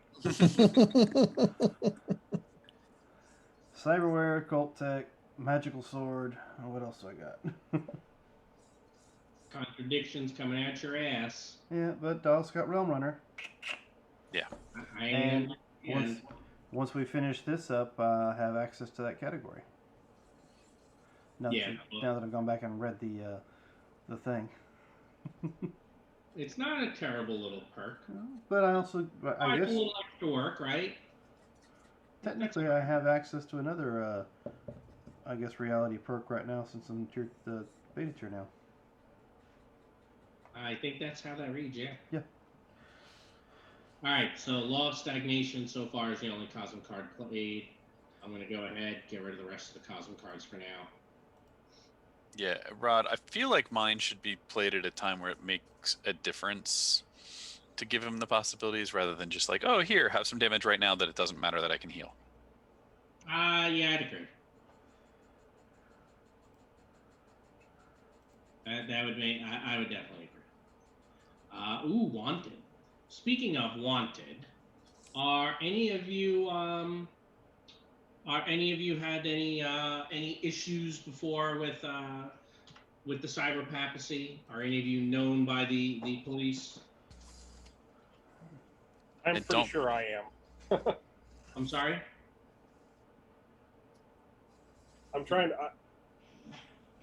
S1: Cyberware, occult tech, magical sword. Oh, what else do I got?
S2: Contradictions coming at your ass.
S1: Yeah, but I also got Realm Runner.
S2: And
S1: Once we finish this up, I have access to that category. Now, now that I've gone back and read the thing.
S2: It's not a terrible little perk.
S1: But I also, I guess,
S2: a little extra work, right?
S1: technically I have access to another, I guess, reality perk right now since I'm the beta tier now.
S2: I think that's how that reads, yeah.
S1: Yeah.
S2: All right, so Law of Stagnation so far is the only Cosm card played. I'm going to go ahead, get rid of the rest of the Cosm cards for now.
S4: Yeah, Rod, I feel like mine should be played at a time where it makes a difference to give him the possibilities rather than just like, oh, here, have some damage right now that it doesn't matter that I can heal.
S2: Yeah, I'd agree. That would make, I would definitely agree. Wanted. Speaking of Wanted, are any of you had any issues before with the cyber papacy? Are any of you known by the police?
S7: I'm
S4: And
S7: pretty
S4: don't-
S7: sure I am.
S2: I'm sorry?
S7: I'm trying to.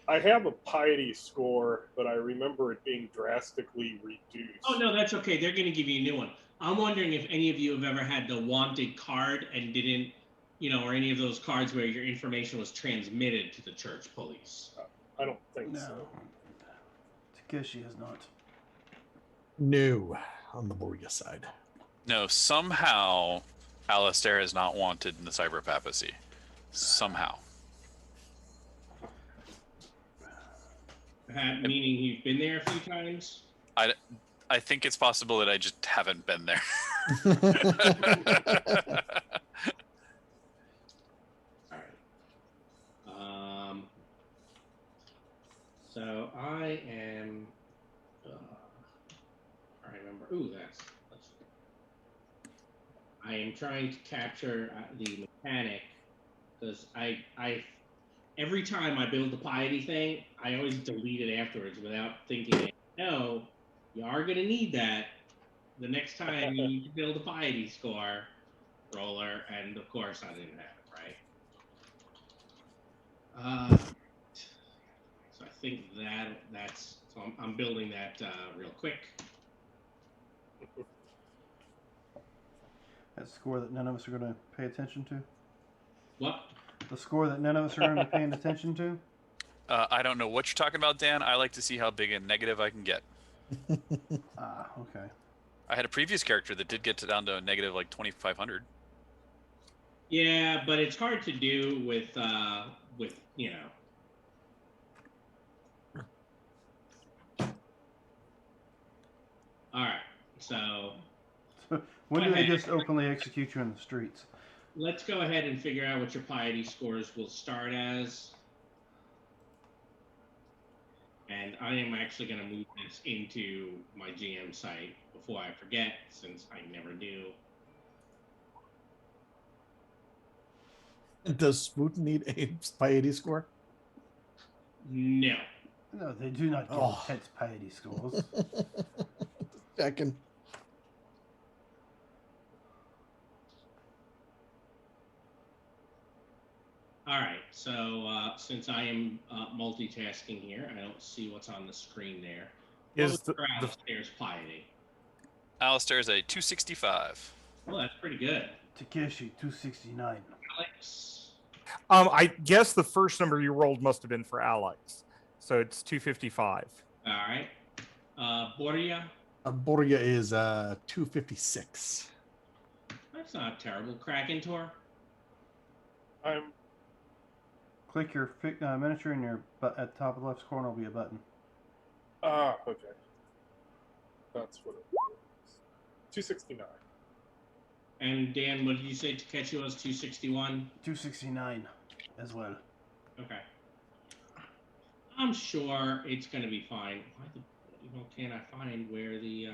S7: I have a piety score, but I remember it being drastically reduced.
S2: Oh no, that's okay. They're going to give you a new one. I'm wondering if any of you have ever had the wanted card and didn't, or any of those cards where your information was transmitted to the church police.
S7: I don't think
S1: No.
S7: so.
S1: Takeshi has not.
S6: No, on the Borgia side.
S4: No, somehow Alistair is not wanted in the cyber papacy. Somehow.
S2: Meaning you've been there a few times?
S4: I think it's possible that I just haven't been there.
S2: All right. So I am. I remember. Ooh, that's. I am trying to capture the mechanic because I every time I build the piety thing, I always delete it afterwards without thinking. No, you are gonna need that the next time you need to build a piety score roller, and of course I didn't have it right. So I think that's so I'm building that real quick.
S1: That score that none of us are going to pay attention to.
S2: What?
S1: The score that none of us are going to be paying attention to.
S4: I don't know what you're talking about, Dan. I like to see how big a negative I can get.
S1: Okay.
S4: I had a previous character that did get down to a negative like 2,500.
S2: Yeah, but it's hard to do with All right, so
S1: When do they just openly execute you in the streets?
S2: let's go ahead and figure out what your piety scores will start as. And I am actually going to move this into my GM site before I forget, since I never do.
S6: Does Smoot need a piety score?
S2: No.
S1: No, they do not get intense piety scores.
S6: Checking.
S2: All right, so since I am multitasking here, I don't see what's on the screen there. What was your Alistair's piety?
S4: Alistair's a 265.
S2: Well, that's pretty good.
S1: Takeshi 269.
S2: Alex?
S3: I guess the first number you rolled must have been for Alex, so it's 255.
S2: All right. Borgia?
S6: Borgia is 256.
S2: That's not terrible. Krakentor?
S7: I'm
S1: Click your miniature in your at the top of the left corner will be a button.
S7: okay. That's what it was. 269.
S2: And Dan, what did you say Takeshi was? 261?
S1: 269 as well.
S2: Okay. I'm sure it's going to be fine. Why can't I find where the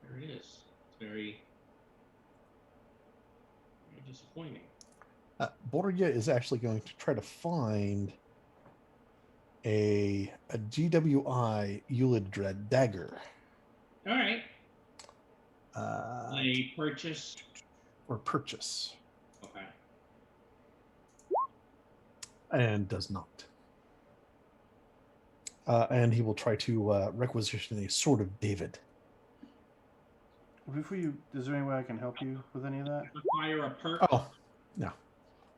S2: there it is? It's very disappointing.
S6: Borgia is actually going to try to find a GWI Eulid dagger.
S2: All right.
S6: A
S2: purchase.
S6: Or purchase.
S2: Okay.
S6: And does not. And he will try to requisition a Sword of David.
S1: Before you, is there any way I can help you with any of that?
S2: Require a perk?
S6: Oh, no.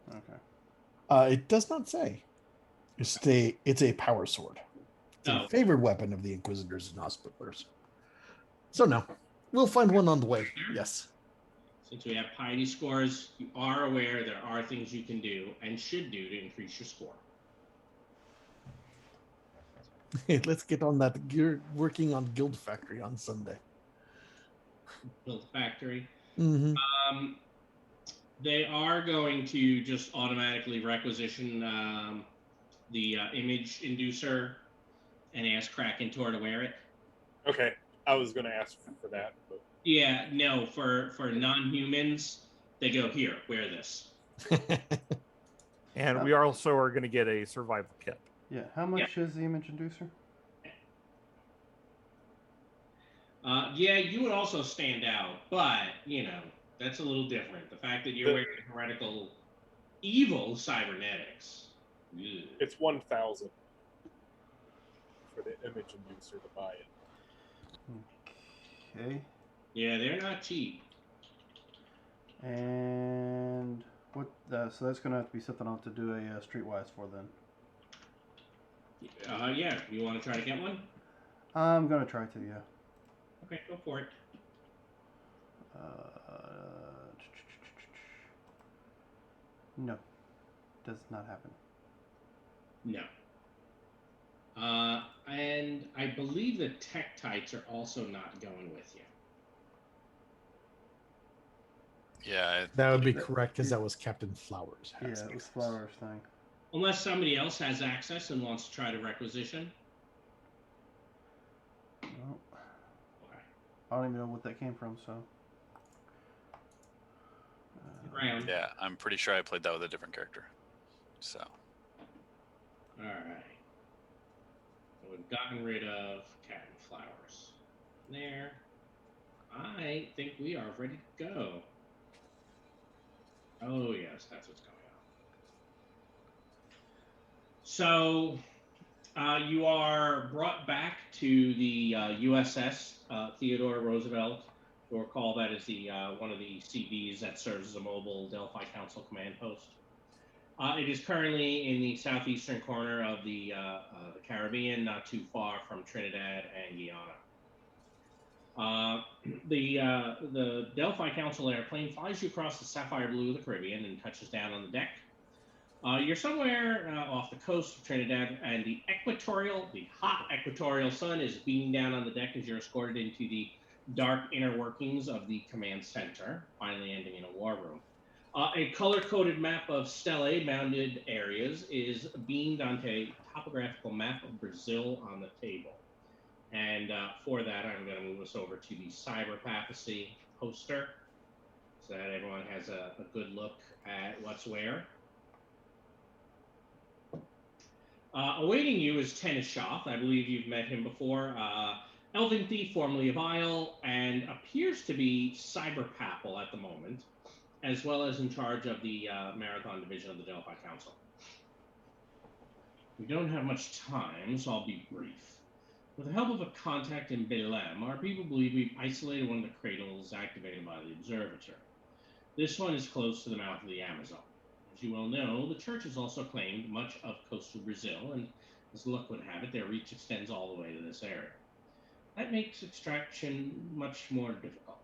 S1: Okay.
S6: It does not say. It's a power sword. It's a favored weapon of the Inquisitors and Hospitallers. So no, we'll find one on the way. Yes.
S2: Since we have piety scores, you are aware there are things you can do and should do to increase your score.
S6: Hey, let's get on that. You're working on Guild Factory on Sunday.
S2: Guild Factory.
S6: Mm-hmm.
S2: They are going to just automatically requisition the image inducer and ask Krakentor to wear it.
S7: Okay, I was going to ask for that. But...
S2: Yeah, no, for non-humans, they go, here, wear this.
S3: And we also are going to get a survival kit.
S1: Yeah, how much is the image inducer?
S2: Yeah, you would also stand out, but, that's a little different. The fact that you're wearing heretical evil cybernetics. Ugh.
S7: It's 1,000 for the image inducer to buy it.
S1: Okay.
S2: Yeah, they're not cheap.
S1: And what? So that's gonna have to be something I'll have to do a streetwise for then.
S2: Yeah. You want to try to get one?
S1: I'm gonna try to. Yeah.
S2: Okay, go for it.
S1: No, does not happen.
S2: No. And I believe the Tektites are also not going with you.
S4: Yeah.
S6: That would be correct because that was Captain Flowers.
S1: Yeah, it was Flowers thing.
S2: Unless somebody else has access and wants to try to requisition.
S1: Well,
S2: Okay.
S1: I don't even know what that came from. So.
S2: Round.
S4: Yeah, I'm pretty sure I played that with a different character. So.
S2: All right. So we've gotten rid of Captain Flowers. There. I think we are ready to go. Oh, yes, that's what's going on. So, you are brought back to the USS Theodore Roosevelt. You'll recall that is the one of the CBs that serves as a mobile Delphi Council command post. It is currently in the southeastern corner of the Caribbean, not too far from Trinidad and Guyana. The Delphi Council airplane flies you across the sapphire blue of the Caribbean and touches down on the deck. You're somewhere off the coast of Trinidad, and the hot equatorial sun is beaming down on the deck as you're escorted into the dark inner workings of the command center, finally ending in a war room. A color-coded map of stele-bounded areas is beamed onto a topographical map of Brazil on the table. And for that, I'm going to move us over to the Cyber Papacy poster so that everyone has a good look at what's where. Awaiting you is Tennishoth. I believe you've met him before. Elven Thief, formerly of Isle, and appears to be Cyber Papal at the moment, as well as in charge of the Marathon Division of the Delphi Council. We don't have much time, so I'll be brief. With the help of a contact in Belém, our people believe we've isolated one of the cradles activated by the observatory. This one is close to the mouth of the Amazon. As you well know, the church has also claimed much of coastal Brazil, and as luck would have it, their reach extends all the way to this area. That makes extraction much more difficult.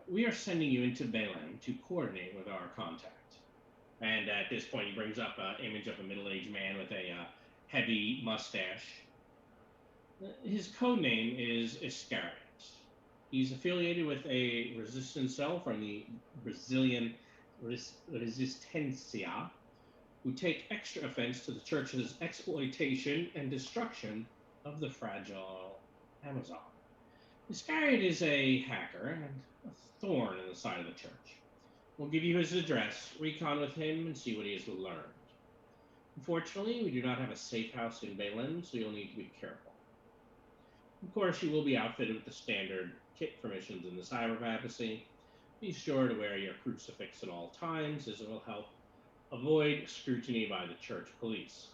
S2: We are sending you into Belém to coordinate with our contact. And at this point, he brings up an image of a middle-aged man with a heavy mustache. His code name is Iscariot. He's affiliated with a resistance cell from the Brazilian Resistência, who take extra offense to the church's exploitation and destruction of the fragile Amazon. Iscariot is a hacker and a thorn in the side of the church. We'll give you his address, recon with him, and see what he has learned. Unfortunately, we do not have a safe house in Belém, so you'll need to be careful. Of course, you will be outfitted with the standard kit for missions in the Cyber Papacy. Be sure to wear your crucifix at all times, as it will help avoid scrutiny by the church police.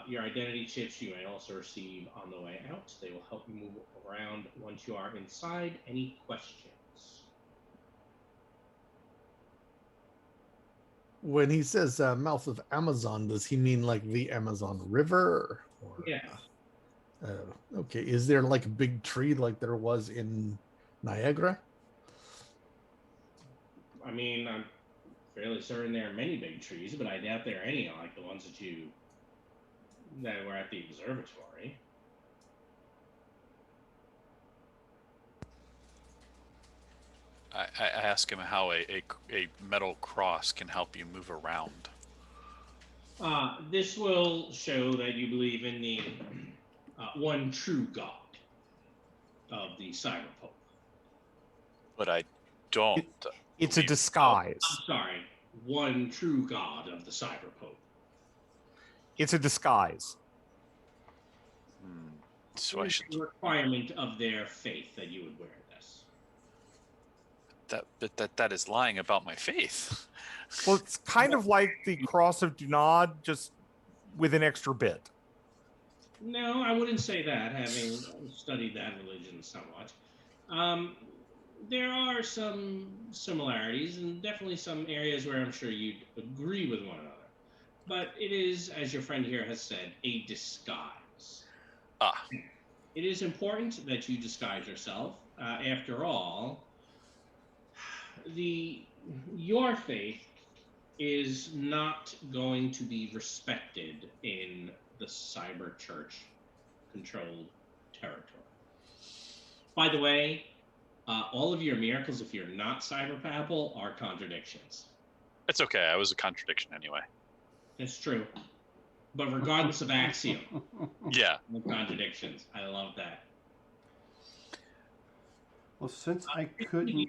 S2: Your identity chips you may also receive on the way out. They will help you move around once you are inside. Any questions?
S6: When he says mouth of Amazon, does he mean like the Amazon River? Or,
S2: Yeah.
S6: Okay. Is there like a big tree like there was in Niagara?
S2: I mean, I'm fairly certain there are many big trees, but I doubt there are any like the ones that were at the observatory.
S4: I ask him how a metal cross can help you move around.
S2: This will show that you believe in the one true God of the Cyber Pope.
S4: But I don't.
S3: It's a disguise.
S2: I'm sorry, one true God of the Cyber Pope.
S3: It's a disguise.
S4: So I should.
S2: The requirement of their faith that you would wear this.
S4: That is lying about my faith.
S3: Well, it's kind of like the cross of Dunod, just with an extra bit.
S2: No, I wouldn't say that, having studied that religion somewhat. There are some similarities and definitely some areas where I'm sure you'd agree with one another. But it is, as your friend here has said, a disguise.
S4: Ah,
S2: It is important that you disguise yourself. After all, your faith is not going to be respected in the cyber church controlled territory. By the way, all of your miracles, if you're not cyberpapal, are contradictions.
S4: it's okay. I was a contradiction anyway.
S2: It's true. But regardless of axiom,
S4: Yeah.
S2: no contradictions. I love that.
S1: Well, since I couldn't.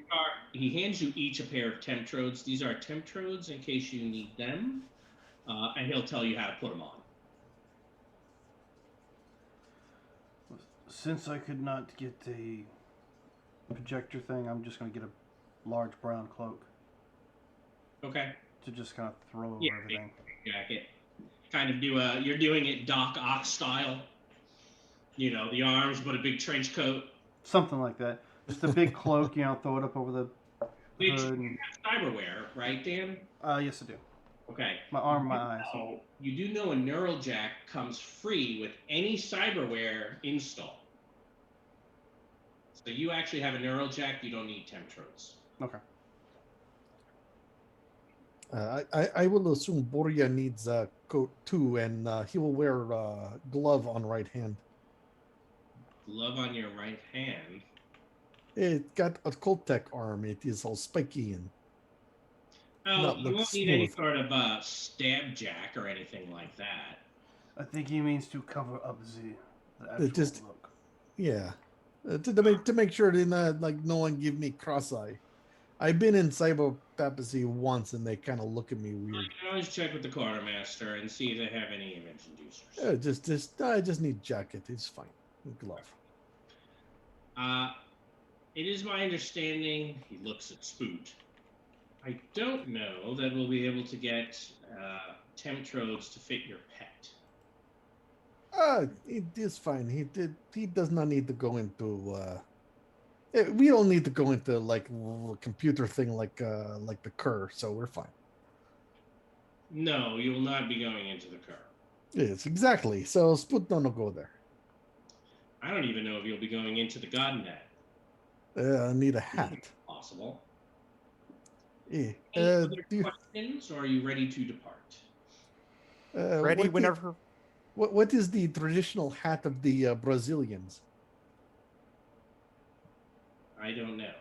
S2: He hands you each a pair of Temptrodes. These are Temptrodes in case you need them. And he'll tell you how to put them on.
S1: Since I could not get the projector thing, I'm just going to get a large brown cloak
S2: Okay.
S1: to just kind of throw over
S2: Yeah,
S1: everything.
S2: Jacket. Kind of you're doing it Doc Ock style. You know, the arms, but a big trench coat.
S1: Something like that. Just a big cloak, throw it up over the
S2: Which
S1: hood.
S2: you have cyberware, right, Dan?
S1: Yes, I do.
S2: Okay.
S1: My arm, my eyes.
S2: You do know a neural jack comes free with any cyberware install. So you actually have a neural jack. You don't need Temptrodes.
S1: Okay.
S6: I will assume Borya needs a coat too, and he will wear a glove on right hand.
S2: Glove on your right hand.
S6: It got a Coltec arm. It is all spiky and
S2: Oh,
S6: not
S2: you
S6: look
S2: won't need any
S6: smooth.
S2: sort of stab jack or anything like that.
S1: I think he means to cover up the actual
S6: just-
S1: look.
S6: Yeah, to make sure that no one give me cross eye. I've been in cyber papacy once, and they kind of look at me
S2: You
S6: weird.
S2: can always check with the quartermaster and see if they have any image inducers.
S6: I just need jacket. It's fine. Glove.
S2: It is my understanding, he looks at Spoot. I don't know that we'll be able to get Temptrodes to fit your pet.
S6: It is fine. He does not need to go into. We don't need to go into like a computer thing like the Cur, so we're fine.
S2: No, you will not be going into the car.
S6: Yes, exactly. So Spoot don't go there.
S2: I don't even know if you'll be going into the Godnet.
S6: I need a hat.
S2: Possible.
S6: Yeah.
S2: Any other questions, or are you ready to depart?
S3: Ready whenever.
S6: What is the traditional hat of the Brazilians?
S2: I don't know.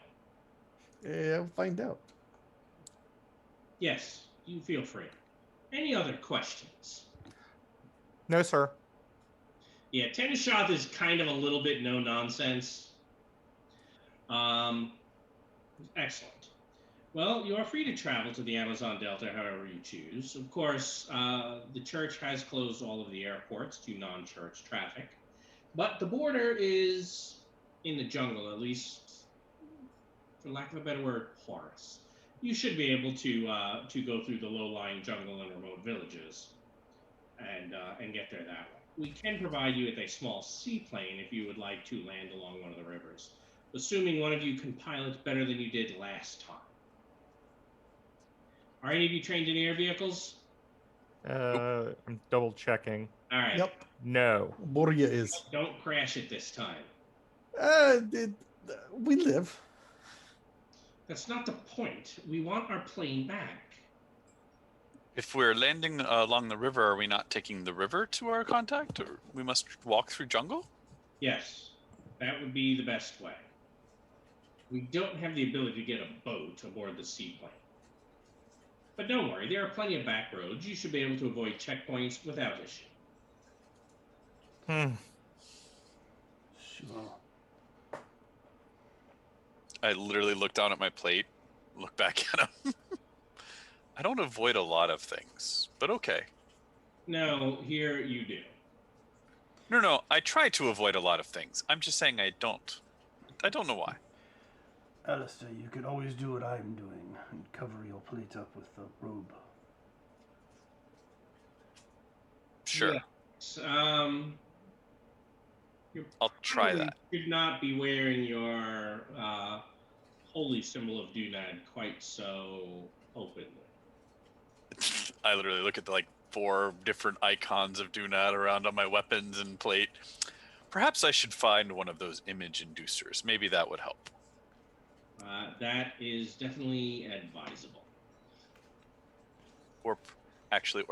S6: I'll find out.
S2: Yes, you feel free. Any other questions?
S3: No, sir.
S2: Yeah, Tennishoth is kind of a little bit no nonsense. Excellent. Well, you are free to travel to the Amazon Delta however you choose. Of course, the church has closed all of the airports to non-church traffic, but the border is in the jungle, at least, for lack of a better word, porous. You should be able to go through the low-lying jungle and remote villages, and get there that way. We can provide you with a small seaplane if you would like to land along one of the rivers, assuming one of you can pilot better than you did last time. Are any of you trained in air vehicles?
S3: I'm double checking.
S2: All right.
S6: Yep.
S3: No.
S6: Borya is.
S2: Don't crash it this time.
S6: We live.
S2: That's not the point. We want our plane back.
S4: If we're landing along the river, are we not taking the river to our contact, or we must walk through jungle?
S2: Yes, that would be the best way. We don't have the ability to get a boat aboard the seaplane. But don't worry, there are plenty of back roads. You should be able to avoid checkpoints without issue.
S1: Sure.
S4: I literally look down at my plate, look back at him. I don't avoid a lot of things, but okay.
S2: No, here you do.
S4: No, I try to avoid a lot of things. I'm just saying I don't. I don't know why.
S1: Alistair, you could always do what I'm doing and cover your plate up with the robe.
S4: Sure.
S2: Yes. You
S4: I'll try
S2: probably
S4: that.
S2: should not be wearing your holy symbol of Dunad quite so openly.
S4: I literally look at the 4 different icons of Dunat around on my weapons and plate. Perhaps I should find one of those image inducers. Maybe that would help.
S2: That is definitely advisable.
S4: Or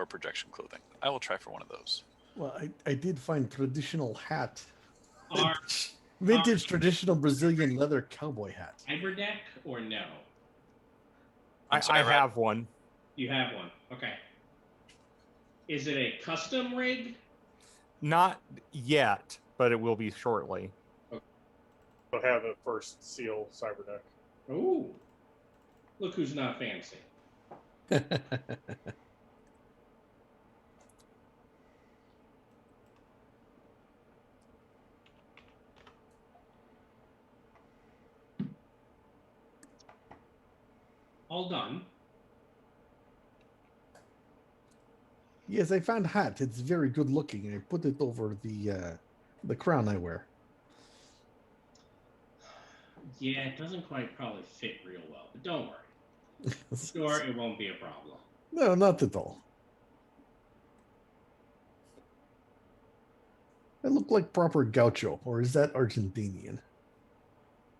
S4: projection clothing. I will try for one of those.
S6: Well, I did find traditional hat.
S2: Are
S6: Vintage traditional Brazilian leather cowboy hat.
S2: Cyberdeck or no?
S4: I'm sorry,
S3: I
S4: Rod.
S3: have one.
S2: You have one. Okay. Is it a custom rig?
S3: Not yet, but it will be shortly.
S7: I'll have a first seal cyberdeck.
S2: Ooh. Look who's not fancy. All done.
S6: Yes, I found hat. It's very good looking. I put it over the crown I wear.
S2: Yeah, it doesn't quite probably fit real well, but don't worry. Sure, it won't be a problem.
S6: No, not at all. I look like proper gaucho, or is that Argentinian?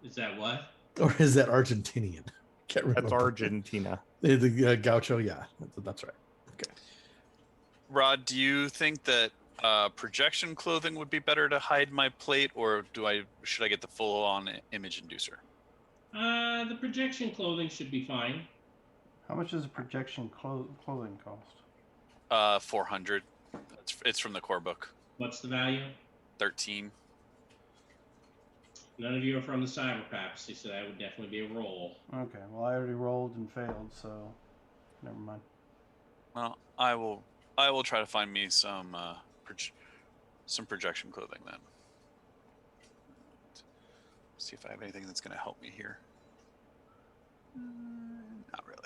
S2: Is that what?
S6: Or is that Argentinian? Can't remember.
S3: That's Argentina.
S6: The gaucho, yeah, that's right. Okay.
S4: Rod, do you think that projection clothing would be better to hide my plate, or should I get the full-on image inducer?
S2: The projection clothing should be fine.
S1: How much does a projection clothing cost?
S4: 400. It's from the core book.
S2: What's the value?
S4: 13.
S2: None of you are from the cyber papacy, so that would definitely be a roll.
S1: Okay, well I already rolled and failed, so never mind.
S4: Well, I will try to find me some projection clothing then. See if I have anything that's going to help me here. Not really.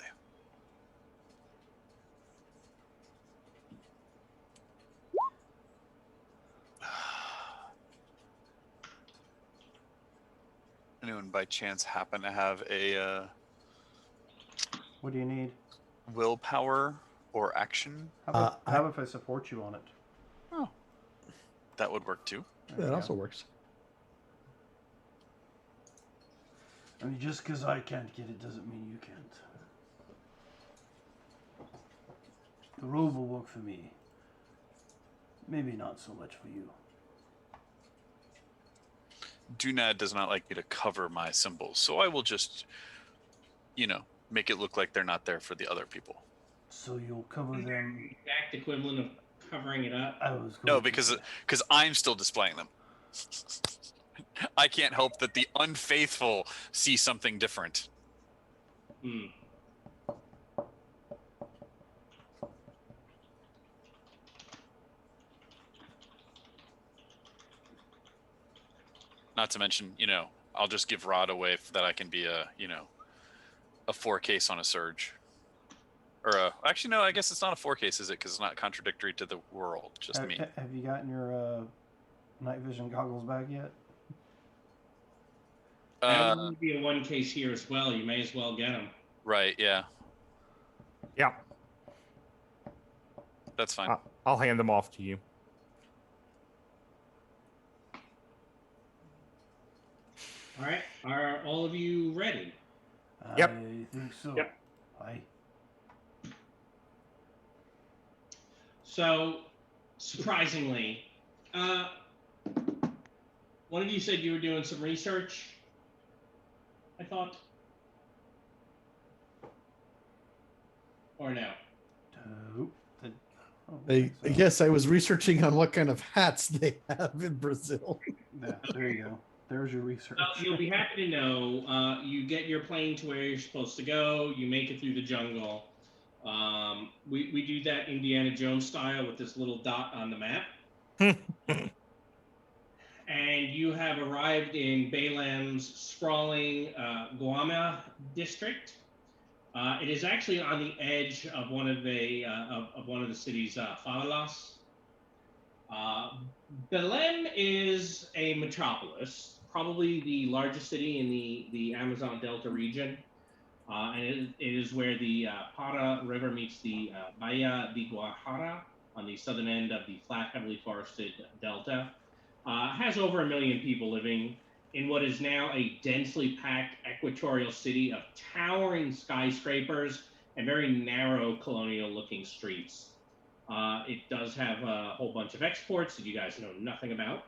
S4: Anyone by chance happen to have a
S1: What do you need?
S4: willpower or action?
S1: How about if I support you on it?
S4: Oh, that would work too.
S1: There
S6: That
S1: you
S6: also
S1: go.
S6: works.
S1: I mean, just because I can't get it doesn't mean you can't. The robe will work for me. Maybe not so much for you.
S4: Dunad does not like me to cover my symbols, so I will just, make it look like they're not there for the other people.
S1: So you'll cover them.
S2: Exact equivalent of covering it up.
S1: I was going
S4: No,
S1: to
S4: because
S1: say.
S4: I'm still displaying them. I can't help that the unfaithful see something different.
S2: Hmm.
S4: Not to mention, I'll just give Rod away that I can be a 4 case on a surge. Or actually, no, I guess it's not a 4 case, is it? Because it's not contradictory to the world, just me.
S1: Have you gotten your night vision goggles back yet?
S2: That would be a 1 case here as well. You may as well get them.
S4: Right, yeah.
S3: Yeah,
S4: That's fine.
S3: I'll hand them off to you.
S2: All right. Are all of you ready?
S3: Yep.
S1: I think so.
S7: Yep.
S1: Aye.
S2: So, surprisingly, one of you said you were doing some research. I thought. Or no?
S6: Yes, I was researching on what kind of hats they have in Brazil.
S1: Yeah, there you go. There's your research.
S2: Well, you'll be happy to know. You get your plane to where you're supposed to go. You make it through the jungle. We do that Indiana Jones style with this little dot on the map. And you have arrived in Balam's sprawling Guama district. It is actually on the edge of one of the city's favelas. Belém is a metropolis, probably the largest city in the Amazon Delta region. And it is where the Para River meets the Bahia de Guajara on the southern end of the flat, heavily forested delta. Has over 1 million people living in what is now a densely packed equatorial city of towering skyscrapers and very narrow colonial-looking streets. It does have a whole bunch of exports that you guys know nothing about.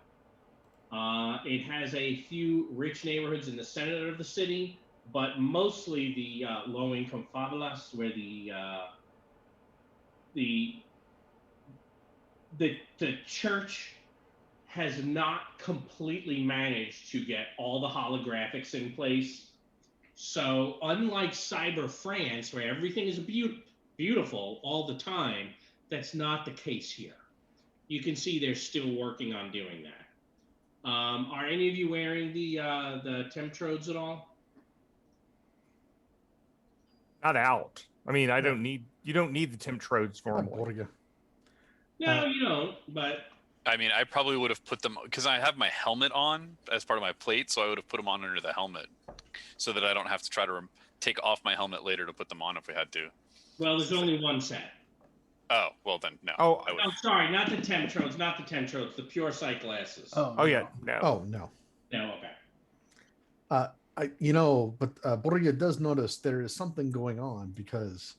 S2: It has a few rich neighborhoods in the center of the city, but mostly the low-income favelas, where the church has not completely managed to get all the holographics in place. So unlike Cyber France, where everything is beautiful all the time, that's not the case here. You can see they're still working on doing that. Are any of you wearing the Temtrodes at all?
S3: Not out. I mean, I
S1: No.
S3: don't need. You don't need the Temtrodes normally.
S6: Borgia.
S2: No, you don't. But
S4: I mean, I probably would have put them because I have my helmet on as part of my plate, so I would have put them on under the helmet, so that I don't have to try to take off my helmet later to put them on if we had to.
S2: well, there's only one set.
S4: Oh, well then, no.
S3: Oh,
S4: I would.
S2: Oh, sorry, not the Temtrodes, not the Temtrodes, the pure sight glasses.
S3: Oh yeah, no.
S6: Oh no.
S2: No, okay.
S6: But Borgia does notice there is something going on because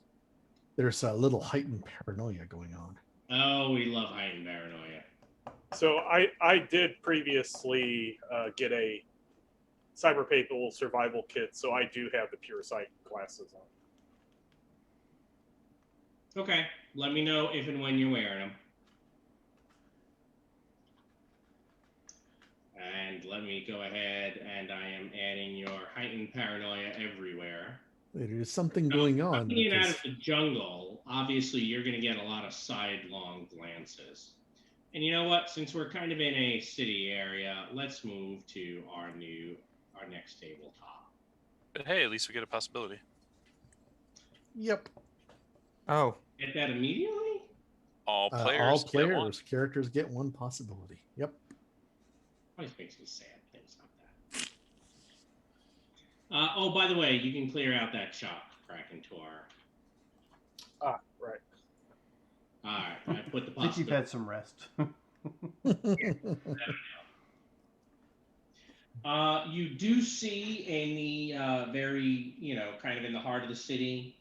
S6: there's a little heightened paranoia going on.
S2: Oh, we love heightened paranoia.
S7: So I did previously get a Cyber People survival kit, so I do have the pure sight glasses on.
S2: Okay, let me know if and when you're wearing them. And let me go ahead and I am adding your heightened paranoia everywhere.
S6: There is something going on.
S2: Coming in out of the jungle, obviously you're going to get a lot of sidelong glances. And you know what? Since we're kind of in a city area, let's move to our next tabletop.
S4: But hey, at least we get a possibility.
S6: Yep.
S3: Oh,
S2: Get that immediately?
S6: All
S4: Players
S6: characters get one possibility. Yep.
S2: Always makes me sad, things like that. Oh, by the way, you can clear out that shop, Krakentor.
S7: Ah, right.
S2: All right, I put the
S1: I think you've
S2: possibility.
S1: had some rest.
S2: You do see in the very, kind of in the heart of the city,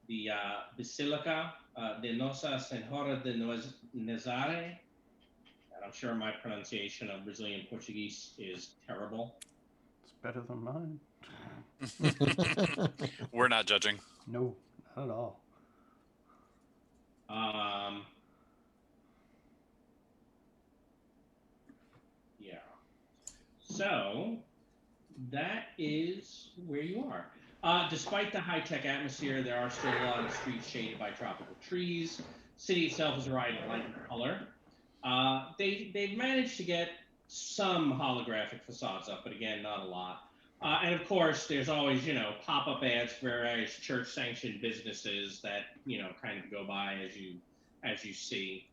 S2: the Basilica de Nossa Senhora de Nazaré. And I'm sure my pronunciation of Brazilian Portuguese is terrible.
S1: It's better than mine.
S4: We're not judging.
S1: No, not at all.
S2: Yeah. So that is where you are. Despite the high-tech atmosphere, there are still a lot of streets shaded by tropical trees. City itself is right in light color. They've managed to get some holographic facades up, but again, not a lot. And of course, there's always, pop-up ads for various church-sanctioned businesses that, kind of go by as you see.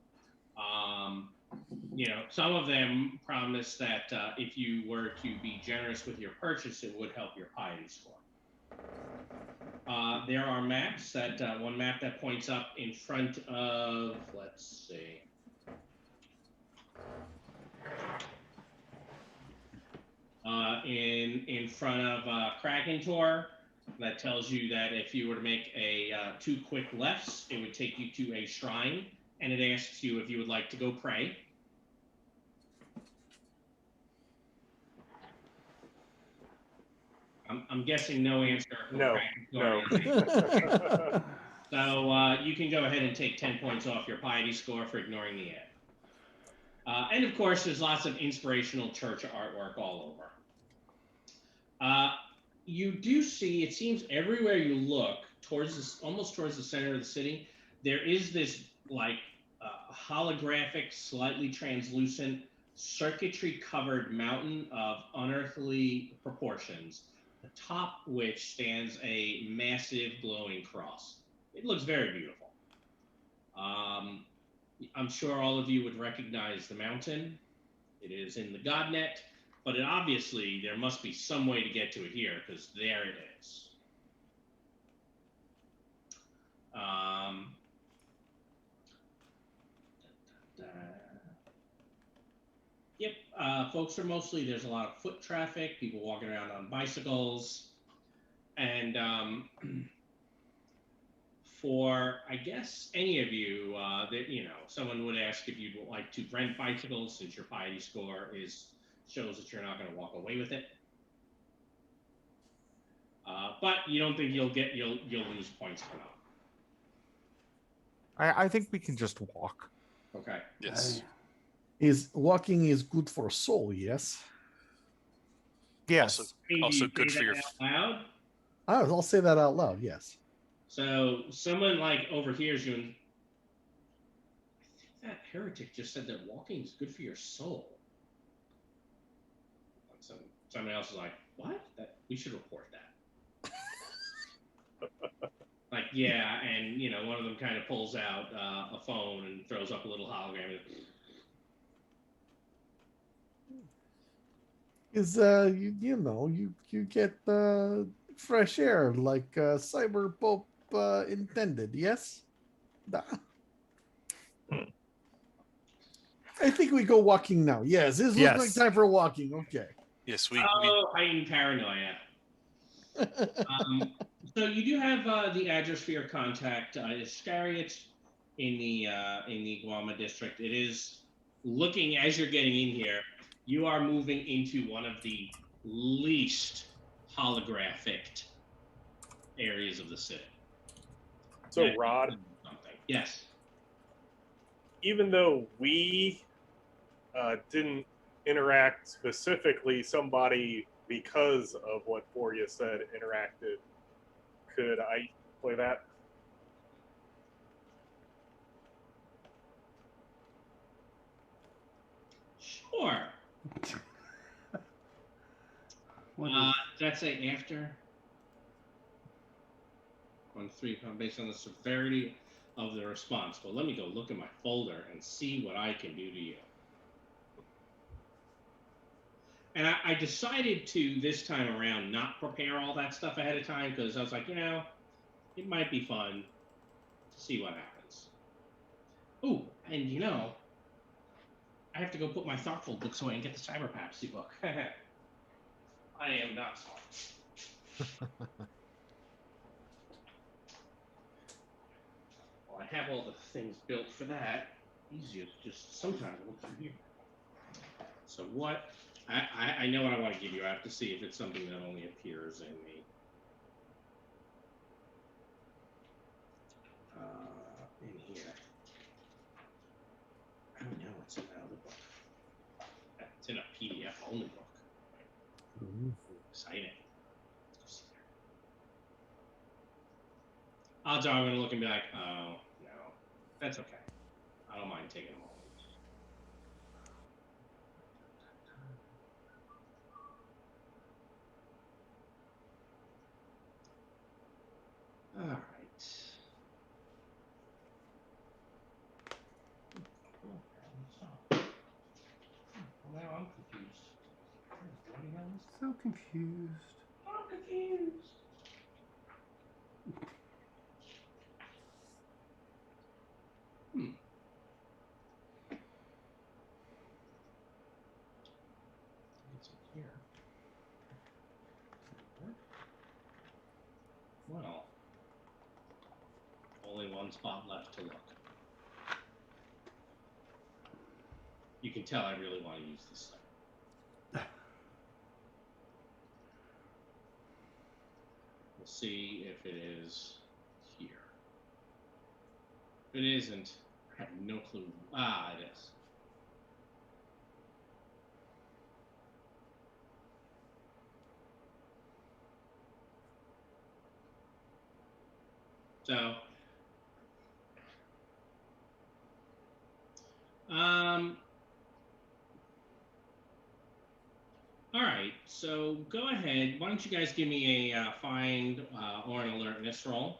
S2: Some of them promise that if you were to be generous with your purchase, it would help your piety score. There are maps one map that points up in front of, let's see. In front of Krakentor, that tells you that if you were to make a 2 quick lefts, it would take you to a shrine, and it asks you if you would like to go pray. I'm guessing no answer.
S7: No.
S2: So you can go ahead and take 10 points off your piety score for ignoring the ad. And of course, there's lots of inspirational church artwork all over. You do see, it seems everywhere you look, almost towards the center of the city, there is this holographic, slightly translucent, circuitry-covered mountain of unearthly proportions, the top which stands a massive glowing cross. It looks very beautiful. I'm sure all of you would recognize the mountain. It is in the GodNet, but obviously there must be some way to get to it here, because there it is. Yep, folks are mostly, there's a lot of foot traffic, people walking around on bicycles, and for, I guess, any of you, that, you know, someone would ask if you'd like to rent bicycles, since your piety score shows that you're not going to walk away with it. But you don't think you'll lose points for not.
S3: I think we can just walk.
S2: Okay.
S4: Yes.
S6: Is walking is good for soul, yes?
S3: Yes.
S4: Also,
S2: Hey, do
S4: also
S2: you
S4: good
S2: say
S4: for your.
S2: that out loud?
S6: I'll say that out loud, yes.
S2: So someone like overhears you, and I think that heretic just said that walking is good for your soul. So someone else is like, "What? That we should report that." Like, yeah, and you know, one of them kind of pulls out a phone and throws up a little hologram.
S6: Is you know you get fresh air like Cyber Pope intended, yes? Da. I think we go walking now. Yes, this looks like time for walking. Okay.
S4: Yes, we
S2: Heightened paranoia. So you do have the address for your contact. Iscariot in the Guama district. It is looking, as you're getting in here, you are moving into one of the least holographic areas of the city.
S7: So,
S2: That-
S7: Rod,
S2: something. Yes.
S7: even though we didn't interact specifically, somebody, because of what Boria said, interacted. Could I play that?
S2: Sure.
S1: What
S2: Does that say after? 1-3, based on the severity of the response. Well, let me go look in my folder and see what I can do to you. And I decided to, this time around, not prepare all that stuff ahead of time, because I was like, you know, it might be fun to see what happens. Ooh, and you know, I have to go put my thoughtful books away and get the Cyber Papsy book. I am not smart. Well, I have all the things built for that. Easiest, just sometimes look through here. So what? I know what I want to give you. I have to see if it's something that only appears in the in here. Oh no, it's in another book. It's in a PDF only book. Ooh, exciting. Let's go see there. Odds are I'm gonna look and be like, oh no, that's okay. I don't mind taking them all. All right. Well, now I'm confused.
S1: So confused.
S2: I'm confused. It's in here. Well, only one spot left to look. You can tell I really want to use this thing. We'll see if it is here. If it isn't, I have no clue. Ah, it is. So, all right. So go ahead. Why don't you guys give me a find or an alertness roll?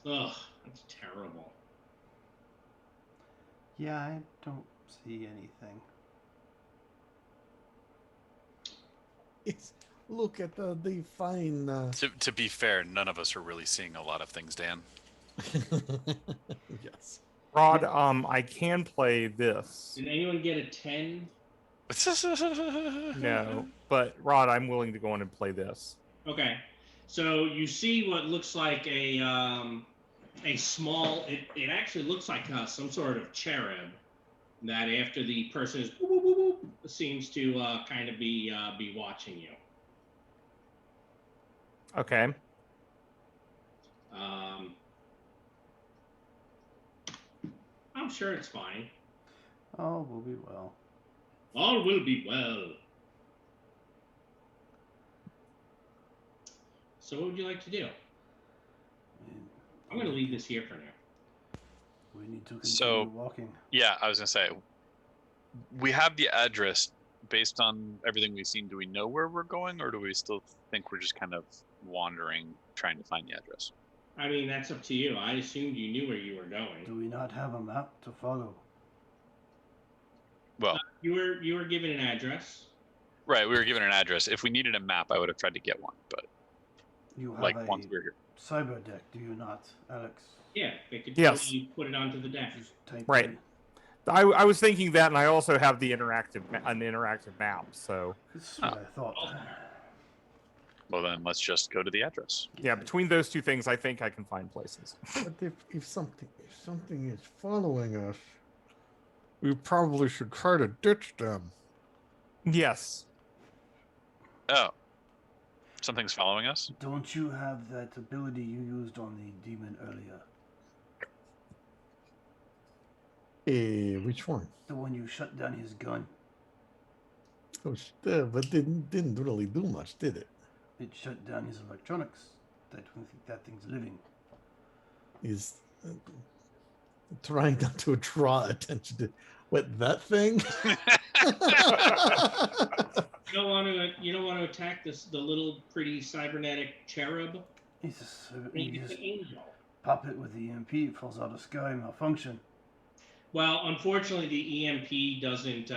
S2: Ugh, that's terrible.
S1: Yeah, I don't see anything.
S6: It's, look at the fine.
S4: To be fair, none of us are really seeing a lot of things, Dan.
S6: Yes.
S3: Rod, I can play this.
S2: Did anyone get a 10?
S3: No, but Rod, I'm willing to go in and play this.
S2: Okay. So you see what looks like a small. It actually looks like some sort of cherub that after the person is boop, boop, boop, boop, seems to kind of be watching you.
S3: Okay.
S2: I'm sure it's fine.
S1: Oh, we'll be well.
S2: All will be well. So what would you like to do? I'm going to leave this here for now.
S1: We need to continue
S4: So-
S1: walking.
S4: Yeah, I was gonna say, we have the address. Based on everything we've seen, do we know where we're going, or do we still think we're just kind of wandering, trying to find the address?
S2: I mean, that's up to you. I assumed you knew where you were going.
S1: Do we not have a map to follow?
S4: Well,
S2: You were given an address.
S4: right, we were given an address. If we needed a map, I would have tried to get one, but
S1: You have
S4: like
S1: a
S4: once we're here.
S1: cyber deck, do you not, Alex?
S2: Yeah, they could
S3: Yes.
S2: totally put it onto the deck.
S1: Just type
S3: Right.
S1: in-
S3: I was thinking that, and I also have the interactive map. So
S1: This is what I thought.
S4: Well, then let's just go to the address.
S3: yeah, between those two things, I think I can find places.
S6: But if something is following us, we probably should try to ditch them.
S3: Yes.
S4: Oh, something's following us.
S1: Don't you have that ability you used on the demon earlier?
S6: Which one?
S1: The one you shut down his gun.
S6: Oh, but didn't really do much, did it?
S1: It shut down his electronics. I don't think that thing's living.
S6: He's trying not to draw attention to what that thing.
S2: You don't want to attack the little pretty cybernetic cherub.
S1: He's just,
S2: Maybe
S1: you
S2: it's
S1: just
S2: an angel.
S1: pop it with the EMP, it falls out of the sky, malfunction.
S2: Well, unfortunately, the EMP doesn't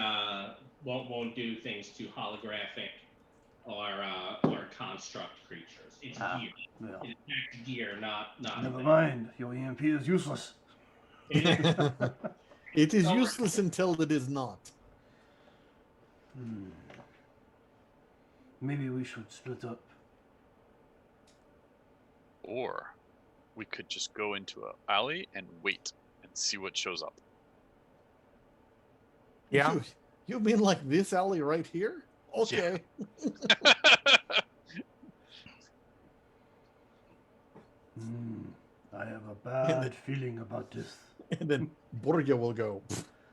S2: won't do things to holographic or construct creatures. It's gear.
S1: Well,
S2: It attacks gear, not.
S1: never mind. Your EMP is useless.
S6: It is useless until it is not.
S1: Maybe we should split up.
S4: Or we could just go into an alley and wait and see what shows up.
S3: Yeah.
S6: You mean like this alley right here? Okay.
S1: I have a bad feeling about this.
S6: And then Borgia will go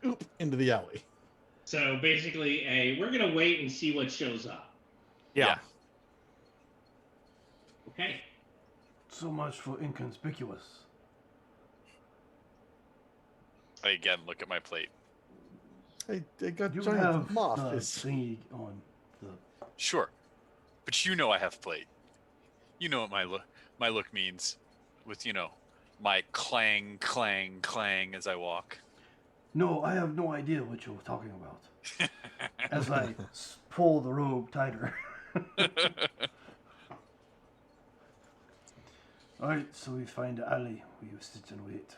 S6: oop, into the alley.
S2: So basically, we're gonna wait and see what shows up.
S3: Yeah.
S2: Okay.
S1: So much for inconspicuous.
S4: I again look at my plate.
S6: I got
S1: You
S6: giant
S1: have
S6: moth.
S1: the
S6: Is
S1: thingy on the.
S4: Sure, but you know I have plate. You know what my look means, with my clang clang clang as I walk.
S1: No, I have no idea what you're talking about. As I pull the robe tighter. Alright, so we find the alley. We sit and wait.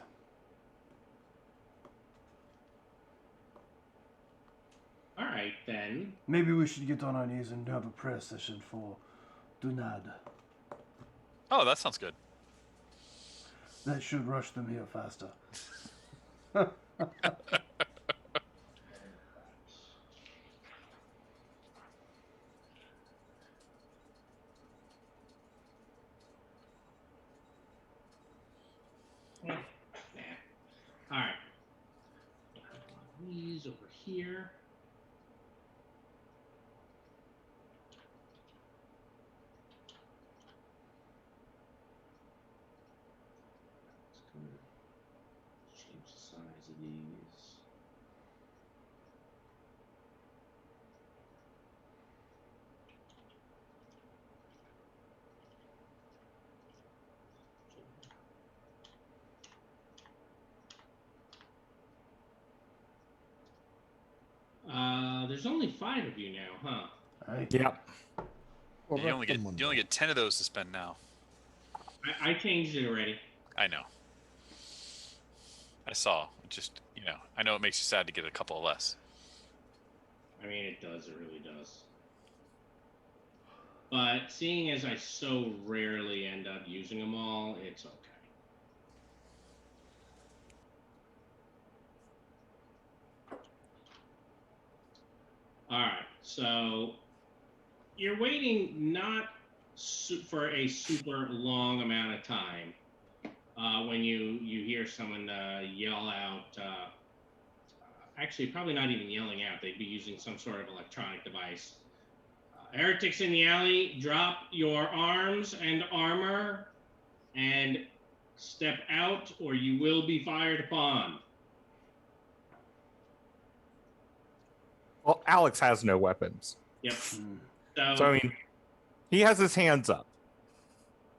S2: All right then.
S1: Maybe we should get on our knees and have a prayer session for Dunad.
S4: Oh, that sounds good.
S1: That should rush them here faster.
S2: Nah. All right. These over here. Change the size of these. There's only 5 of you now, huh?
S1: Hey.
S3: Yeah.
S6: Well,
S4: You only
S6: that's
S4: get
S6: one
S4: you only
S6: more.
S4: get 10 of those to spend now.
S2: I changed it already.
S4: I know. I saw. Just I know it makes you sad to get a couple less.
S2: I mean, it does. It really does. But seeing as I so rarely end up using them all, it's okay. All right, so you're waiting not for a super long amount of time when you hear someone yell out. Actually, probably not even yelling out. They'd be using some sort of electronic device. Heretics in the alley, drop your arms and armor and step out, or you will be fired upon.
S3: Well, Alex has no weapons.
S2: Yep.
S1: Hmm.
S3: So, I mean, he has his hands up.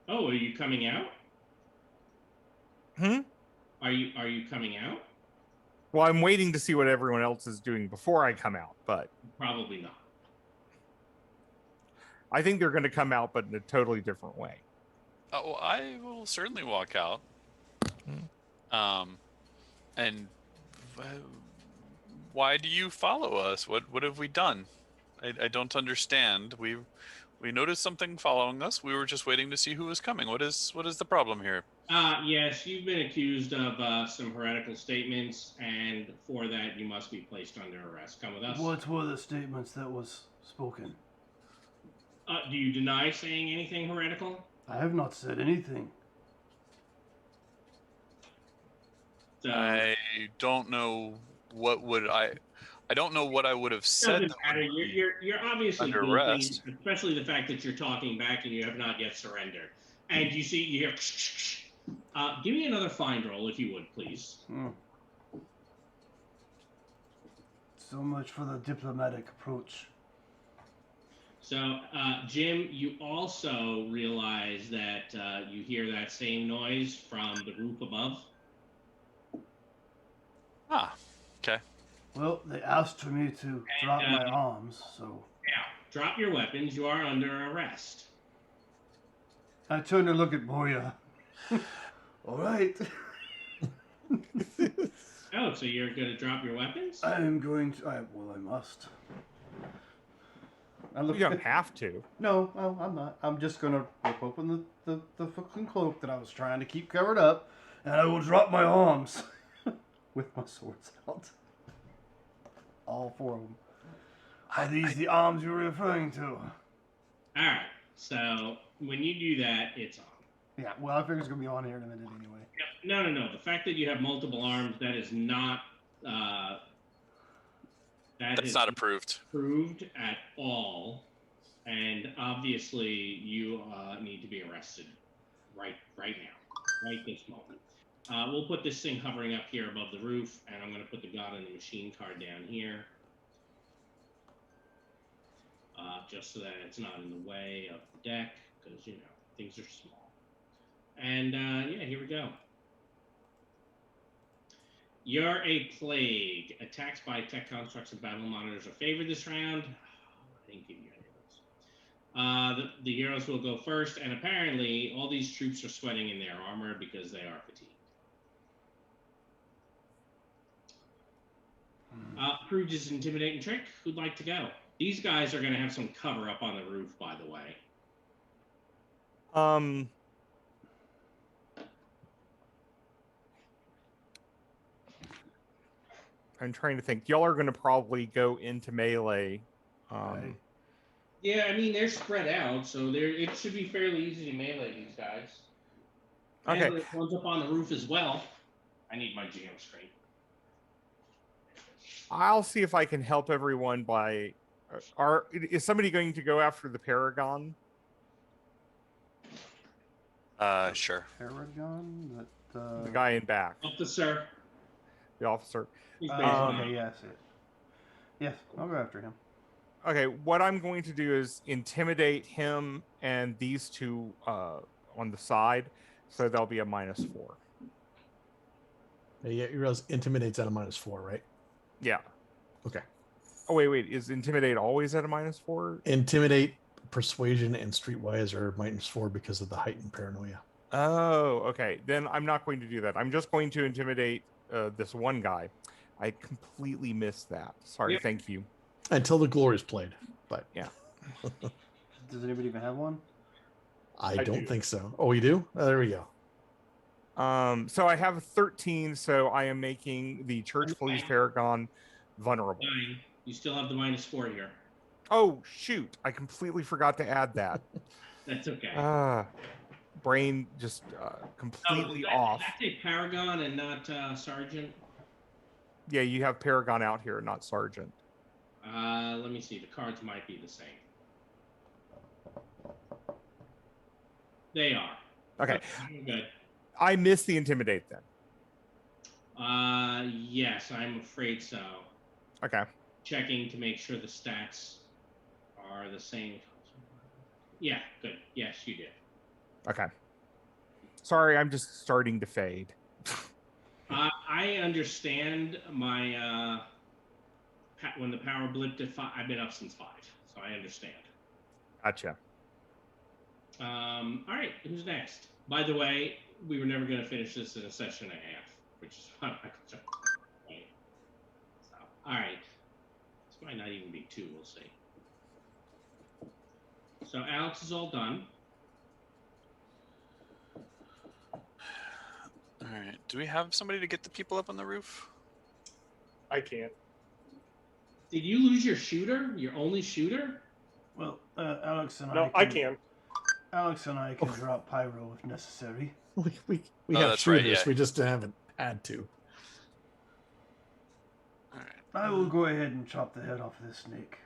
S2: Oh, are you coming out?
S3: Hmm?
S2: Are you coming out?
S3: Well, I'm waiting to see what everyone else is doing before I come out, but
S2: Probably not.
S3: I think they're going to come out, but in a totally different way.
S4: Oh, I will certainly walk out. And why do you follow us? What have we done? I don't understand. We noticed something following us. We were just waiting to see who was coming. What is the problem here?
S2: Yes, you've been accused of some heretical statements, and for that you must be placed under arrest. Come with us.
S1: What were the statements that was spoken?
S2: Do you deny saying anything heretical?
S1: I have not said anything.
S2: So,
S4: I don't know what would I don't know what I would have said.
S2: doesn't matter. You're obviously
S4: under
S2: guilty,
S4: arrest.
S2: especially the fact that you're talking back and you have not yet surrendered. And you hear. Give me another find roll, if you would, please.
S1: So much for the diplomatic approach.
S2: So, Jim, you also realize that you hear that same noise from the roof above.
S4: Ah, okay.
S1: Well, they asked for me to drop my arms, so...
S2: Now, drop your weapons. You are under arrest.
S1: I turn to look at Moya. All right.
S2: Oh, so you're going to drop your weapons?
S1: I am going to... I must. I look
S3: You don't have to.
S1: No, I'm not. I'm just going to rip open the fucking cloak that I was trying to keep covered up, and I will drop my arms with my swords out. All 4 of them. Are these the arms you're referring to?
S2: All right. So when you do that, it's on.
S1: Yeah, well, I figure it's going to be on here in a minute anyway.
S2: No. The fact that you have multiple arms, that is not...
S4: That's not approved.
S2: Approved at all. And obviously, you need to be arrested right now, right this moment. We'll put this thing hovering up here above the roof, and I'm going to put the God in the Machine card down here. Just so that it's not in the way of the deck, because, things are small. And, yeah, here we go. You're a plague. Attacks by tech constructs and battle monitors are favored this round. I didn't give you any of those. The heroes will go first, and apparently all these troops are sweating in their armor because they are fatigued. Approved is intimidating trick. Who'd like to go? These guys are going to have some cover up on the roof, by the way.
S3: I'm trying to think. Y'all are going to probably go into melee.
S1: Right.
S2: Yeah, I mean, they're spread out, so it should be fairly easy to melee these guys.
S3: Okay.
S2: And one's up on the roof as well. I need my GM screen.
S3: I'll see if I can help everyone by... is somebody going to go after the Paragon?
S4: Sure.
S1: Paragon?
S3: The guy in back.
S2: Officer.
S3: The officer.
S2: He's
S1: Okay, yeah, I see it. Yes, I'll go after him.
S3: Okay, what I'm going to do is intimidate him and these two on the side, so there'll be a -4.
S6: Yeah, you realize intimidates at a -4, right?
S3: Yeah.
S6: Okay.
S3: Oh wait. Is intimidate always at a -4?
S6: Intimidate, persuasion, and streetwise are -4 because of the heightened paranoia.
S3: Oh, okay. Then I'm not going to do that. I'm just going to intimidate this one guy. I completely missed that. Sorry.
S2: Yep.
S3: Thank you.
S6: Until the glory's played. But
S3: Yeah.
S1: Does anybody even have one?
S6: I
S7: I
S6: don't
S7: do.
S6: think so. Oh, you do? Oh, there we go.
S3: So I have 13. So I am making the Church Police Paragon vulnerable.
S2: Fine. You still have the -4 here.
S3: Oh shoot! I completely forgot to add that.
S2: That's okay.
S3: Brain just completely off.
S2: That's a Paragon and not Sergeant.
S3: Yeah, you have Paragon out here, not Sergeant.
S2: Let me see. The cards might be the same. They are.
S3: Okay.
S2: Good.
S3: I missed the intimidate then.
S2: Yes, I'm afraid so.
S3: Okay.
S2: Checking to make sure the stats are the same. Yeah, good. Yes, you did.
S3: Okay. Sorry, I'm just starting to fade.
S2: I understand my when the power blipped at 5. I've been up since 5, so I understand.
S3: Gotcha.
S2: All right, who's next? By the way, we were never going to finish this in a session and a half, which is fine. So, all right. This might not even be 2. We'll see. So Alex is all done.
S4: All right. Do we have somebody to get the people up on the roof?
S7: I can't.
S2: Did you lose your shooter? Your only shooter?
S1: Well, Alex and
S7: No, I can.
S1: Alex and I can drop pyro if necessary.
S6: We
S4: Oh,
S6: have
S4: that's
S6: shooters.
S4: right, yeah.
S6: We just haven't had to.
S4: All right.
S1: I will go ahead and chop the head off of this snake.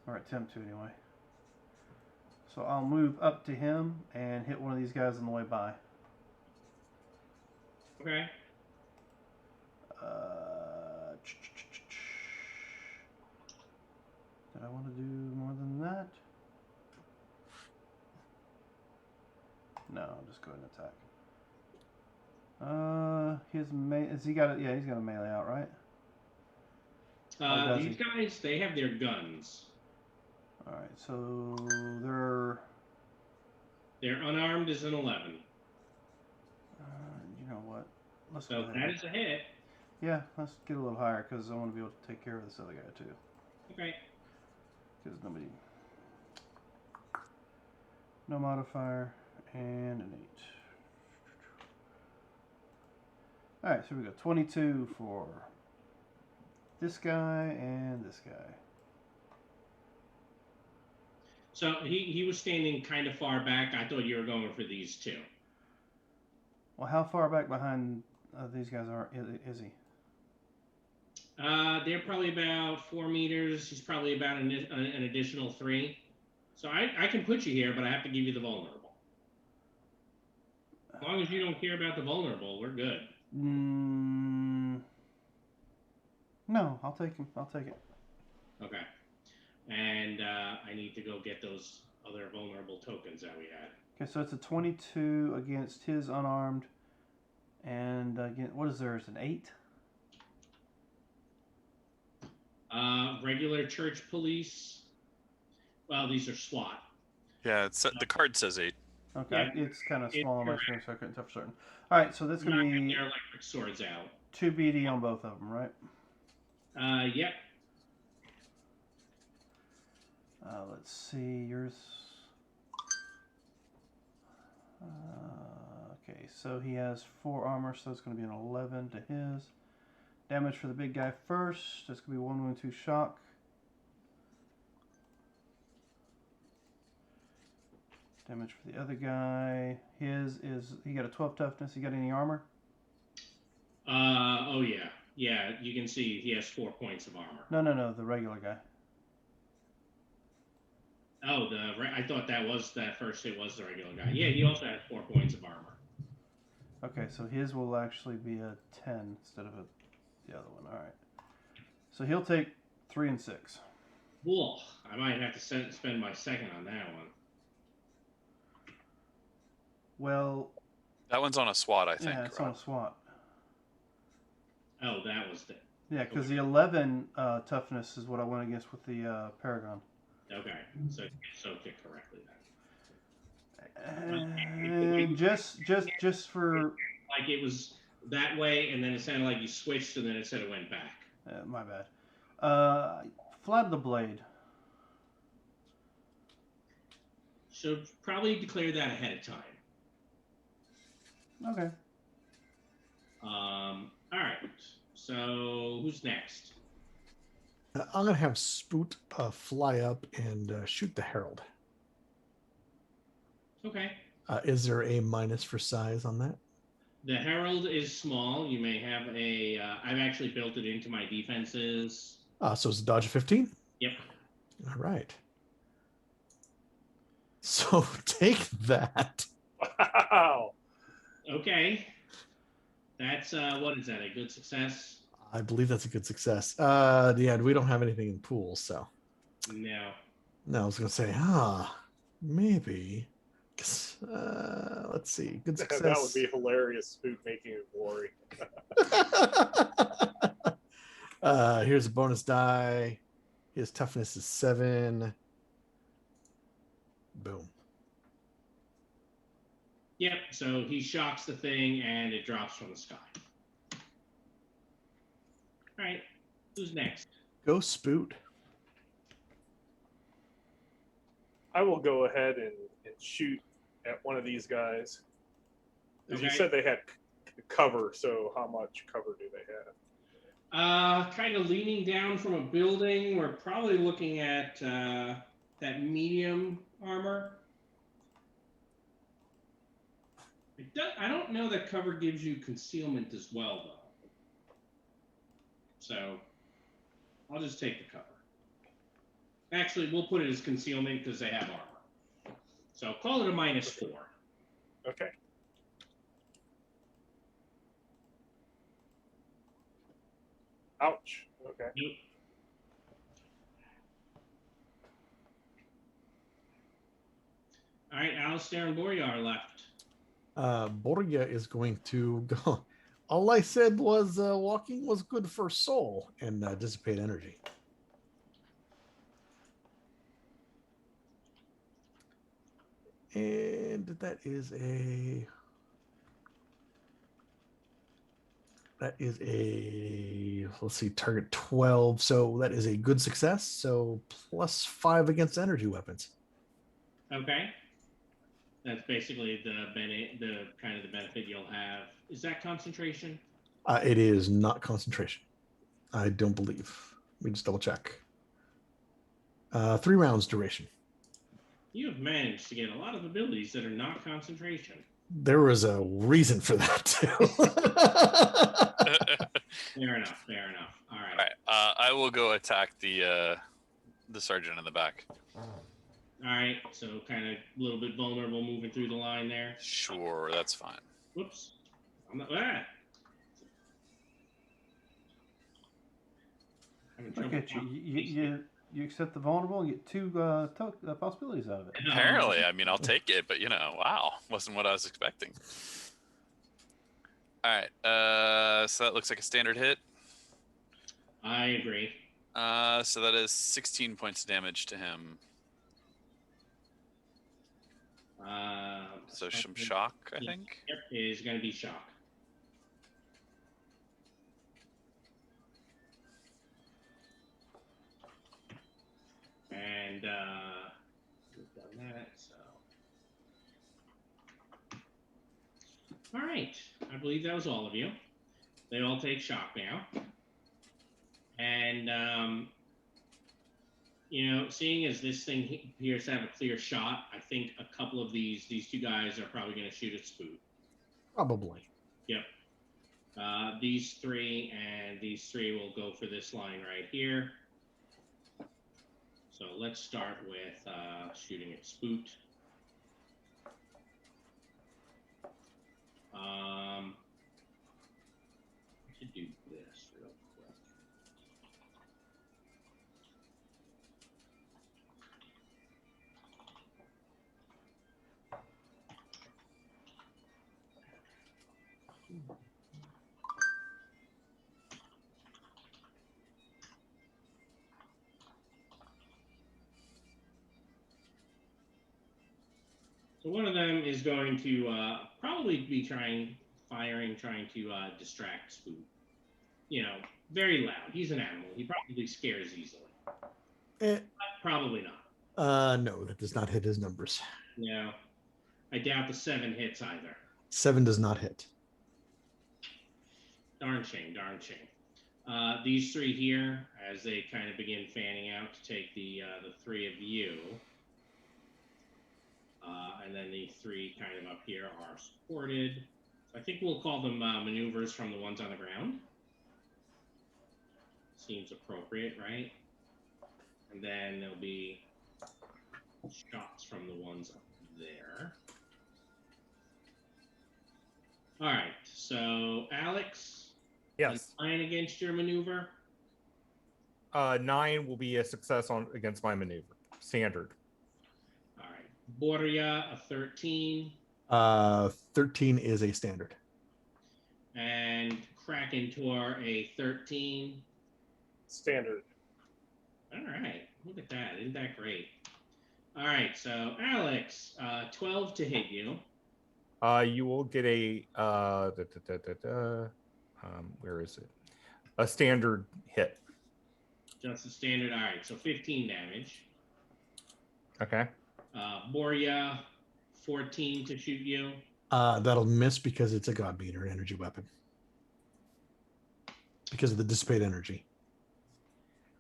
S1: Or attempt to, anyway. So I'll move up to him and hit one of these guys on the way by.
S2: Okay.
S1: Did I want to do more than that? No, I'll just go ahead and attack. Has he got it? Yeah, he's got a melee out, right? Does
S2: These
S1: he?
S2: guys, they have their guns.
S1: All right, so they're.
S2: They're unarmed as an 11.
S1: You know what? Let's
S2: So
S1: go ahead.
S2: that is a hit.
S1: Yeah, let's get a little higher because I want to be able to take care of this other guy too.
S2: Okay.
S1: Because nobody. No modifier and an 8. Alright, so we got 22 for this guy and this guy.
S2: So he was standing kind of far back. I thought you were going for these 2.
S1: Well, how far back behind these guys is he?
S2: They're probably about 4 meters. He's probably about an additional 3. So I can put you here, but I have to give you the vulnerable. As long as you don't care about the vulnerable, we're good.
S1: No, I'll take him. I'll take it.
S2: Okay. And I need to go get those other vulnerable tokens that we had.
S1: Okay, so it's a 22 against his unarmed. And again, what is theirs? An 8?
S2: Regular church police. Well, these are SWAT.
S4: Yeah, the card says 8.
S1: Okay,
S2: Yeah,
S1: it's kind of
S2: it's
S1: small on my
S2: correct.
S1: screen, so I couldn't tell for certain. All right, so that's going to be
S2: Their electric swords out.
S1: 2 BD on both of them, right?
S2: Yep.
S1: Let's see, yours. Okay, so he has 4 armor, so it's going to be an 11 to his. Damage for the big guy first. That's going to be 1 wound, 2 shock. Damage for the other guy. His is, he got a 12 toughness. He got any armor?
S2: Oh yeah. Yeah, you can see he has 4 points of armor.
S1: No, the regular guy.
S2: Oh, I thought that first hit was the regular guy. Yeah, he also has 4 points of armor.
S1: Okay, so his will actually be a 10 instead of the other one. All right. So he'll take 3 and 6.
S2: Whoa, I might have to spend my second on that one.
S1: Well,
S4: That one's on a SWAT, I think.
S1: yeah, it's
S4: Rob.
S1: on a SWAT.
S2: Oh, that was the.
S1: Yeah, because the 11 toughness is what I went against with the Paragon.
S2: Okay, so soaked it correctly
S1: And just for
S2: like it was that way, and then it sounded like you switched, and then it said it went back.
S1: my bad. Flat the blade.
S2: So probably declare that ahead of time.
S1: Okay.
S2: All right. So who's next?
S6: I'm gonna have Spoot fly up and shoot the Herald.
S2: Okay.
S6: Is there a minus for size on that?
S2: The Herald is small. You may have a. I've actually built it into my defenses.
S6: So it's a dodge of 15?
S2: Yep.
S6: All right. So take that.
S7: Wow.
S2: Okay. That's what is that? A good success?
S6: I believe that's a good success. Yeah, we don't have anything in pools, so.
S2: No.
S6: No, I was gonna say, maybe. Let's see. Good success.
S7: That would be hilarious. Spook making a glory.
S6: Here's a bonus die. His toughness is 7. Boom.
S2: Yep. So he shocks the thing, and it drops from the sky. All right. Who's next?
S6: Go Spoot.
S7: I will go ahead and shoot at one of these guys. As you
S2: Okay.
S7: said, they had cover, so how much cover do they have?
S2: Kind of leaning down from a building. We're probably looking at that medium armor. I don't know that cover gives you concealment as well, though. So I'll just take the cover. Actually, we'll put it as concealment because they have armor. So call it a -4.
S7: Okay. Ouch. Okay.
S2: Nope. All right, Alistair and Boria are left.
S6: Borgia is going to go. All I said was walking was good for soul and dissipate energy. And that is a let's see, target 12. So that is a good success. So +5 against energy weapons.
S2: Okay. That's basically the kind of the benefit you'll have. Is that concentration?
S6: It is not concentration. I don't believe. Let me just double check. 3 rounds duration.
S2: You have managed to get a lot of abilities that are not concentration.
S6: There was a reason for that too.
S2: Fair enough. Fair enough. All right.
S4: All right. I will go attack the sergeant in the back.
S2: All right. So kind of a little bit vulnerable moving through the line there.
S4: Sure, that's fine.
S2: Whoops. I'm not. Ah. Having trouble
S1: Look at you. You accept the vulnerable and get 2 possibilities out of it.
S4: Apparently, I mean, I'll take it, but wow, wasn't what I was expecting. All right, so that looks like a standard hit.
S2: I agree.
S4: So that is 16 points of damage to him. So some shock, I think.
S2: Yep, it is going to be shock. And we've done that, so. All right, I believe that was all of you. They all take shock now. And, seeing as this thing appears to have a clear shot, I think a couple of these 2 guys are probably going to shoot at Spoot.
S6: Probably.
S2: Yep. These 3 and these 3 will go for this line right here. So let's start with shooting at Spoot. I should do this real quick. So one of them is going to probably be trying to distract Spook. You know, very loud. He's an animal. He probably scares easily.
S6: Eh,
S2: Probably not.
S6: no, that does not hit his numbers.
S2: No. I doubt the 7 hits either.
S6: 7 does not hit.
S2: Darn shame, darn shame. These 3 here, as they kind of begin fanning out to take the 3 of you, and then the 3 kind of up here are supported. So I think we'll call them maneuvers from the ones on the ground. Seems appropriate, right? And then there'll be shots from the ones up there. All right, so Alex,
S3: Yes.
S2: 9 against your maneuver.
S3: 9 will be a success against my maneuver. Standard.
S2: All right, Boria, a 13.
S6: 13 is a standard.
S2: And Krakentor, a 13.
S7: Standard.
S2: All right, look at that. Isn't that great? All right, so Alex, 12 to hit you.
S3: You will get a where is it? A standard hit.
S2: Just a standard. All right, so 15 damage.
S3: Okay.
S2: Boria, 14 to shoot you.
S6: That'll miss because it's a God Beater energy weapon. Because of the dissipate energy.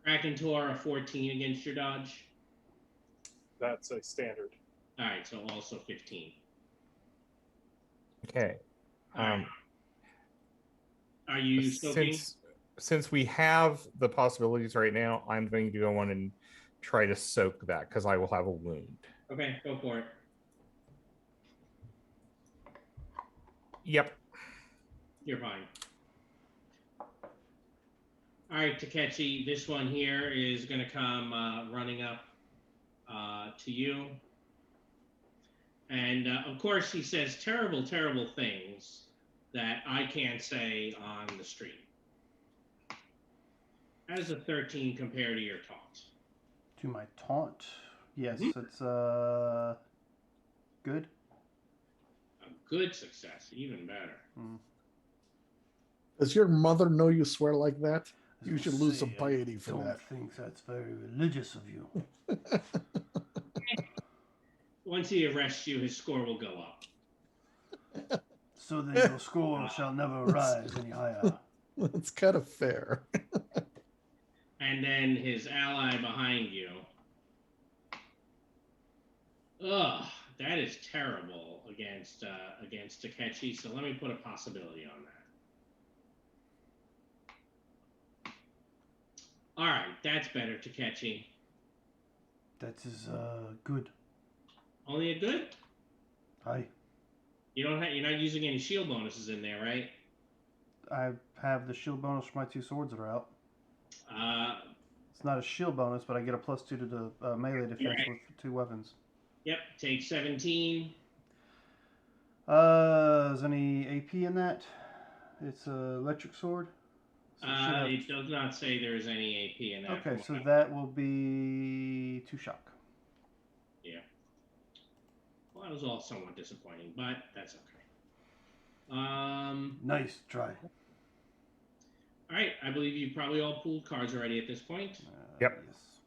S2: Krakentor, a 14 against your dodge.
S7: That's a standard.
S2: All right, so also 15.
S3: Okay.
S2: All right. Are you soaking?
S3: Since we have the possibilities right now, I'm going to go on and try to soak that because I will have a wound.
S2: Okay, go for it.
S3: Yep.
S2: You're fine. All right, Takechi, this one here is going to come running up to you. And, of course, he says terrible, terrible things that I can't say on the street. How does a 13 compare to your taunt?
S1: To my taunt, yes, it's good.
S2: A good success, even better.
S6: Does your mother know you swear like that?
S1: I was
S6: You should
S1: gonna
S6: lose
S1: say,
S6: some piety for
S1: I
S6: that.
S1: don't think that's very religious of you.
S2: Once he arrests you, his score will go up.
S1: So then your score shall never rise any higher.
S6: That's kind of fair.
S2: And then his ally behind you. Ugh, that is terrible against Takechi. So let me put a possibility on that. All right, that's better, Takechi.
S1: That is good.
S2: Only a good?
S1: Aye.
S2: You're not using any shield bonuses in there, right?
S1: I have the shield bonus for my 2 swords that are out. It's not a shield bonus, but I get a +2 to the melee defense
S2: right.
S1: with 2 weapons.
S2: Yep, take 17.
S1: Is any AP in that? It's a electric sword. So
S2: It does not say there is any AP in that.
S1: Okay, so that will be 2 shock.
S2: Yeah. Well, that was all somewhat disappointing, but that's okay.
S1: Nice try.
S2: All right, I believe you probably all pulled cards already at this point.
S3: Yep.
S1: Yes.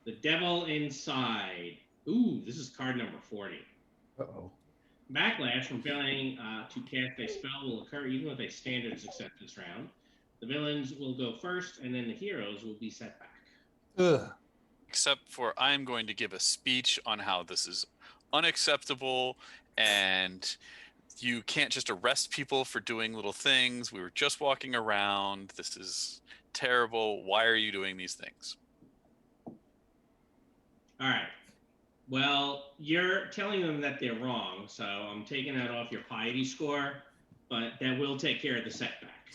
S2: The Devil Inside. Ooh, this is card number 40.
S6: Uh-oh.
S2: Backlash from failing to cast a spell will occur even with a standard success this round. The villains will go first, and then the heroes will be set back.
S6: Ugh.
S4: Except for I'm going to give a speech on how this is unacceptable and you can't just arrest people for doing little things. We were just walking around. This is terrible. Why are you doing these things?
S2: All right. Well, you're telling them that they're wrong, so I'm taking that off your piety score, but that will take care of the setback.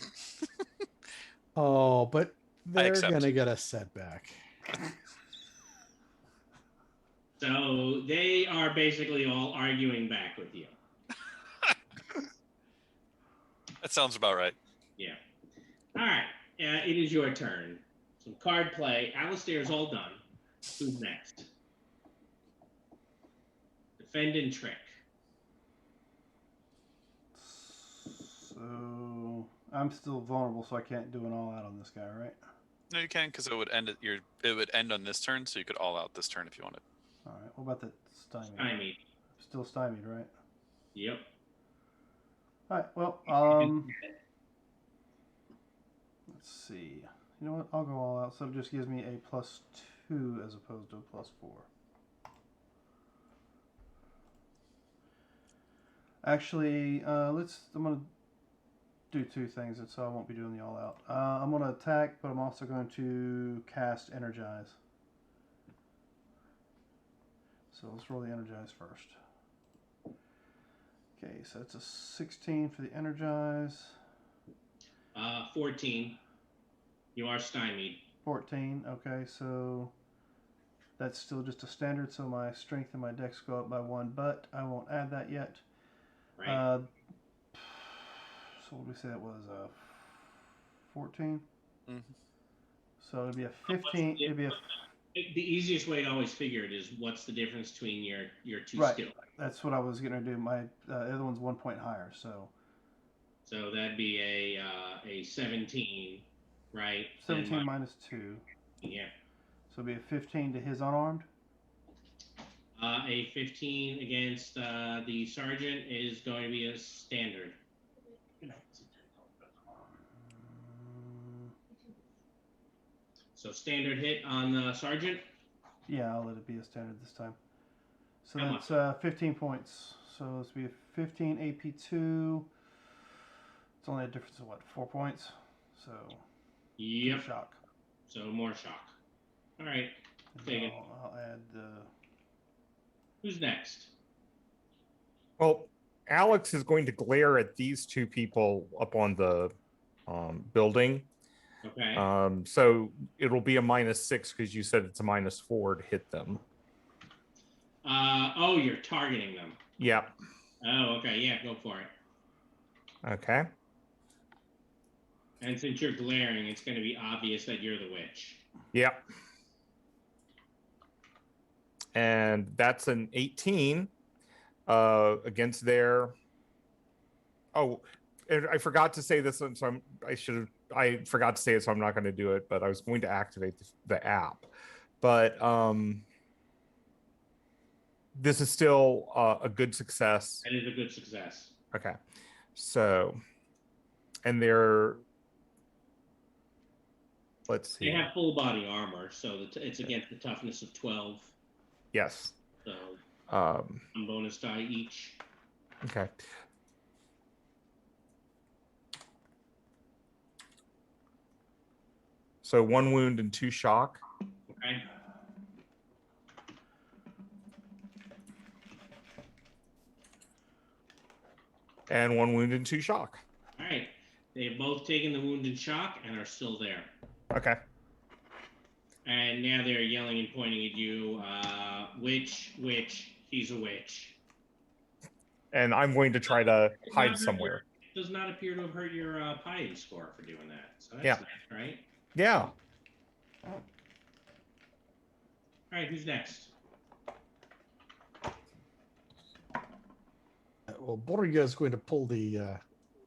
S6: Oh, but they're
S4: accept.
S6: going to get a setback.
S2: So they are basically all arguing back with you.
S4: That sounds about right.
S2: Yeah. All right. It is your turn. Some card play. Alistair's all done. Who's next? Fend and trick.
S1: So I'm still vulnerable, so I can't do an all out on this guy, right?
S4: No, you can, because it would end it would end on this turn, so you could all out this turn if you wanted.
S1: All right. What about the stymied?
S2: Stymied.
S1: Still stymied, right?
S2: Yep.
S1: All right. Well, let's see. You know what? I'll go all out. So it just gives me a +2 as opposed to a +4. Actually, I'm gonna do two things, and so I won't be doing the all out. I'm gonna attack, but I'm also going to cast Energize. So let's roll the Energize first. Okay, so it's a 16 for the Energize.
S2: 14. You are stymied.
S1: 14. Okay, so that's still just a standard. So my strength and my dex go up by 1, but I won't add that yet.
S2: Right.
S1: So what did we say that was? 14.
S4: Mm-hmm.
S1: So it'd be a 15. It'd be a.
S2: The easiest way to always figure it is what's the difference between your two
S1: Right.
S2: skills.
S1: That's what I was gonna do. My other one's 1 point higher, so.
S2: So that'd be a 17, right?
S1: 17 minus 2.
S2: Yeah.
S1: So it'd be a 15 to his unarmed.
S2: A 15 against the sergeant is going to be a standard. So standard hit on the sergeant.
S1: Yeah, I'll let it be a standard this time. So
S2: How
S1: that's 15 points. So this would be a 15 AP2. It's only a difference of what, 4 points? So
S2: Yep.
S1: shock.
S2: So more shock. All right. Take it.
S1: I'll add the.
S2: Who's next?
S3: Well, Alex is going to glare at these two people up on the building.
S2: Okay.
S3: So it'll be a -6 because you said it's a -4 to hit them.
S2: Oh, you're targeting them.
S3: Yeah.
S2: Oh, okay. Yeah, go for it.
S3: Okay.
S2: And since you're glaring, it's going to be obvious that you're the witch.
S3: Yeah. And that's an 18 against their. Oh, and I forgot to say this, so I forgot to say it, so I'm not going to do it. But I was going to activate the app, but this is still a good success.
S2: That is a good success.
S3: Okay, so, and they're. Let's see.
S2: They have full body armor, so it's against the toughness of 12.
S3: Yes.
S2: So one bonus die each.
S3: Okay. So 1 wound and 2 shock.
S2: Okay.
S3: And 1 wound and 2 shock.
S2: All right. They have both taken the wound and shock and are still there.
S3: Okay.
S2: And now they're yelling and pointing at you. Witch, he's a witch.
S3: And I'm going to try to hide somewhere.
S2: It does not appear to have hurt your piety score for doing that. So that's
S3: Yeah.
S2: nice, right?
S3: Yeah.
S2: All right, who's next?
S6: Well, Borgia is going to pull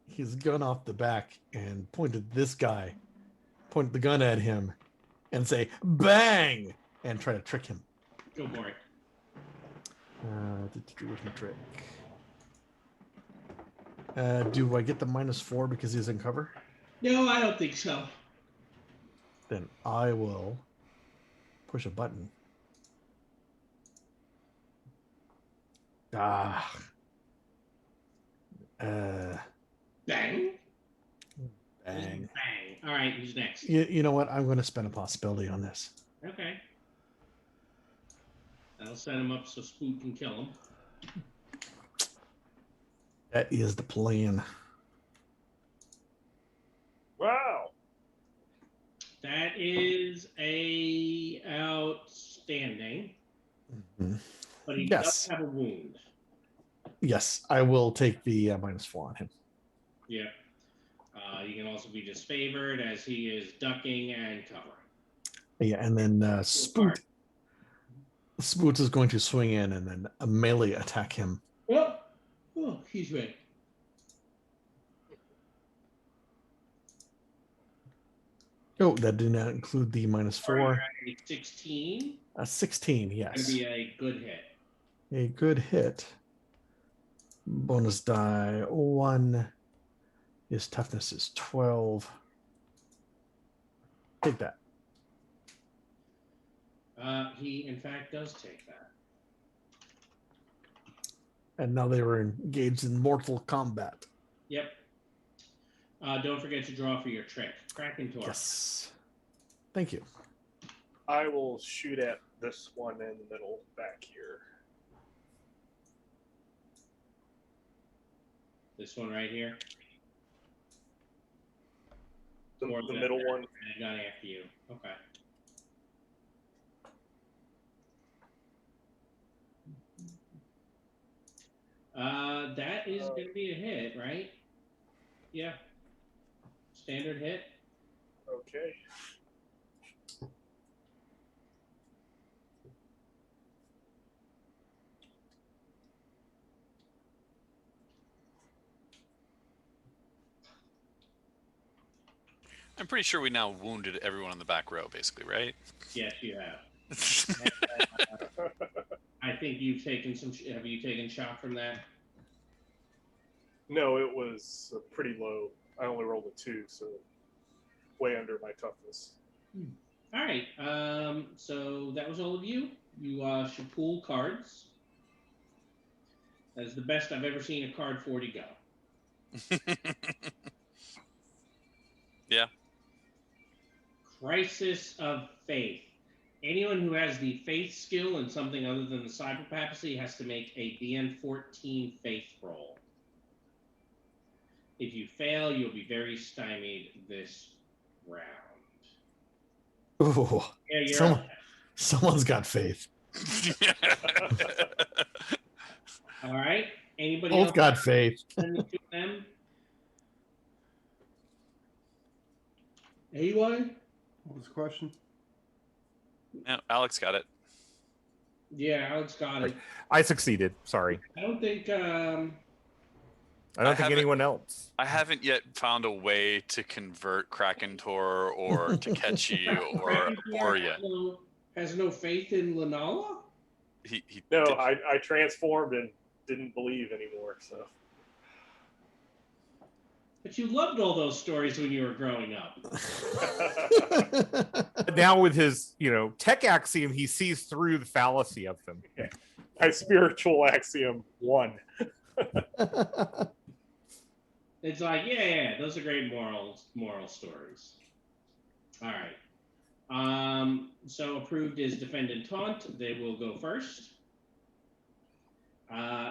S6: his gun off the back and point the gun at him and say, "Bang!" and try to trick him.
S2: Go for it.
S6: Where's my trick? Do I get the -4 because he's in cover?
S2: No, I don't think so.
S6: Then I will push a button.
S2: Bang.
S6: Bang.
S2: Bang. All right, who's next?
S6: You know what? I'm going to spend a possibility on this.
S2: Okay. That'll set him up so Spook can kill him.
S6: That is the plan.
S7: Wow.
S2: That is a outstanding.
S6: Mm-hmm.
S2: But he
S6: Yes.
S2: does have a wound.
S6: Yes, I will take the -4 on him.
S2: Yeah. You can also be disfavored as he is ducking and covering.
S6: Yeah, and then Spook. Spoots is going to swing in and then a melee attack him.
S2: Oh, he's ready.
S6: Oh, that did not include the -4.
S2: 16.
S6: A 16,
S2: Gonna
S6: yes.
S2: be a good hit.
S6: A good hit. Bonus die 1. His toughness is 12. Take that.
S2: He in fact does take that.
S6: And now they were engaged in mortal combat.
S2: Yep. Don't forget to draw for your trick. Kraken Tor.
S6: Yes. Thank you.
S7: I will shoot at this one in the middle back here.
S2: This one right here.
S7: The
S2: Towards that
S7: middle
S2: guy.
S7: one.
S2: And gun after you. Okay. That is going to be a hit, right? Yeah. Standard hit.
S7: Okay.
S4: I'm pretty sure we now wounded everyone on the back row, basically, right?
S2: Yes, you have. I think you've taken some. Have you taken shock from that?
S7: No, it was pretty low. I only rolled a 2, so way under my toughness.
S2: All right. So that was all of you. You should pool cards. That is the best I've ever seen a card 40 go.
S4: Yeah.
S2: Crisis of Faith. Anyone who has the faith skill in something other than the cyber papacy has to make a BN14 faith roll. If you fail, you'll be very stymied this round.
S6: Ooh,
S2: Yeah, you're up.
S6: someone's got faith.
S2: All right. Anybody
S6: Both
S2: else
S6: got faith.
S2: send the two of them? Anyone?
S1: What was the question?
S4: Yeah, Alex got it.
S2: Yeah, Alex got it.
S3: I succeeded. Sorry.
S2: I don't think
S3: I don't
S4: I
S3: think
S4: haven't-
S3: anyone else.
S4: I haven't yet found a way to convert Kraken Tor or Takechi or Boria.
S2: Has no faith in Lanala?
S4: He
S7: No,
S4: did-
S7: I transformed and didn't believe anymore. So
S2: But you loved all those stories when you were growing up.
S3: But now with his, tech axiom, he sees through the fallacy of them.
S7: my spiritual axiom won.
S2: It's like, yeah, those are great moral stories. All right. So approved is defend and taunt. They will go first.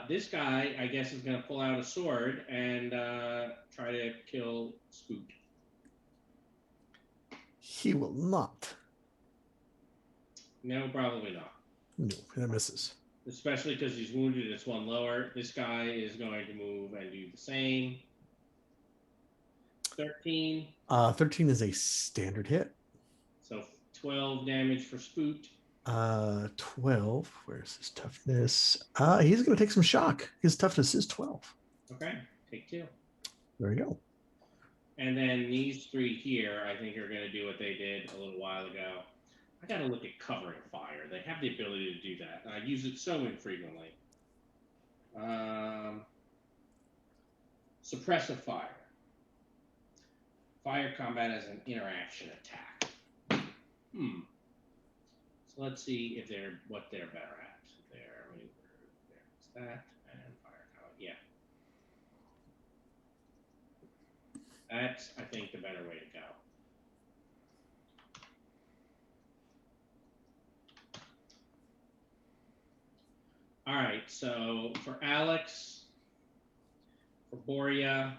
S2: This guy, I guess, is going to pull out a sword and try to kill Spook.
S6: He will not.
S2: No, probably not.
S6: No, that misses.
S2: Especially because he's wounded. It's one lower. This guy is going to move and do the same. 13.
S6: 13 is a standard hit.
S2: So 12 damage for Spoot.
S6: 12. Where's his toughness? He's going to take some shock. His toughness is 12.
S2: Okay, take 2.
S6: There you go.
S2: And then these 3 here, I think, are going to do what they did a little while ago. I got to look at covering fire. They have the ability to do that. I use it so infrequently. Suppressive fire. Fire combat as an interaction attack. So let's see if what they're better at. There's that and fire combat. Yeah. That's, I think, the better way to go. All right, so for Alex, for Boria,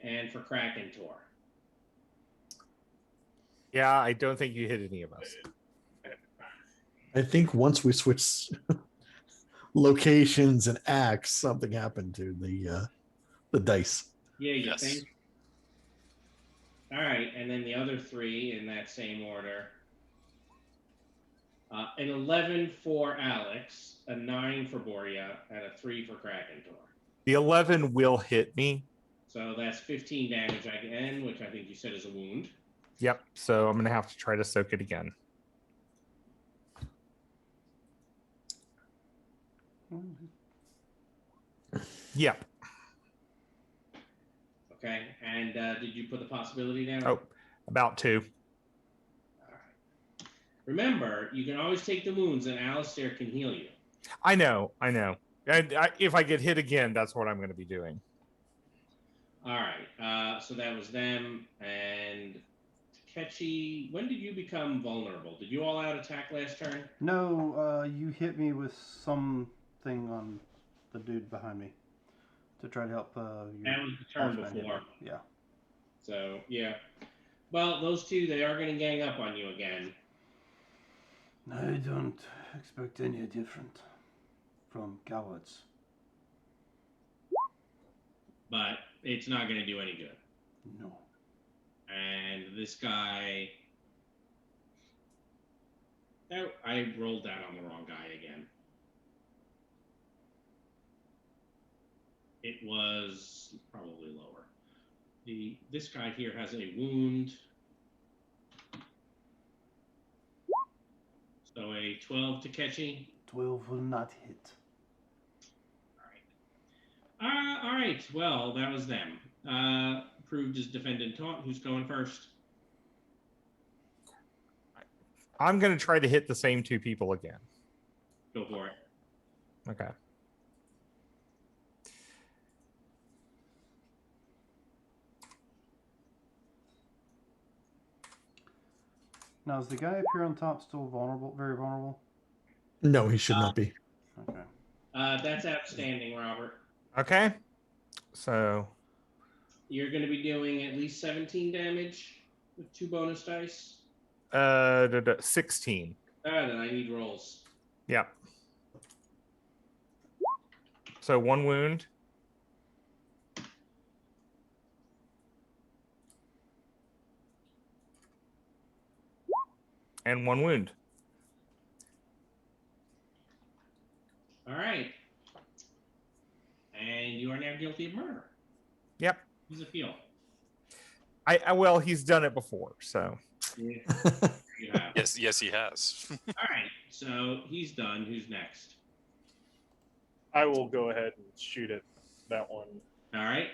S2: and for Kraken Tor.
S3: Yeah, I don't think you hit any of us.
S6: I think once we switch locations and acts, something happened to the dice.
S2: Yeah, you
S4: Yes.
S2: think? All right, and then the other 3 in that same order. An 11 for Alex, a 9 for Boria, and a 3 for Krakentor.
S3: The 11 will hit me.
S2: So that's 15 damage again, which I think you said is a wound.
S3: Yep. So I'm going to have to try to soak it again. Yep.
S2: Okay, and did you put the possibility down?
S3: Oh, about 2.
S2: All right. Remember, you can always take the wounds, and Alistair can heal you.
S3: I know. And if I get hit again, that's what I'm going to be doing.
S2: All right, so that was them. And Takechi, when did you become vulnerable? Did you all out attack last turn?
S1: No, you hit me with something on the dude behind me to try to help you.
S2: That was the turn
S1: boss man
S2: before.
S1: hit. Yeah.
S2: So, yeah. Well, those two, they are going to gang up on you again.
S1: I don't expect any different from cowards.
S2: But it's not going to do any good.
S1: No.
S2: And this guy... Oh, I rolled that on the wrong guy again. It was probably lower. This guy here has a wound. So a 12 to Takechi.
S1: 12 will not hit.
S2: All right. Well, that was them. Approved as defendant taunt. Who's going first?
S3: I'm going to try to hit the same 2 people again.
S2: Go for it.
S3: Okay.
S1: Now, is the guy up here on top still vulnerable? Very vulnerable?
S6: No, he should not be.
S1: Okay.
S2: That's outstanding, Robert.
S3: Okay. So
S2: You're going to be doing at least 17 damage with 2 bonus dice.
S3: 16.
S2: Then I need rolls.
S3: Yep. So 1 wound. And 1 wound.
S2: All right. And you are now guilty of murder.
S3: Yep.
S2: How's it feel?
S3: Well, he's done it before, so.
S2: Yeah. You have.
S4: Yes, he has.
S2: All right. So he's done. Who's next?
S7: I will go ahead and shoot at that one.
S2: All right.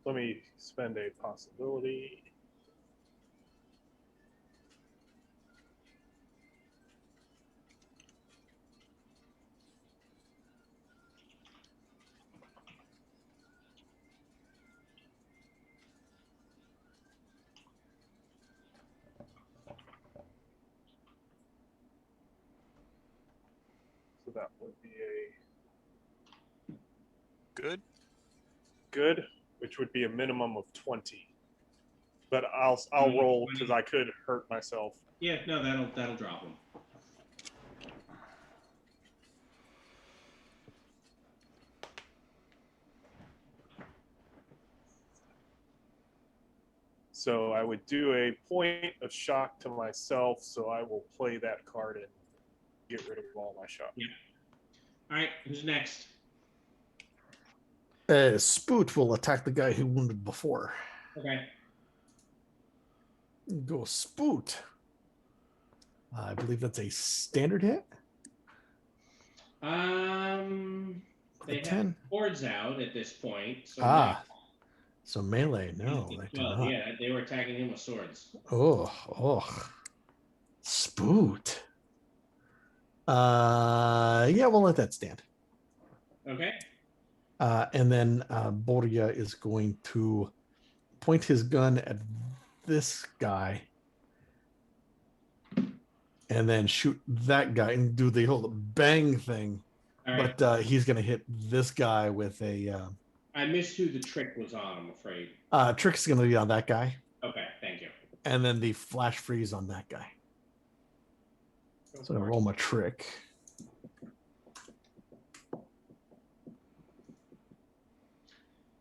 S7: Let me spend a possibility. So that would be a
S4: Good.
S7: good, which would be a minimum of 20. But I'll roll because I could hurt myself.
S2: Yeah. No, that'll drop him.
S7: So I would do a point of shock to myself. So I will play that card and get rid of all my shock.
S2: Yeah. All right. Who's next?
S6: Spoot will attack the guy who wounded before.
S2: Okay.
S6: Go Spoot. I believe that's a standard hit.
S2: They have
S6: 10.
S2: boards out at this point. So
S6: So melee. No,
S2: no.
S6: they do
S2: Well,
S6: not.
S2: yeah, they were attacking him with swords.
S6: Oh. Spoot. Yeah, we'll let that stand.
S2: Okay.
S6: And then Boria is going to point his gun at this guy and then shoot that guy and do the whole bang thing.
S2: All right.
S6: But he's going to hit this guy with a...
S2: I missed who the trick was on, I'm afraid.
S6: Trick's going to be on that guy.
S2: Okay, thank you.
S6: And then the flash freeze on that guy. So I roll my trick.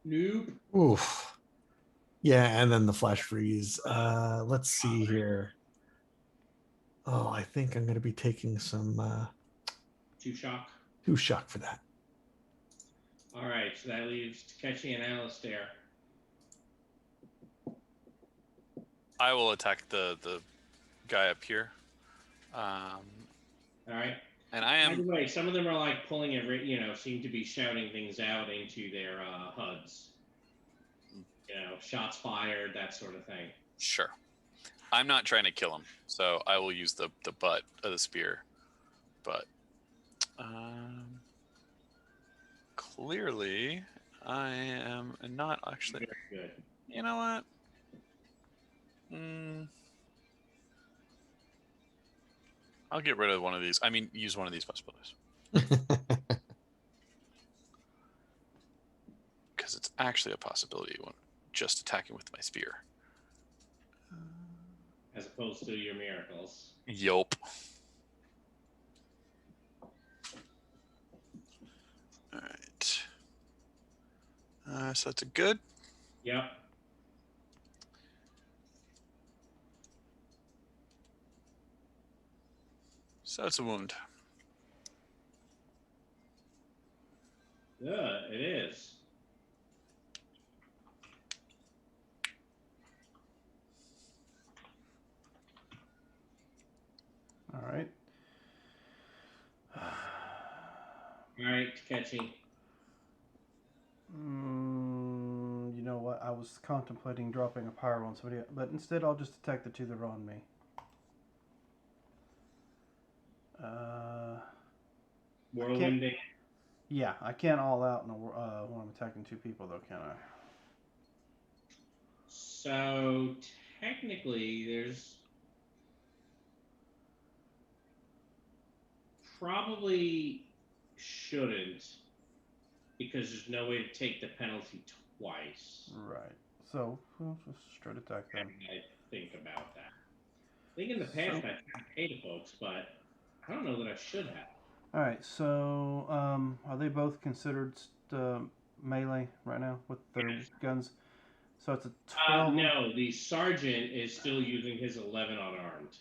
S2: Nope.
S6: Oof. Yeah, and then the flash freeze. Let's see here. Oh, I think I'm going to be taking some
S2: 2 shock.
S6: 2 shock for that.
S2: All right, so that leaves Takeshi and Alistair.
S4: I will attack the guy up here.
S2: All right.
S4: And I
S2: By the
S4: am
S2: way, some of them are like pulling it, seem to be shouting things out into their HUDs. Shots fired, that sort of thing.
S4: sure. I'm not trying to kill him, so I will use the butt of the spear. But clearly, I am not actually.
S2: Very good.
S4: You know what? I'll get rid of one of these. I mean, use one of these possibilities. Because it's actually a possibility when just attacking with my spear.
S2: As opposed to your miracles.
S4: Yup. All right. So that's a good.
S2: Yep.
S4: So it's a wound.
S2: Yeah, it is.
S1: All right.
S2: All right, Takeshi.
S1: You know what? I was contemplating dropping a pyro on somebody, but instead I'll just attack the 2 that are on me.
S2: Whirlwinding.
S1: Yeah, I can't all out when I'm attacking 2 people, though, can I?
S2: So technically, there's probably shouldn't, because there's no way to take the penalty twice.
S1: Right. So we'll just straight attack them.
S2: I think about that. I think in the past I tried to pay to folks, but I don't know that I should have.
S1: All right. So are they both considered melee right now with their guns? So it's a 12.
S2: No, the sergeant is still using his 11 unarmed.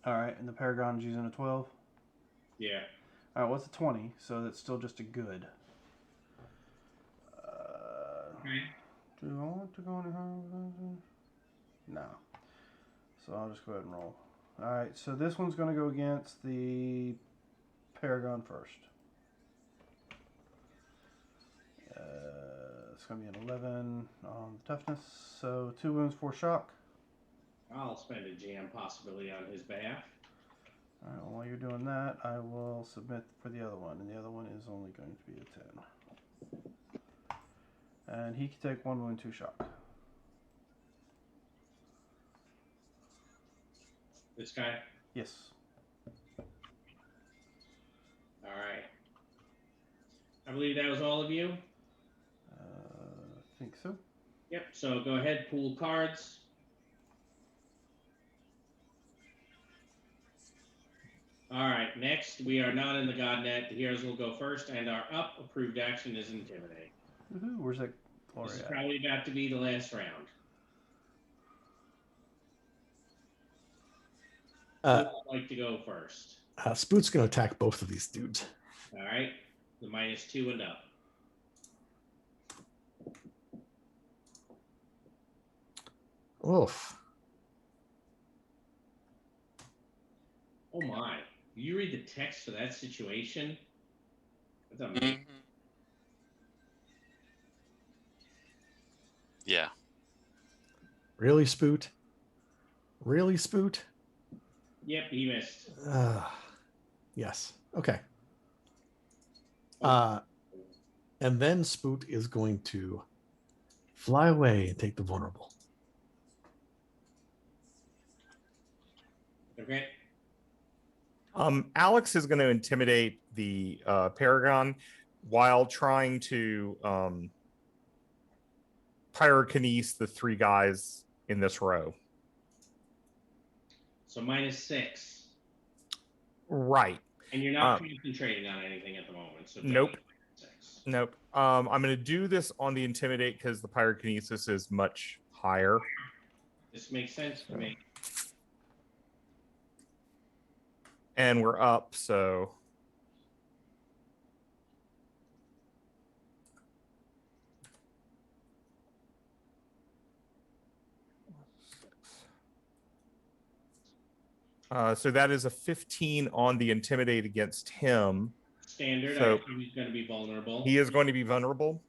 S1: All right, and the Paragon's using a 12.
S2: Yeah.
S1: All right, what's a 20? So that's still just a good.
S2: Okay.
S1: Do I want to go any higher? No. So I'll just go ahead and roll. All right, so this one's going to go against the Paragon first. It's going to be an 11 on the toughness. So 2 wounds, 4 shock.
S2: I'll spend a jam possibility on his behalf.
S1: All right, well, while you're doing that, I will submit for the other one, and the other one is only going to be a 10. And he can take 1 wound, 2 shock.
S2: This guy?
S1: Yes.
S2: All right. I believe that was all of you.
S1: I think so.
S2: Yep, so go ahead, pool cards. All right, next, we are not in the godnet. The heroes will go first, and our up approved action is Intimidate.
S1: Woohoo, where's that Gloria
S2: This is
S1: at?
S2: probably about to be the last round. Who would like to go first?
S6: Spoot's going to attack both of these dudes.
S2: All right, the -2 and up.
S6: Oof.
S2: Oh my. You read the text for that situation? That's amazing.
S4: Yeah.
S6: Really, Spoot? Really, Spoot?
S2: Yep, he missed.
S6: Yes. Okay. And then Spoot is going to fly away and take the vulnerable.
S2: Okay.
S3: Alex is going to intimidate the Paragon while trying to pyrokinese the 3 guys in this row.
S2: So -6.
S3: Right.
S2: And you're not concentrating on anything at the moment. So
S3: Nope.
S2: -6.
S3: Nope. I'm going to do this on the intimidate because the pyrokinesis is much higher.
S2: This makes sense to me.
S3: And we're up, so so that is a 15 on the intimidate against him.
S2: Standard.
S3: So
S2: I assume he's going to be vulnerable.
S3: he is going to be vulnerable.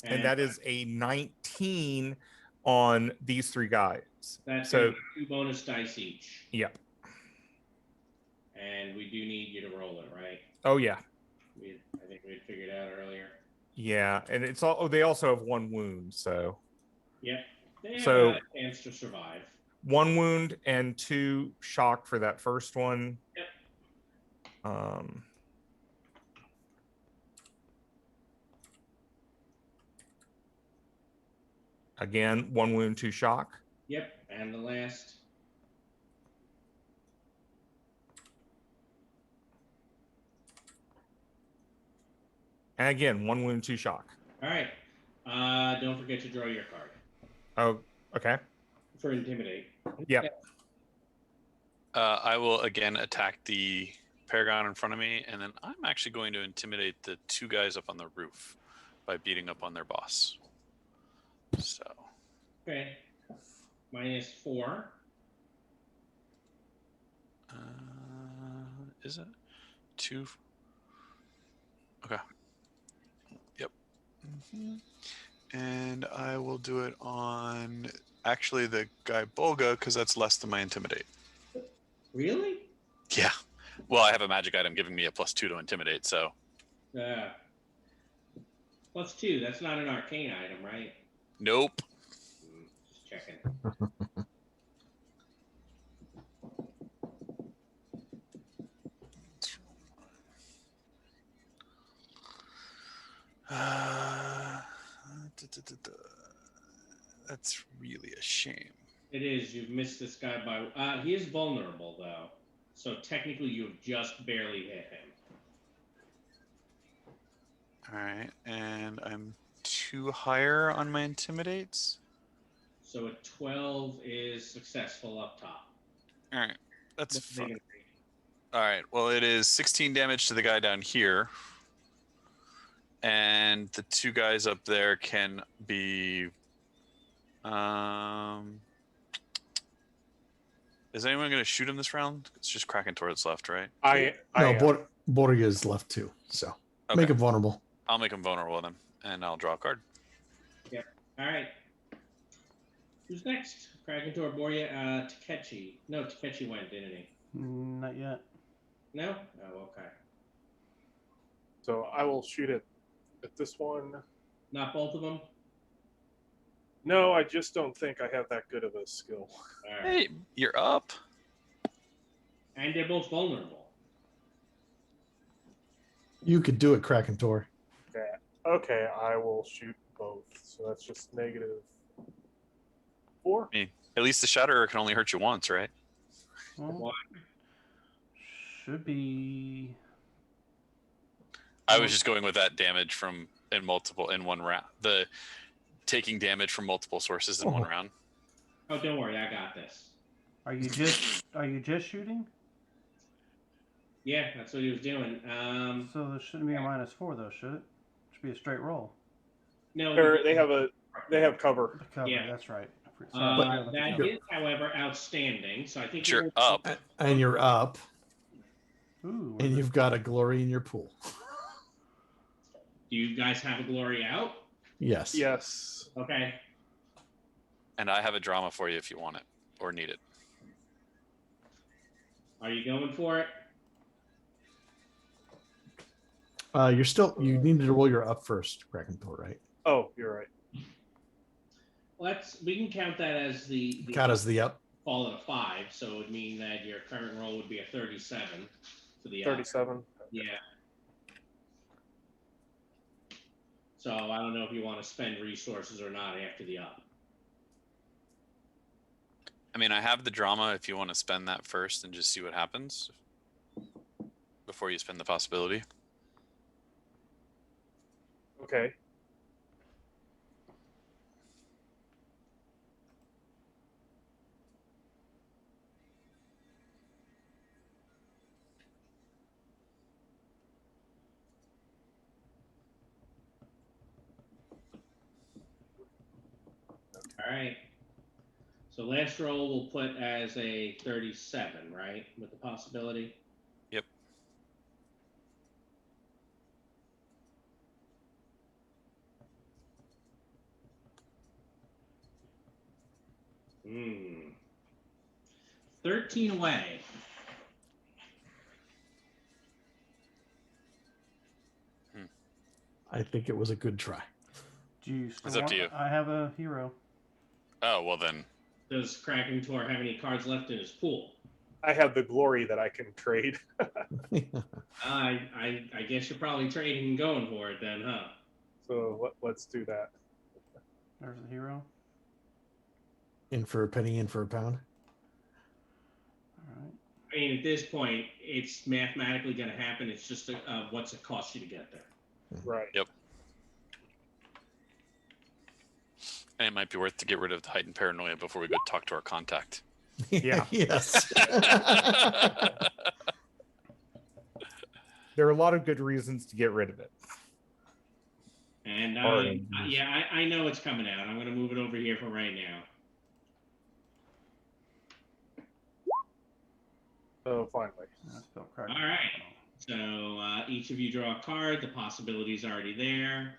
S3: And that is a 19 on these three guys.
S2: That's
S3: so
S2: 2 bonus dice each.
S3: Yep.
S2: And we do need you to roll it, right?
S3: Oh yeah.
S2: I think we had figured out earlier.
S3: Yeah, and it's all. Oh, they also have 1 wound, so.
S2: Yep. They have
S3: So
S2: a chance to survive.
S3: 1 wound and 2 shock for that first one.
S2: Yep.
S3: Again, 1 wound, 2 shock.
S2: Yep. And the last.
S3: And again, 1 wound, 2 shock.
S2: All right. Don't forget to draw your card.
S3: Oh, okay.
S2: For intimidate.
S3: Yep.
S4: I will again attack the Paragon in front of me, and then I'm actually going to intimidate the 2 guys up on the roof by beating up on their boss. So.
S2: Okay. -4.
S4: Is it 2? Okay. Yep. And I will do it on actually the guy Bolga because that's less than my intimidate.
S2: Really?
S4: Yeah. Well, I have a magic item giving me a +2 to intimidate, so.
S2: +2. That's not an arcane item, right?
S4: Nope.
S2: Just checking.
S4: That's really a shame.
S2: It is. You've missed this guy by. He is vulnerable though, so technically you've just barely hit him.
S4: All right, and I'm 2 higher on my intimidates.
S2: So a 12 is successful up top.
S4: All right, that's fun. All right, well, it is 16 damage to the guy down here. And the 2 guys up there can be. Is anyone going to shoot him this round? It's just cracking towards left, right?
S6: Borgia's left too, so
S4: Okay.
S6: make him vulnerable.
S4: I'll make him vulnerable then, and I'll draw a card.
S2: Yep. All right. Who's next? Krakentor, Boria, Takechi. No, Takechi went, didn't he?
S1: Not yet.
S2: No? Oh, okay.
S7: So I will shoot it at this one.
S2: Not both of them?
S7: No, I just don't think I have that good of a skill.
S2: All right.
S4: Hey, you're up.
S2: And they're both vulnerable.
S6: You could do it, Krakentor.
S7: Okay, I will shoot both. So that's just -4.
S4: At least the Shatterer can only hurt you once, right?
S1: Well, should be.
S4: I was just going with that damage from in one round. The taking damage from multiple sources in one round.
S2: Oh, don't worry, I got this.
S1: Are you just shooting?
S2: Yeah, that's what he was doing.
S1: So there shouldn't be a -4 though, should it? Should be a straight roll.
S2: No,
S7: They have cover.
S1: The cover,
S2: Yeah.
S1: that's right.
S2: that is, however, outstanding. So I think
S4: You're up.
S6: And you're up,
S1: Ooh,
S6: and you've got a glory in your pool.
S2: Do you guys have a glory out?
S6: Yes.
S7: Yes.
S2: Okay.
S4: And I have a drama for you if you want it or need it.
S2: Are you going for it?
S6: You need to roll your up first, Krakentor, right?
S7: Oh, you're right.
S2: We can count that as the
S6: Count as the up.
S2: fall at a 5, so it would mean that your current roll would be a 37 for the up.
S7: 37.
S2: Yeah. So I don't know if you want to spend resources or not after the up.
S4: I mean, I have the drama if you want to spend that first and just see what happens before you spend the possibility.
S7: Okay.
S2: All right. So last roll we'll put as a 37, right? With the possibility.
S4: Yep.
S2: Hmm. 13 away.
S6: I think it was a good try.
S1: Do you still
S4: It's up
S1: want?
S4: to you.
S1: I have a hero.
S4: Oh, well then.
S2: Does Kraken Tor have any cards left in his pool?
S7: I have the glory that I can trade.
S2: I guess you're probably trading and going for it then, huh?
S7: So let's do that.
S1: There's the hero.
S6: In for a penny, in for a pound.
S1: All right.
S2: I mean, at this point, it's mathematically going to happen. It's just what's it cost you to get there.
S7: Right.
S4: Yep. And it might be worth to get rid of the heightened paranoia before we go talk to our contact.
S3: Yeah.
S6: Yes.
S3: There are a lot of good reasons to get rid of it.
S2: And
S3: Alright.
S2: yeah, I know it's coming out. I'm going to move it over here for right now.
S7: So finally.
S1: I spelled Kraken.
S2: All right. So each of you draw a card. The possibility is already there.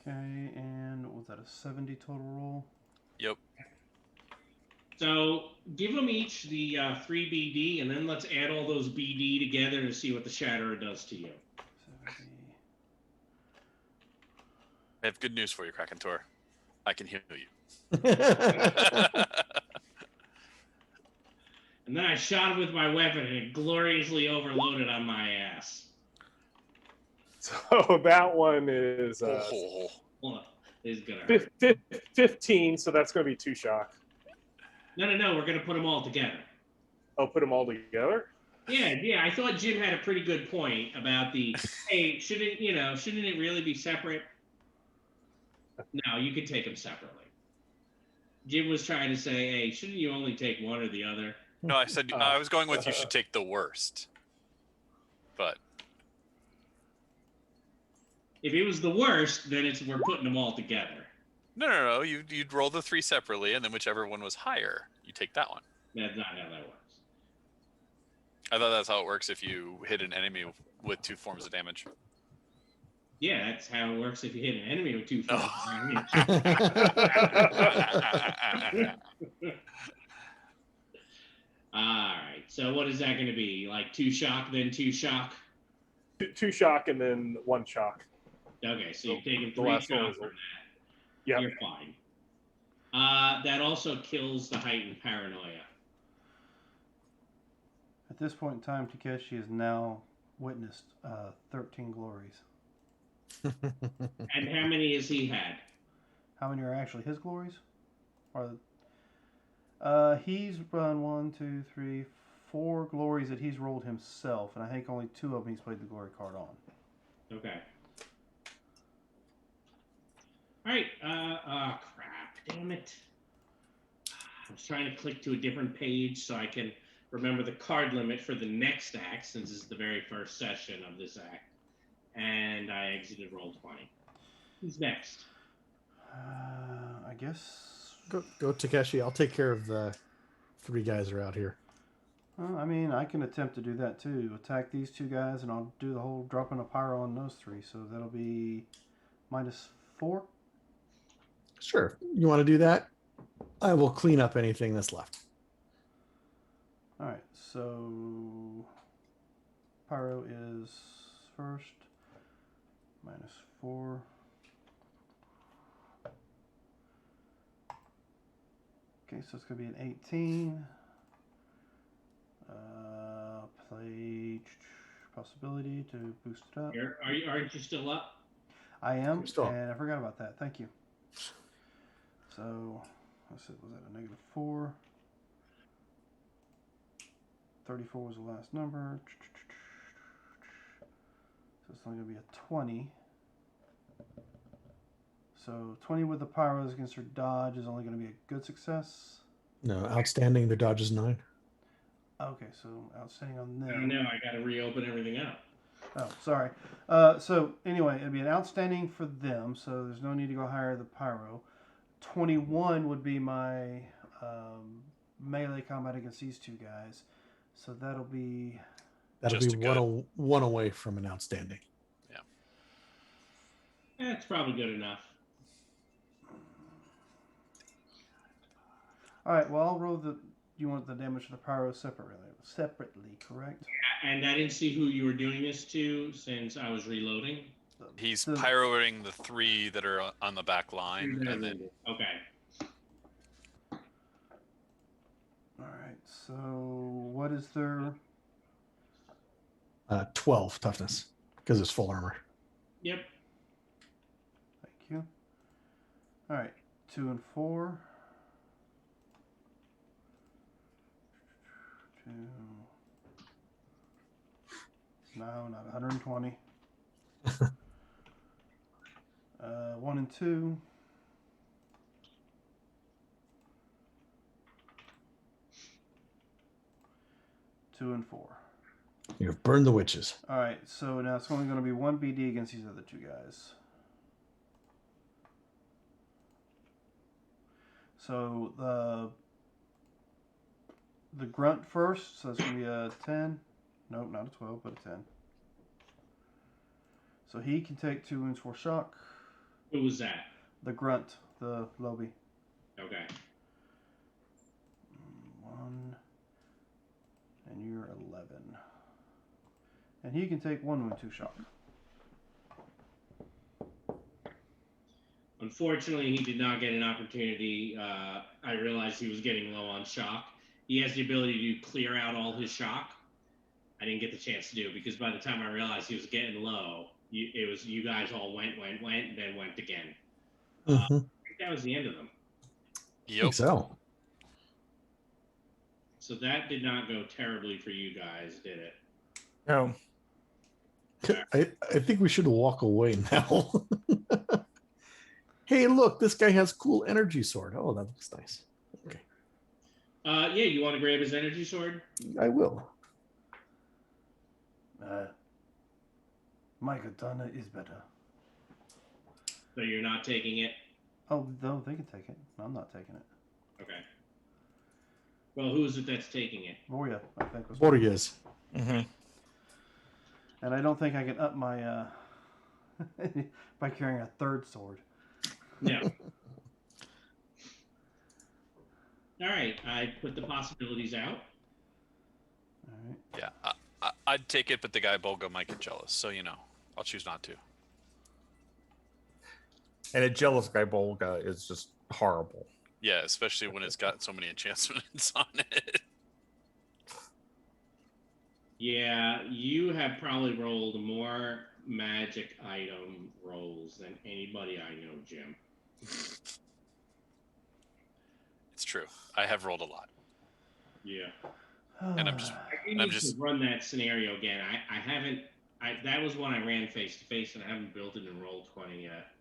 S1: Okay, and was that a 70 total roll?
S4: Yep.
S2: So give them each the 3 BD, and then let's add all those BD together to see what the Shatterer does to you.
S1: 70.
S4: I have good news for you, Kraken Tor. I can heal you.
S2: And then I shot him with my weapon, and it gloriously overloaded on my ass.
S7: So that one is
S4: Oh.
S2: Hold on. This is going to hurt.
S7: 15, so that's going to be 2 shock.
S2: No, we're going to put them all together.
S7: I'll put them all together.
S2: Yeah. I thought Jim had a pretty good point about the, hey, shouldn't it really be separate? No, you could take them separately. Jim was trying to say, hey, shouldn't you only take one or the other?
S4: No, I said I was going with you should take the worst. But
S2: If it was the worst, then we're putting them all together.
S4: no. You'd roll the 3 separately, and then whichever one was higher, you take that one.
S2: That's not how that works.
S4: I thought that's how it works if you hit an enemy with 2 forms of damage.
S2: Yeah, that's how it works if you hit an enemy with 2 forms of damage. All right. So what is that going to be? Like 2 shock, then 2 shock?
S7: 2 shock and then 1 shock.
S2: Okay, so you're taking
S7: The
S2: 3
S7: last one
S2: shock
S7: is-
S2: from that.
S7: Yep.
S2: You're fine. That also kills the heightened paranoia.
S1: At this point in time, Takeshi has now witnessed 13 glories.
S2: And how many has he had?
S1: How many are actually his glories? He's run 1, 2, 3, 4 glories that he's rolled himself, and I think only 2 of them he's played the glory card on.
S2: Okay. All right. Crap. Damn it. I was trying to click to a different page so I can remember the card limit for the next act, since this is the very first session of this act. And I exited roll 20. Who's next?
S1: I guess.
S6: Go Takeshi. I'll take care of the 3 guys that are out here.
S1: I mean, I can attempt to do that too. Attack these 2 guys, and I'll do the whole dropping a pyro on those 3. So that'll be -4.
S6: Sure. You want to do that? I will clean up anything that's left.
S1: All right. So pyro is first. -4. Okay, so it's gonna be an 18. Play possibility to boost it up.
S2: Aren't you still up?
S1: I am,
S6: Still up.
S1: and I forgot about that. Thank you. So, let's see, was that a -4? 34 was the last number. So it's only going to be a 20. So 20 with the pyros against her dodge is only going to be a good success.
S6: No, outstanding. The dodge is 9.
S1: Okay, so outstanding on
S2: I
S1: them.
S2: don't know. I got to reopen everything up.
S1: Oh, sorry. So anyway, it'd be an outstanding for them, so there's no need to go higher the pyro. 21 would be my melee combat against these two guys. So that'll be
S4: Just a good.
S6: one away from an outstanding.
S2: That's probably good enough.
S1: all right. Well, I'll roll the. You want the damage to the pyro separately, correct?
S2: And I didn't see who you were doing this to since I was reloading.
S4: He's
S1: The-
S4: pyroing the 3 that are on the back line, and then
S2: Okay.
S1: All right. So what is their?
S6: 12 toughness because it's full armor.
S2: Yep.
S1: Thank you. All right. 2 and 4. 2. No, not 120. 1 and 2. 2 and 4.
S6: You've burned the witches.
S1: All right, so now it's only going to be 1 BD against these other two guys. So the grunt first, so it's going to be a 10. Nope, not a 12, but a 10. So he can take 2 wounds for shock.
S2: Who was that?
S1: The grunt, the Lobby.
S2: Okay.
S1: 1. And you're 11. And he can take 1 wound, 2 shock.
S2: Unfortunately, he did not get an opportunity. I realized he was getting low on shock. He has the ability to clear out all his shock. I didn't get the chance to do it because by the time I realized he was getting low, it was you guys all went, and then went again. I think that was the end of them.
S6: I think so.
S2: So that did not go terribly for you guys, did it?
S3: No.
S6: I think we should walk away now. Hey, look, this guy has cool energy sword. Oh, that looks nice. Okay.
S2: Yeah, you want to grab his energy sword?
S6: I will.
S1: My katana is better.
S2: So you're not taking it?
S1: Oh, no, they can take it. I'm not taking it.
S2: Okay. Well, who is it that's taking it?
S1: Vorya, I think. Was
S6: Borges.
S3: Mm-hmm.
S1: And I don't think I can up my by carrying a third sword.
S2: No. All right, I put the possibilities out.
S1: All right.
S4: yeah, I'd take it, but the guy Bolga might get jealous, so I'll choose not to.
S3: And a jealous guy Bolga is just horrible.
S4: Yeah, especially when it's got so many enchantments on it.
S2: Yeah, you have probably rolled more magic item rolls than anybody I know, Jim.
S4: It's true. I have rolled a lot.
S2: Yeah.
S4: And I'm just-
S2: I need to run that scenario again. I haven't. That was one I ran face to face, and I haven't built it in Roll20 yet.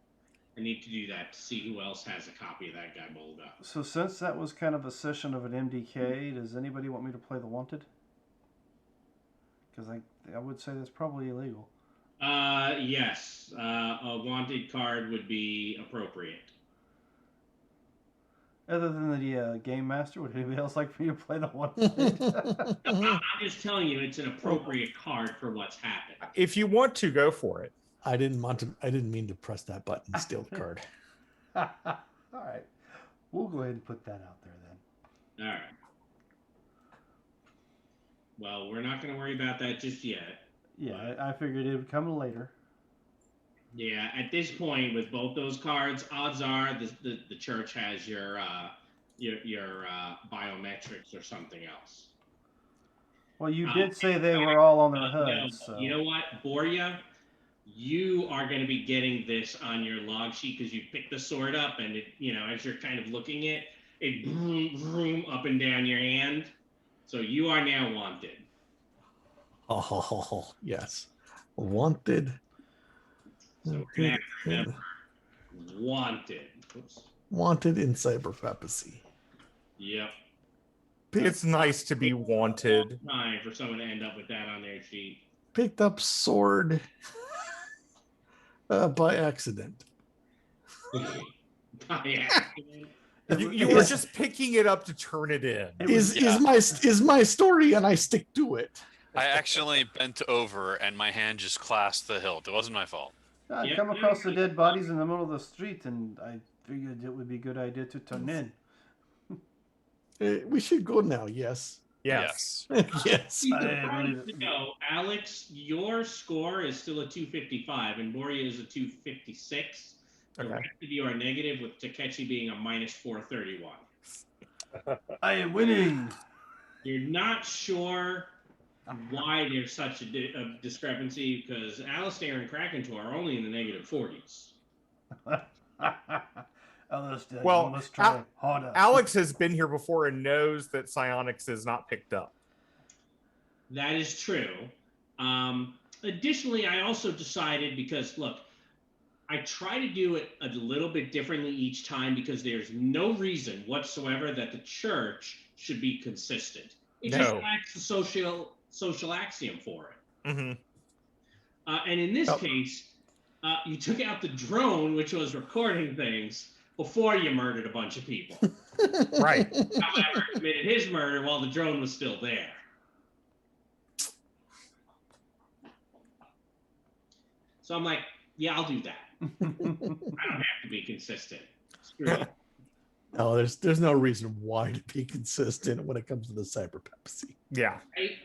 S2: I need to do that to see who else has a copy of that guy Bolga.
S1: So since that was kind of a session of an MDK, does anybody want me to play the Wanted? Because I would say that's probably illegal.
S2: Yes. A wanted card would be appropriate.
S1: Other than the Game Master, would anybody else like for you to play the Wanted?
S2: I'm just telling you, it's an appropriate card for what's happened.
S3: If you want to, go for it.
S6: I didn't mean to press that button and steal the card.
S1: All right. We'll go ahead and put that out there then.
S2: All right. Well, we're not going to worry about that just yet.
S1: Yeah, I figured it would come later.
S2: Yeah, at this point, with both those cards, odds are the church has your biometrics or something else.
S1: Well, you did say they were all on their
S2: No,
S1: hoods. So.
S2: you know what, Borya? You are going to be getting this on your log sheet because you pick the sword up and it, as you're kind of looking it vroom, vroom up and down your hand. So you are now wanted.
S6: Oh, yes. Wanted.
S2: So we're gonna have to remember wanted. Oops.
S6: Wanted in cyber papacy.
S2: Yep.
S3: It's nice to be wanted.
S2: Time for someone to end up with that on their sheet.
S6: Picked up sword by accident.
S2: By accident.
S3: You were just picking it up to turn it in.
S6: Is my story, and I stick to it.
S4: I actually bent over and my hand just clasped the hilt. It wasn't my fault.
S1: I come across the dead bodies in the middle of the street, and I figured it would be a good idea to turn in.
S6: We should go now. Yes.
S3: Yes.
S6: Yes.
S2: No, Alex, your score is still a 255, and Boria is a 256. The
S3: Okay.
S2: rest of you are negative, with Takechi being a minus 431.
S1: I am winning.
S2: You're not sure why there's such a discrepancy, because Alistair and Krakentor are only in the negative 40s.
S1: Alistair,
S3: Well,
S1: you must try harder.
S3: Alex has been here before and knows that psionics is not picked up.
S2: That is true. Additionally, I also decided, because look, I try to do it a little bit differently each time, because there's no reason whatsoever that the church should be consistent. It just lacks the social axiom for it.
S3: Mm-hmm.
S2: And in this case, you took out the drone, which was recording things, before you murdered a bunch of people.
S3: Right.
S2: However, committed his murder while the drone was still there. So I'm like, yeah, I'll do that. I don't have to be consistent. Screw it.
S6: No, there's no reason why to be consistent when it comes to the cyber papacy.
S3: Yeah.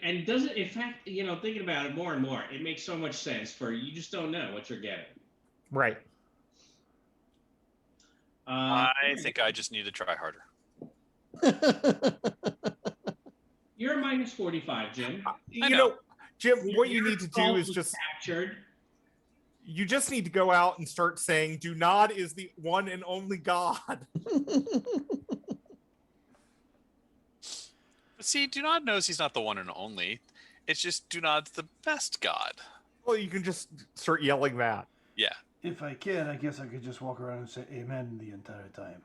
S2: And doesn't, in fact, thinking about it more and more, it makes so much sense for you just don't know what you're getting.
S3: Right.
S4: I think I just need to try harder.
S2: You're a minus 45, Jim.
S3: You know, Jim, what you need to do is just
S2: captured.
S3: You just need to go out and start saying Dunod is the one and only God.
S4: See, Dunod knows he's not the one and only. It's just Dunod's the best God.
S3: Well, you can just start yelling that.
S4: Yeah.
S1: If I can, I guess I could just walk around and say amen the entire time.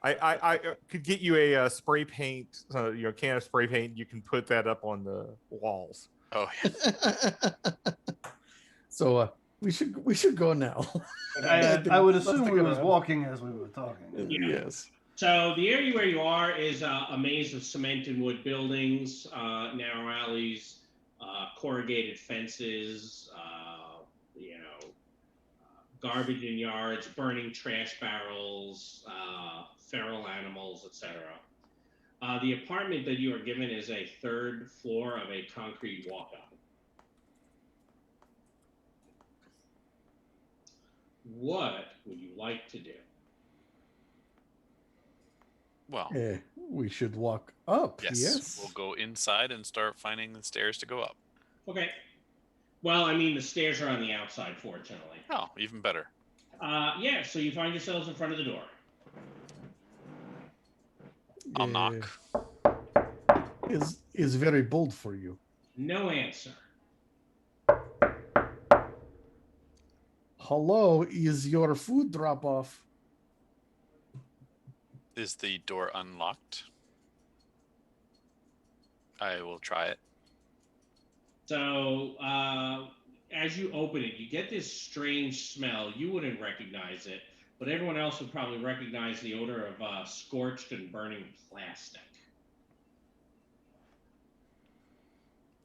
S3: I could get you a spray paint, can of spray paint. You can put that up on the walls.
S4: Oh, yeah.
S6: So we should go now.
S1: I would assume we was walking as we were talking.
S6: Yes.
S2: So the area where you are is a maze of cement and wood buildings, narrow alleys, corrugated fences, garbage in yards, burning trash barrels, feral animals, etc. The apartment that you are given is a third floor of a concrete walk-up. What would you like to do?
S4: Well,
S6: we should walk up. Yes.
S4: We'll go inside and start finding the stairs to go up.
S2: Okay. Well, I mean, the stairs are on the outside, fortunately.
S4: Oh, even better.
S2: Yeah, so you find yourselves in front of the door.
S4: I'll knock.
S6: Is very bold for you.
S2: No answer.
S6: Hello, is your food drop off?
S4: Is the door unlocked? I will try it.
S2: So, as you open it, you get this strange smell. You wouldn't recognize it, but everyone else would probably recognize the odor of scorched and burning plastic.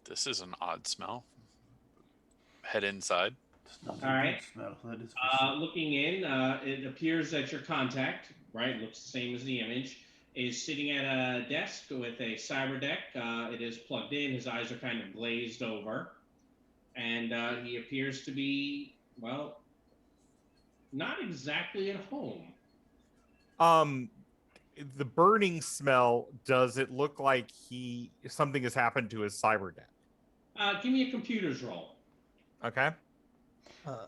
S4: This is an odd smell. Head inside.
S1: All
S2: right.
S1: Smell. That is for sure.
S2: Looking in, it appears that your contact, right, looks the same as the image, is sitting at a desk with a cyber deck. It is plugged in. His eyes are kind of glazed over. And he appears to be, well, not exactly at home.
S3: The burning smell, does it look like something has happened to his cyber deck?
S2: Give me a computer's roll.
S3: Okay.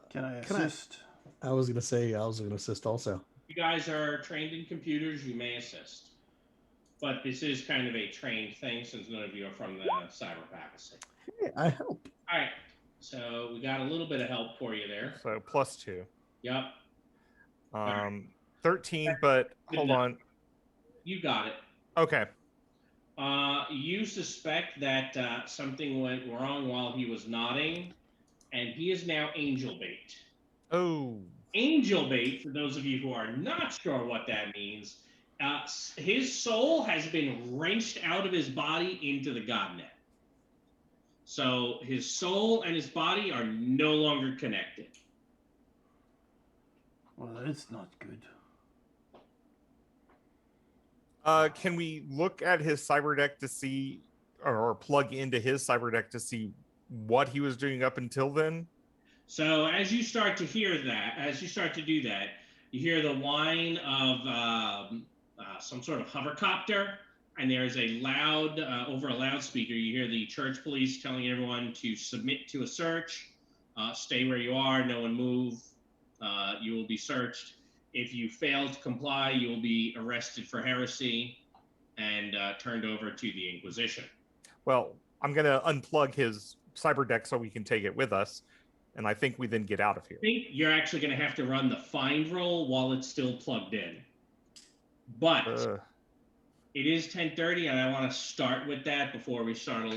S1: Can I assist?
S6: I was gonna say I was gonna assist also.
S2: You guys are trained in computers. You may assist. but this is kind of a trained thing since none of you are from the cyber papacy.
S6: Hey, I help.
S2: All right, so we got a little bit of help for you there.
S3: So +2.
S2: Yep, right.
S3: 13, but
S2: Good
S3: hold
S2: enough.
S3: on.
S2: You got it.
S3: Okay.
S2: You suspect that something went wrong while he was nodding, and he is now angel bait.
S3: Oh.
S2: Angel bait, for those of you who are not sure what that means, his soul has been wrenched out of his body into the godnet. So his soul and his body are no longer connected.
S1: Well, that's not good.
S3: Can we look at his cyber deck to see, or plug into his cyber deck to see what he was doing up until then?
S2: So as you start to hear that, as you start to do that, you hear the whine of some sort of hovercopter, and there's a loud, over a loudspeaker, you hear the church police telling everyone to submit to a search, stay where you are, no one move, you will be searched. If you fail to comply, you will be arrested for heresy and turned over to the Inquisition.
S3: Well, I'm going to unplug his cyber deck so we can take it with us. And I think we then get out of here.
S2: I think you're actually going to have to run the find roll while it's still plugged in. But it is 10:30, and I want to start with that before we start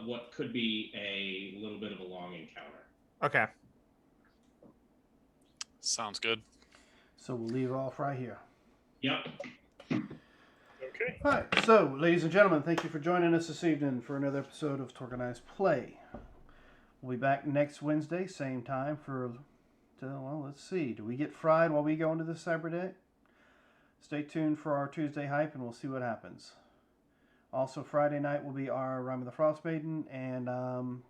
S2: what could be a little bit of a long encounter.
S3: Okay.
S4: Sounds good.
S1: So we'll leave off right here.
S2: Yep.
S7: Okay.
S1: All right. So, ladies and gentlemen, thank you for joining us this evening for another episode of TORGanized Play. We'll be back next Wednesday, same time well, let's see. Do we get fried while we go into the cyber deck? Stay tuned for our Tuesday hype, and we'll see what happens. Also, Friday night will be our Rime of the Frost Maiden, and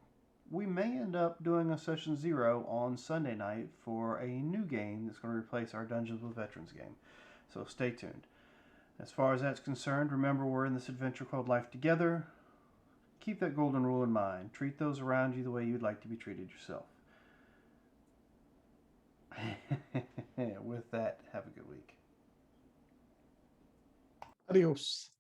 S1: we may end up doing a session 0 on Sunday night for a new game that's going to replace our Dungeons with Veterans game. So stay tuned. As far as that's concerned, remember we're in this adventure called Life Together. Keep that golden rule in mind. Treat those around you the way you'd like to be treated yourself. With that, have a good week.
S6: Adios.